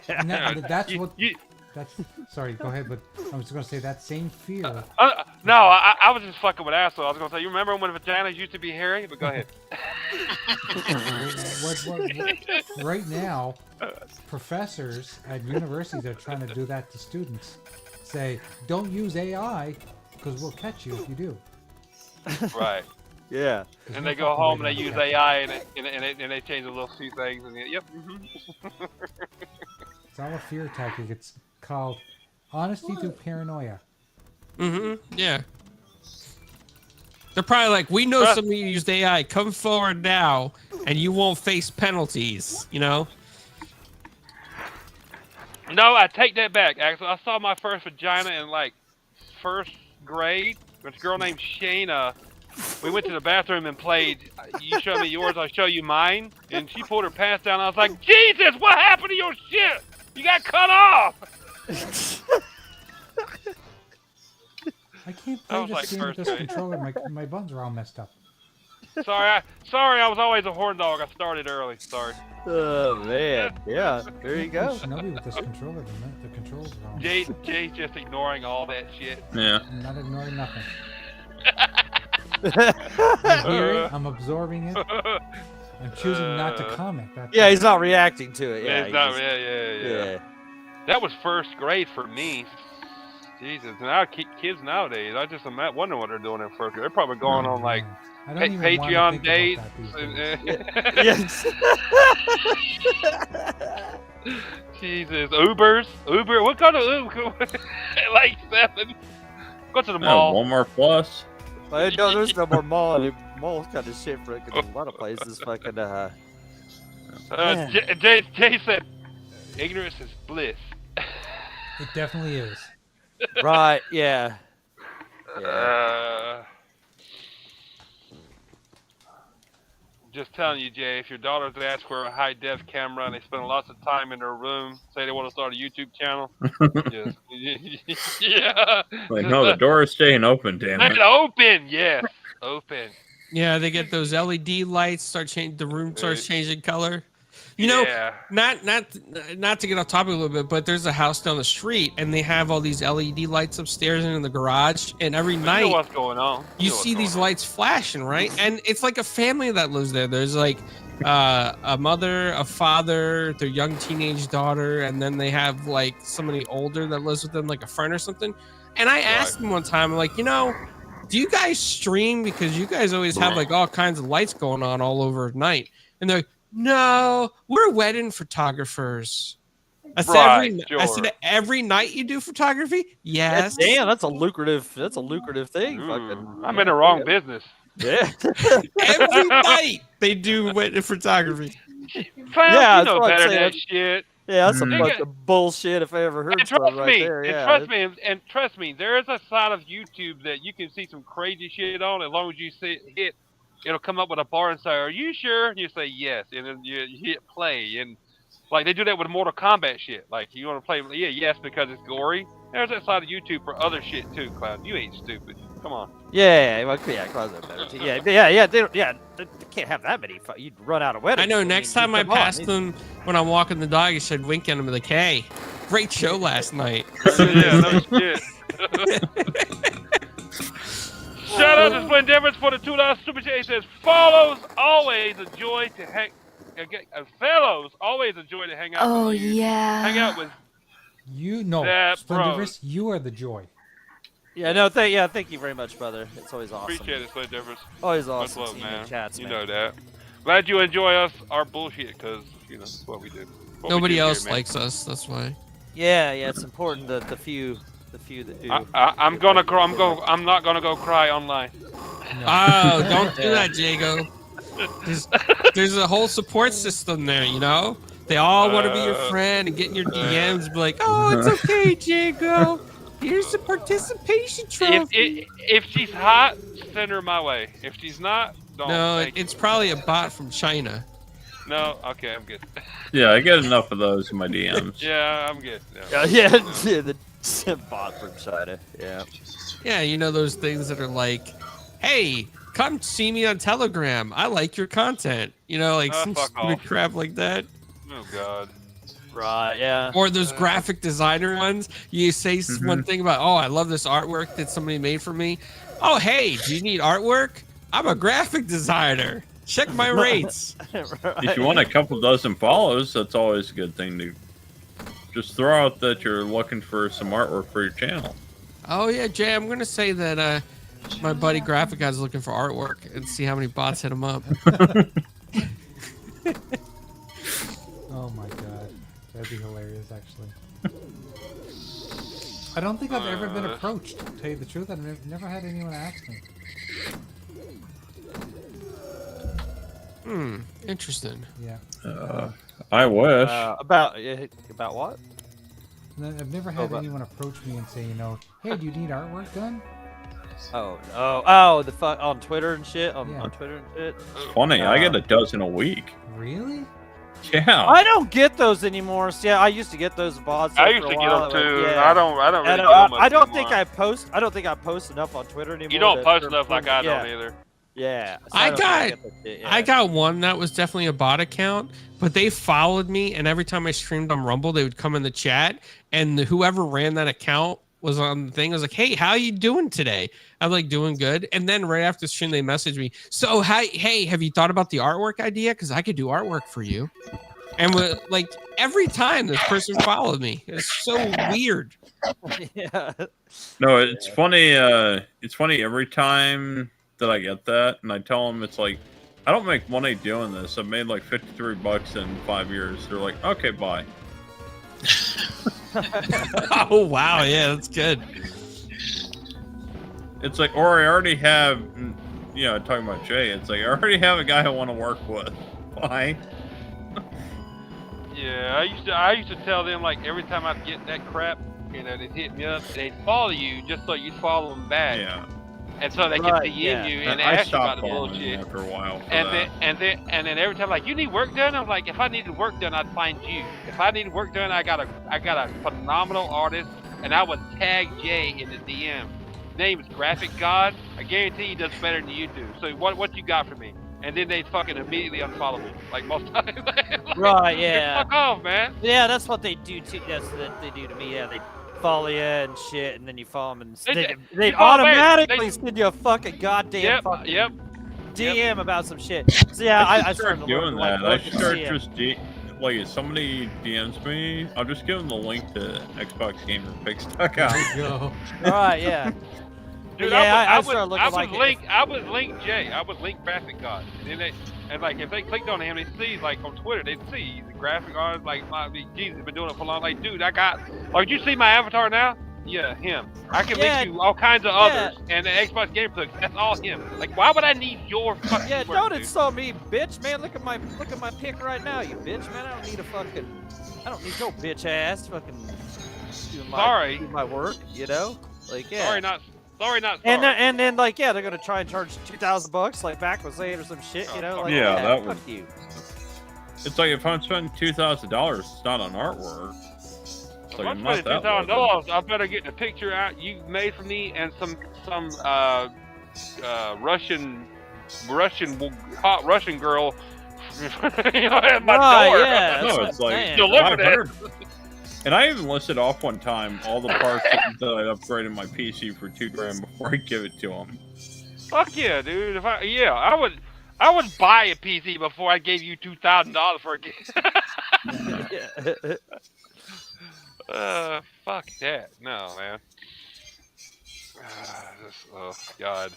And that's You- what. you- That's sorry. Go ahead, but I was going to say that same fear. no, I was just fucking with Axel. I was gonna say, you remember when vaginas used to be hairy? But go ahead. Right now, professors at universities are trying to do that to students. Say, don't use AI because we'll catch you if you do. Right. Yeah. And they go home and they use AI and they change a little few things and yep. It's all a fear tactic. It's called honesty through paranoia. Yeah. They're probably like, we know some of you used AI. Come forward now, and you won't face penalties. You know. No, I take that back. Actually, I saw my first vagina in like first grade. With a girl named Shayna. We went to the bathroom and played. You show me yours, I'll show you mine. And she pulled her pants down. I was like, Jesus, what happened to your shit? You got cut off. I can't That play was this like game with first this grade. controller. My buttons are all messed up. Sorry, I was always a horn dog. I started early. Sorry. Oh man. Yeah. There you go. Shinobi with this controller. The controls are all. Jay's just ignoring all that shit. Yeah. I'm not ignoring nothing. I hear it. I'm absorbing it. I'm choosing not to comment. Yeah, he's not reacting to it. Yeah. It's he not- just- yeah. That was first grade for me. Jesus, now kids nowadays, I just wonder what they're doing in first grade. They're probably going on like I don't even wanna Patreon think dates. about that these days. Yes. Jesus, Uber. What kind of Uber? Like 7. Go to the mall. Walmart Plus. Well, no, there's no more mall anymore. Mall's kind of shit for it 'cause a lot of places fucking Jay said, "Ignorance is bliss." It definitely is. right. Yeah. Just telling you, Jay, if your daughters ask for a high def camera and they spend lots of time in their room, say they want to start a YouTube channel, yeah. Like, no, the door is staying open, damn it. Open, yes, open. Yeah, they get those LED lights. The room starts changing color. You know, Yeah. not to get off topic a little bit, but there's a house down the street, and they have all these LED lights upstairs and in the garage, and every You know night what's going on. you know what's see going these on. lights flashing, right? And it's like a family that lives there. There's like a mother, a father, their young teenage daughter, and then they have like somebody older that lives with them, like a friend or something. And I asked them one time, like, you know, do you guys stream? Because you guys always have like all kinds of lights going on all over at night. And they're like, no, we're wedding photographers. I said, every night you do photography? Yes. Damn, that's a lucrative thing. Fucking, I'm in the wrong business. yeah. Every night they do wedding photography. Clown, Yeah, you that's know what I'm better than saying. that shit. Yeah, that's some Mm. fucking bullshit if I ever heard And something trust right me, there. and Yeah. trust me, there is a side of YouTube that you can see some crazy shit on. As long as you hit, it'll come up with a bar and say, "Are you sure?" And you say yes, and then you hit play, and like they do that with Mortal Kombat shit. Like you want to play, yes, because it's gory. There's that side of YouTube for other shit too, Clown. You ain't stupid. Come on. Yeah, well, cause they're better. Yeah. They can't have that many. You'd run out of weddings. I know. Next time I come on. pass them when I'm walking the dog, I should wink at them and be like, "Hey, great show last night." Yeah, no shit. Shout out to Splendiferous for the $2 super chat. He says, "Follows always a joy to hang. Fellows always a joy to hang out. Oh, with you. yeah. Hang out with." You know, That Splendiferous, you are the joy. Yeah, no, thank you very much, brother. It's always awesome. Appreciate it, Splendiferous. Always Much awesome love, seeing you man. in chats, You man. know that. Glad you enjoy our bullshit, because That's what we do. What we Nobody do else here, man. likes us. That's why. Yeah, it's important that the few that do. I'm gonna cry. I'm not gonna go cry online. Oh, don't do Yeah. that, Jago. There's a whole support system there, you know? They all want to be your friend and get in your DMs and be like, oh, it's okay, Jago. Here's the participation trophy. If she's hot, send her my way. If she's not, don't. No, Thank you. it's probably a bot from China. No, okay, I'm good. Yeah, I get enough of those in my DMs. Yeah, I'm good. Yeah. Yeah, the bot from China. Yeah. Yeah, you know those things that are like, hey, come see me on Telegram. I like your content. You know, like some fuck stupid off. crap like that. Oh God. Right. Yeah. Or those graphic designer ones. You say one thing about, oh, I love this artwork that somebody made for me. Oh, hey, do you need artwork? I'm a graphic designer. Check my rates. If you want a couple dozen follows, that's always a good thing to just throw out that you're looking for some artwork for your channel. Oh, yeah, Jay, I'm going to say that my buddy Graphic Guy's looking for artwork and see how many bots hit him up. Oh my god, that'd be hilarious, actually. I don't think I've ever been approached. To tell you the truth, I've never had anyone ask me. Interesting. Yeah, I wish. About what? no, I've never had anyone approach me and say, you know, hey, do you need artwork done? Oh, the fuck on Twitter and shit. On Twitter and shit. It's funny, I get a dozen a week. Really? Yeah. I don't get those anymore. So, yeah, I used to get those bots. I for used a to get while, them too. but, yeah. I don't really And, get them much I don't anymore. think I post. I don't think I post enough on Twitter anymore. You don't that post for- enough like I yeah. don't either. Yeah. So I don't think got- get that shit, yeah. I got one that was definitely a bot account, but they followed me, and every time I streamed on Rumble, they would come in the chat, and whoever ran that account was on the thing. I was like, hey, how you doing today? I'm like, doing good. And then right after the stream, they messaged me, so hey, have you thought about the artwork idea? Because I could do artwork for you. And like every time this person followed me, it's so weird. Yeah. No, it's funny. It's funny every time that I get that, and I tell them it's like, I don't make money doing this. I've made like $53 in 5 years. They're like, okay, bye. Oh wow, yeah, that's good. It's like, or I already have, you know, talking about Jay. It's like I already have a guy I want to work with. Bye. Yeah, I used to tell them like every time I'd get that crap, you know, they'd hit me up, they'd follow you just so you'd follow them back. Yeah. And so they Right, could DM yeah. you And and I ask you about stopped the following bullshit. after a while. For And that. then every time like, you need work done? I'm like, if I needed work done, I'd find you. If I needed work done, I got a phenomenal artist, and I would tag Jay in the DM. Name is Graphic God. I guarantee he does better than you do. So what you got for me? And then they fucking immediately unfollow me, like most times. Like, Right. Yeah. Fuck off, man. Yeah, that's what they do too. That's what they do to me. Yeah, they follow you and shit, and then you follow them, and they automatically send you a fucking goddamn fucking DM about some shit. So yeah, I started doing that. I should start DM. just like if somebody DMs me, I'll just give them the link to Xbox Gamer Picks. There you go. Right. Yeah. Dude, Yeah, I would started looking like it. I would link Jay. I would link Graphic God. And like if they clicked on him, they see like on Twitter, they'd see he's a graphic artist. Like Jesus been doing it for long. Like, dude, I got. Like, you see my avatar now? Yeah, him. I can link you all kinds of others, and the Xbox Game Plug. That's all him. Like, why would I need your fucking? Yeah, work, don't dude? insult me, bitch, man. Look at my pic right now, you bitch, man. I don't need your bitch ass fucking do my work, you know? Like, yeah. Sorry, not sorry. And then like, yeah, they're gonna try and charge $2,000 like Back was saying or some shit, you know? Like, Yeah, that fuck was- you. It's like if I'm spending $2,000, it's not on artwork. It's like I'm not that $2,000. I better get the picture out you made for me and some hot Russian girl. You know, at my door. Yeah, No, that's it's what I'm like saying. Delivered it. 500. And I even listed off one time all the parts that I upgraded my PC for $2,000 before I give it to him. Fuck yeah, dude! I would buy a PC before I gave you $2,000 for a game. Fuck that! No, man. Oh God.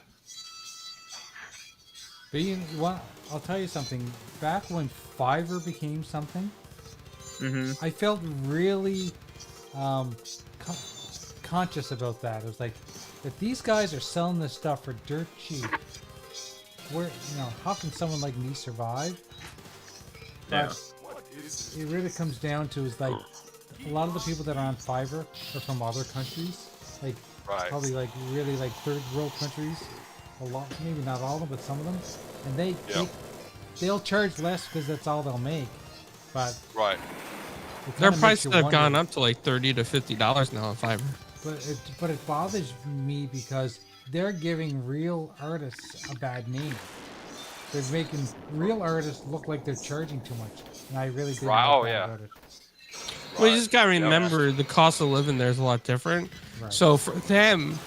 But I'll tell you something. Back when Fiverr became something, I felt really conscious about that. It was like, if these guys are selling this stuff for dirt cheap, how can someone like me survive? But it really comes down to is like a lot of the people that are on Fiverr are from other countries, like probably like really like third world countries. A lot, maybe not all of them, but some of them, and they'll charge less because that's all they'll make. But Their prices have gone up to like $30 to $50 now on Fiverr. But it bothers me because they're giving real artists a bad name. They're making real artists look like they're charging too much, and I really didn't like that about it. Well, you just gotta remember the cost of living there is a lot different. Right. So for them,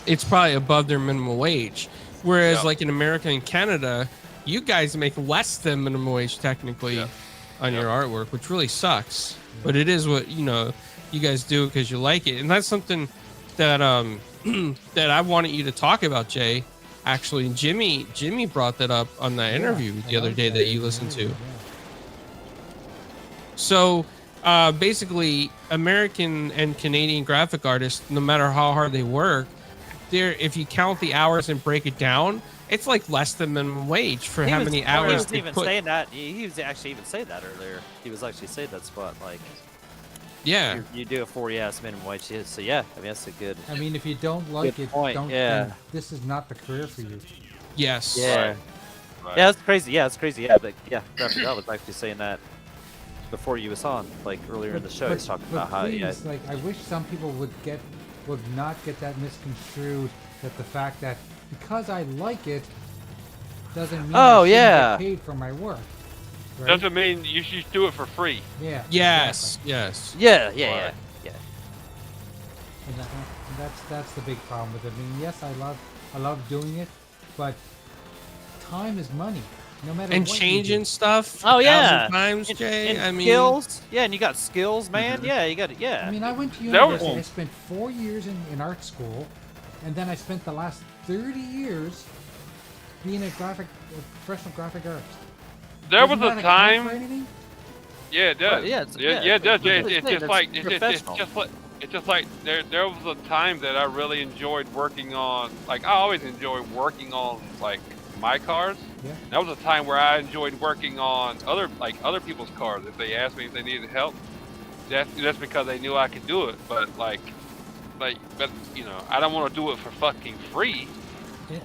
it's probably above their minimum wage. Whereas like in America and Canada, you guys make less than minimum wage technically on your artwork, which really sucks. But it is what you guys do because you like it, and that's something that that I wanted you to talk about, Jay. Actually, Jimmy brought that up on that interview the other day that you listened to. So basically, American and Canadian graphic artists, no matter how hard they work, if you count the hours and break it down, it's like less than minimum wage for how many hours they put. Saying that. He was actually even saying that earlier. He was actually saying that spot like. Yeah. You do a 40 minimum wage. So yeah, I mean that's a good. I mean, if you don't like it, then this is not the career for you. Yes. Yeah. Right. Yeah, that's crazy. Yeah, it's crazy. Yeah, but yeah, I was actually saying that before you was on, like earlier in the show. He's talking about how. Please, like, I wish some people would not get that misconstrued. That the fact that because I like it doesn't mean I shouldn't get paid for my work. Right? Doesn't mean you should do it for free. Yeah. Yes. Exactly. Yes. Yeah. And that's the big problem with it. I mean, yes, I love doing it, but time is money. No matter and what changing stuff. Oh yeah. Times, Jay. I mean, skills. Yeah, and you got skills, man. Yeah, you got it. Yeah. I mean, I went to university. I spent 4 years in art school, and then I spent the last 30 years being a professional graphic artist. There was a time. Yeah, it does. Yeah, it does. It's just like there was a time that I really enjoyed working on. Like I always enjoyed working on like my cars. Yeah. That was a time where I enjoyed working on other people's cars. If they asked me if they needed help, that's because they knew I could do it. But I don't want to do it for fucking free.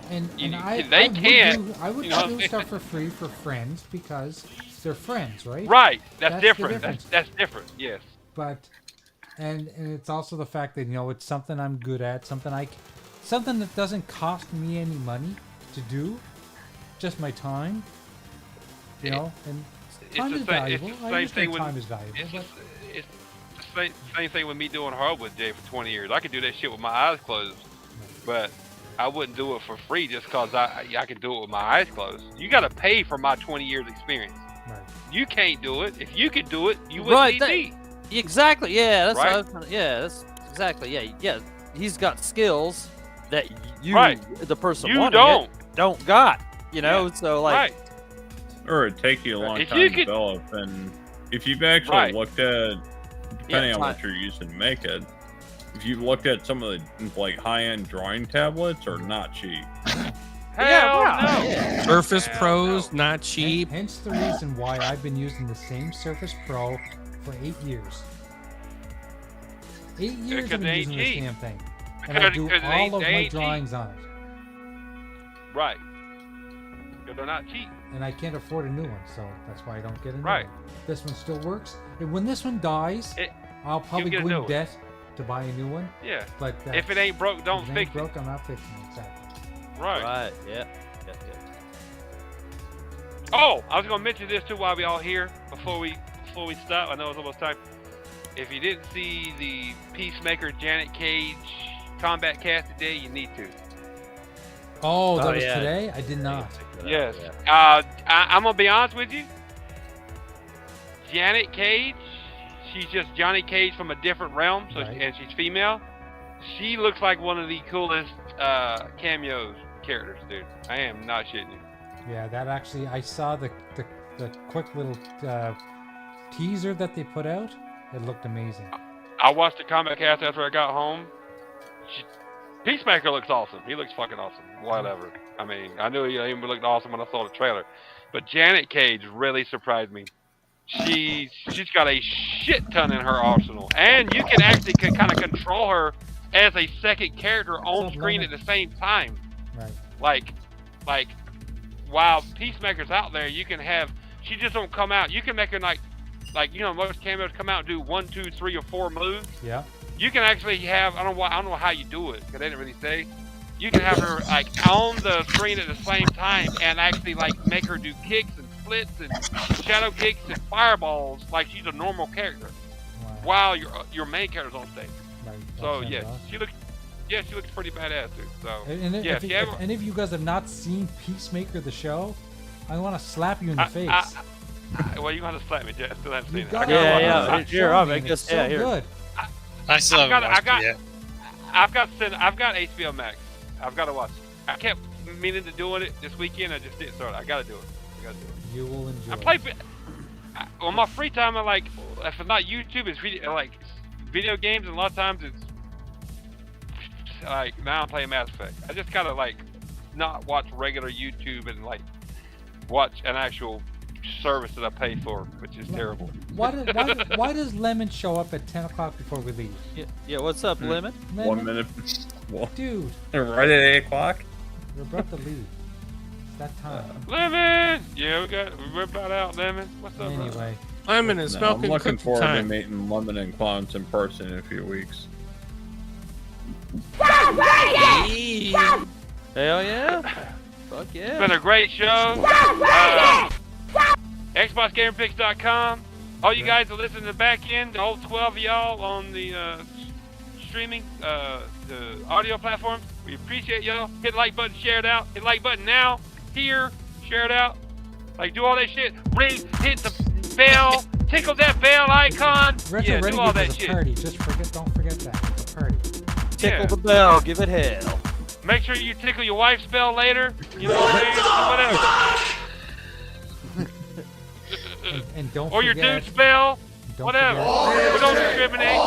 I would do stuff for free for friends because they're friends, right? Right. That's different. That's different. Yes. But and it's also the fact that it's something I'm good at, something that doesn't cost me any money to do, just my time. And time is valuable. I understand time is valuable. It's the same thing with me doing hardwood day for 20 years. I could do that shit with my eyes closed, but I wouldn't do it for free just because I can do it with my eyes closed. You got to pay for my 20 years experience. Right. You can't do it. If you could do it, you wouldn't need me. Exactly. Yeah. That's what I was trying to, that's exactly. Yeah. He's got skills that you, the person you wanting don't got. So like. Right. Or it'd take you a long time to develop, and if you've actually looked at, depending on what you're using to make it. If you've looked at some of the like high-end drawing tablets, are not cheap. Hell no. Surface Pros, not cheap. Hence the reason why I've been using the same Surface Pro for 8 years. 8 years I've been using this damn thing, and I do all of my drawings on it. Right. Because they're not cheap. And I can't afford a new one, so that's why I don't get a new one. This one still works. And when this one dies, I'll probably go in debt to buy a new one. Yeah. But if it ain't broke, don't fix it. I'm not fixing it. Exactly. Right. Yeah. Oh, I was gonna mention this too while we all here before we stop. I know it's almost time. If you didn't see the Peacemaker Janet Cage combat cast today, you need to. Oh, that was today? I did not. Yes. I'm gonna be honest with you. Janet Cage, she's just Johnny Cage from a different realm, and she's female. She looks like one of the coolest cameos characters, dude. I am not shitting you. Yeah, that actually, I saw the quick little teaser that they put out. It looked amazing. I watched the comic cast after I got home. Peacemaker looks awesome. He looks fucking awesome. Whatever. I mean, I knew he looked awesome when I saw the trailer. But Janet Cage really surprised me. She's got a shit ton in her arsenal. And you can actually kind of control her as a second character on screen at the same time. Right. Like, while Peacemaker's out there, you can have, she just don't come out. You can make her like, you know, most cameos come out and do 1, 2, 3, or 4 moves. Yeah. You can actually have, I don't know how you do it, because they didn't really say. You can have her like on the screen at the same time and actually like make her do kicks and splits and shadow kicks and fireballs like she's a normal character, while your main character's on stage. Right. So yeah, she looks pretty badass too. So and if any of you guys have not seen Peacemaker the show, I want to slap you in the face. Well, you're gonna slap me, Jeff. Still haven't seen it. Yeah. Here, I'll make this. this. Yeah, here. Good. I still haven't watched it yet. I've got HBO Max. I've got to watch it. I kept meaning to doing it this weekend. I just didn't start. I gotta do it. You will enjoy. I play on my free time. I like, if it's not YouTube, it's video games, and a lot of times it's like, now I'm playing Mass Effect. I just gotta like not watch regular YouTube and like watch an actual service that I pay for, which is terrible. Why does Lemon show up at 10 o'clock before we leave? Yeah, what's up, Lemon? 1 minute. Dude. Right at 8 o'clock? We're about to leave. It's that time. Lemon! Yeah, we're about out, Lemon. What's up, Anyway. Lemon is I'm milking looking cookie forward to time. meeting Lemon and Clowns in person in a few weeks. Hell yeah! Fuck yeah! It's been a great show. XboxGamerPicks.com. All you guys are listening to the back end, all 12 of y'all on the streaming, the audio platforms. We appreciate y'all. Hit the like button, share it out. Hit the like button now, here, share it out. Like, do all that shit. Ring, hit the bell, tickle that bell icon. Retro do all that is a shit. party. Don't forget that. It's a party. Tickle the bell, give it hell. Make sure you tickle your wife's bell later. You know what I mean? Whatever. And don't or forget, your dude's bell. Whatever. We don't discriminate.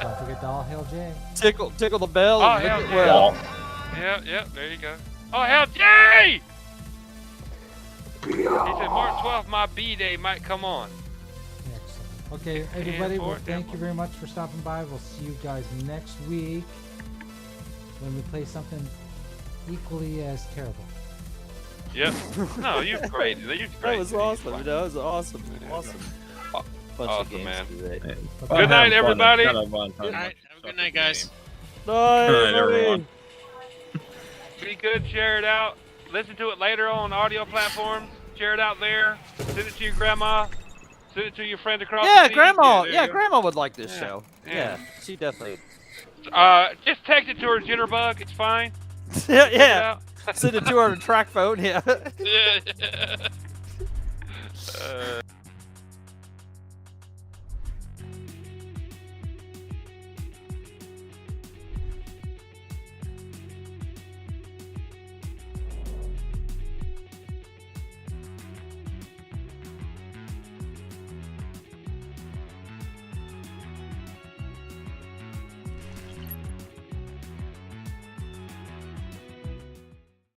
Don't forget the All Hail J. Tickle the bell. Oh, and hell make it yeah. well. Yeah, there you go. Oh, hell, Jay! He said March 12th, my B-day might come on. Excellent. Okay, everybody, well, thank you very much for stopping by. We'll see you guys next week when we play something equally as terrible. Yep. No, you're great. That was awesome. That was awesome. Awesome. Bunch of Awesome, games man. today. Good night, everybody. All right, have a good night, guys. Night, everyone. Be good, share it out. Listen to it later on audio platforms. Share it out there. Send it to your grandma. Send it to your friend across the seas. Grandma. Yeah, Yeah, Grandma would like this show. Yeah. Yeah, she definitely. Just text it to her Jitterbug. It's fine. Yeah. Send it to her on a track phone. Yeah. Yeah.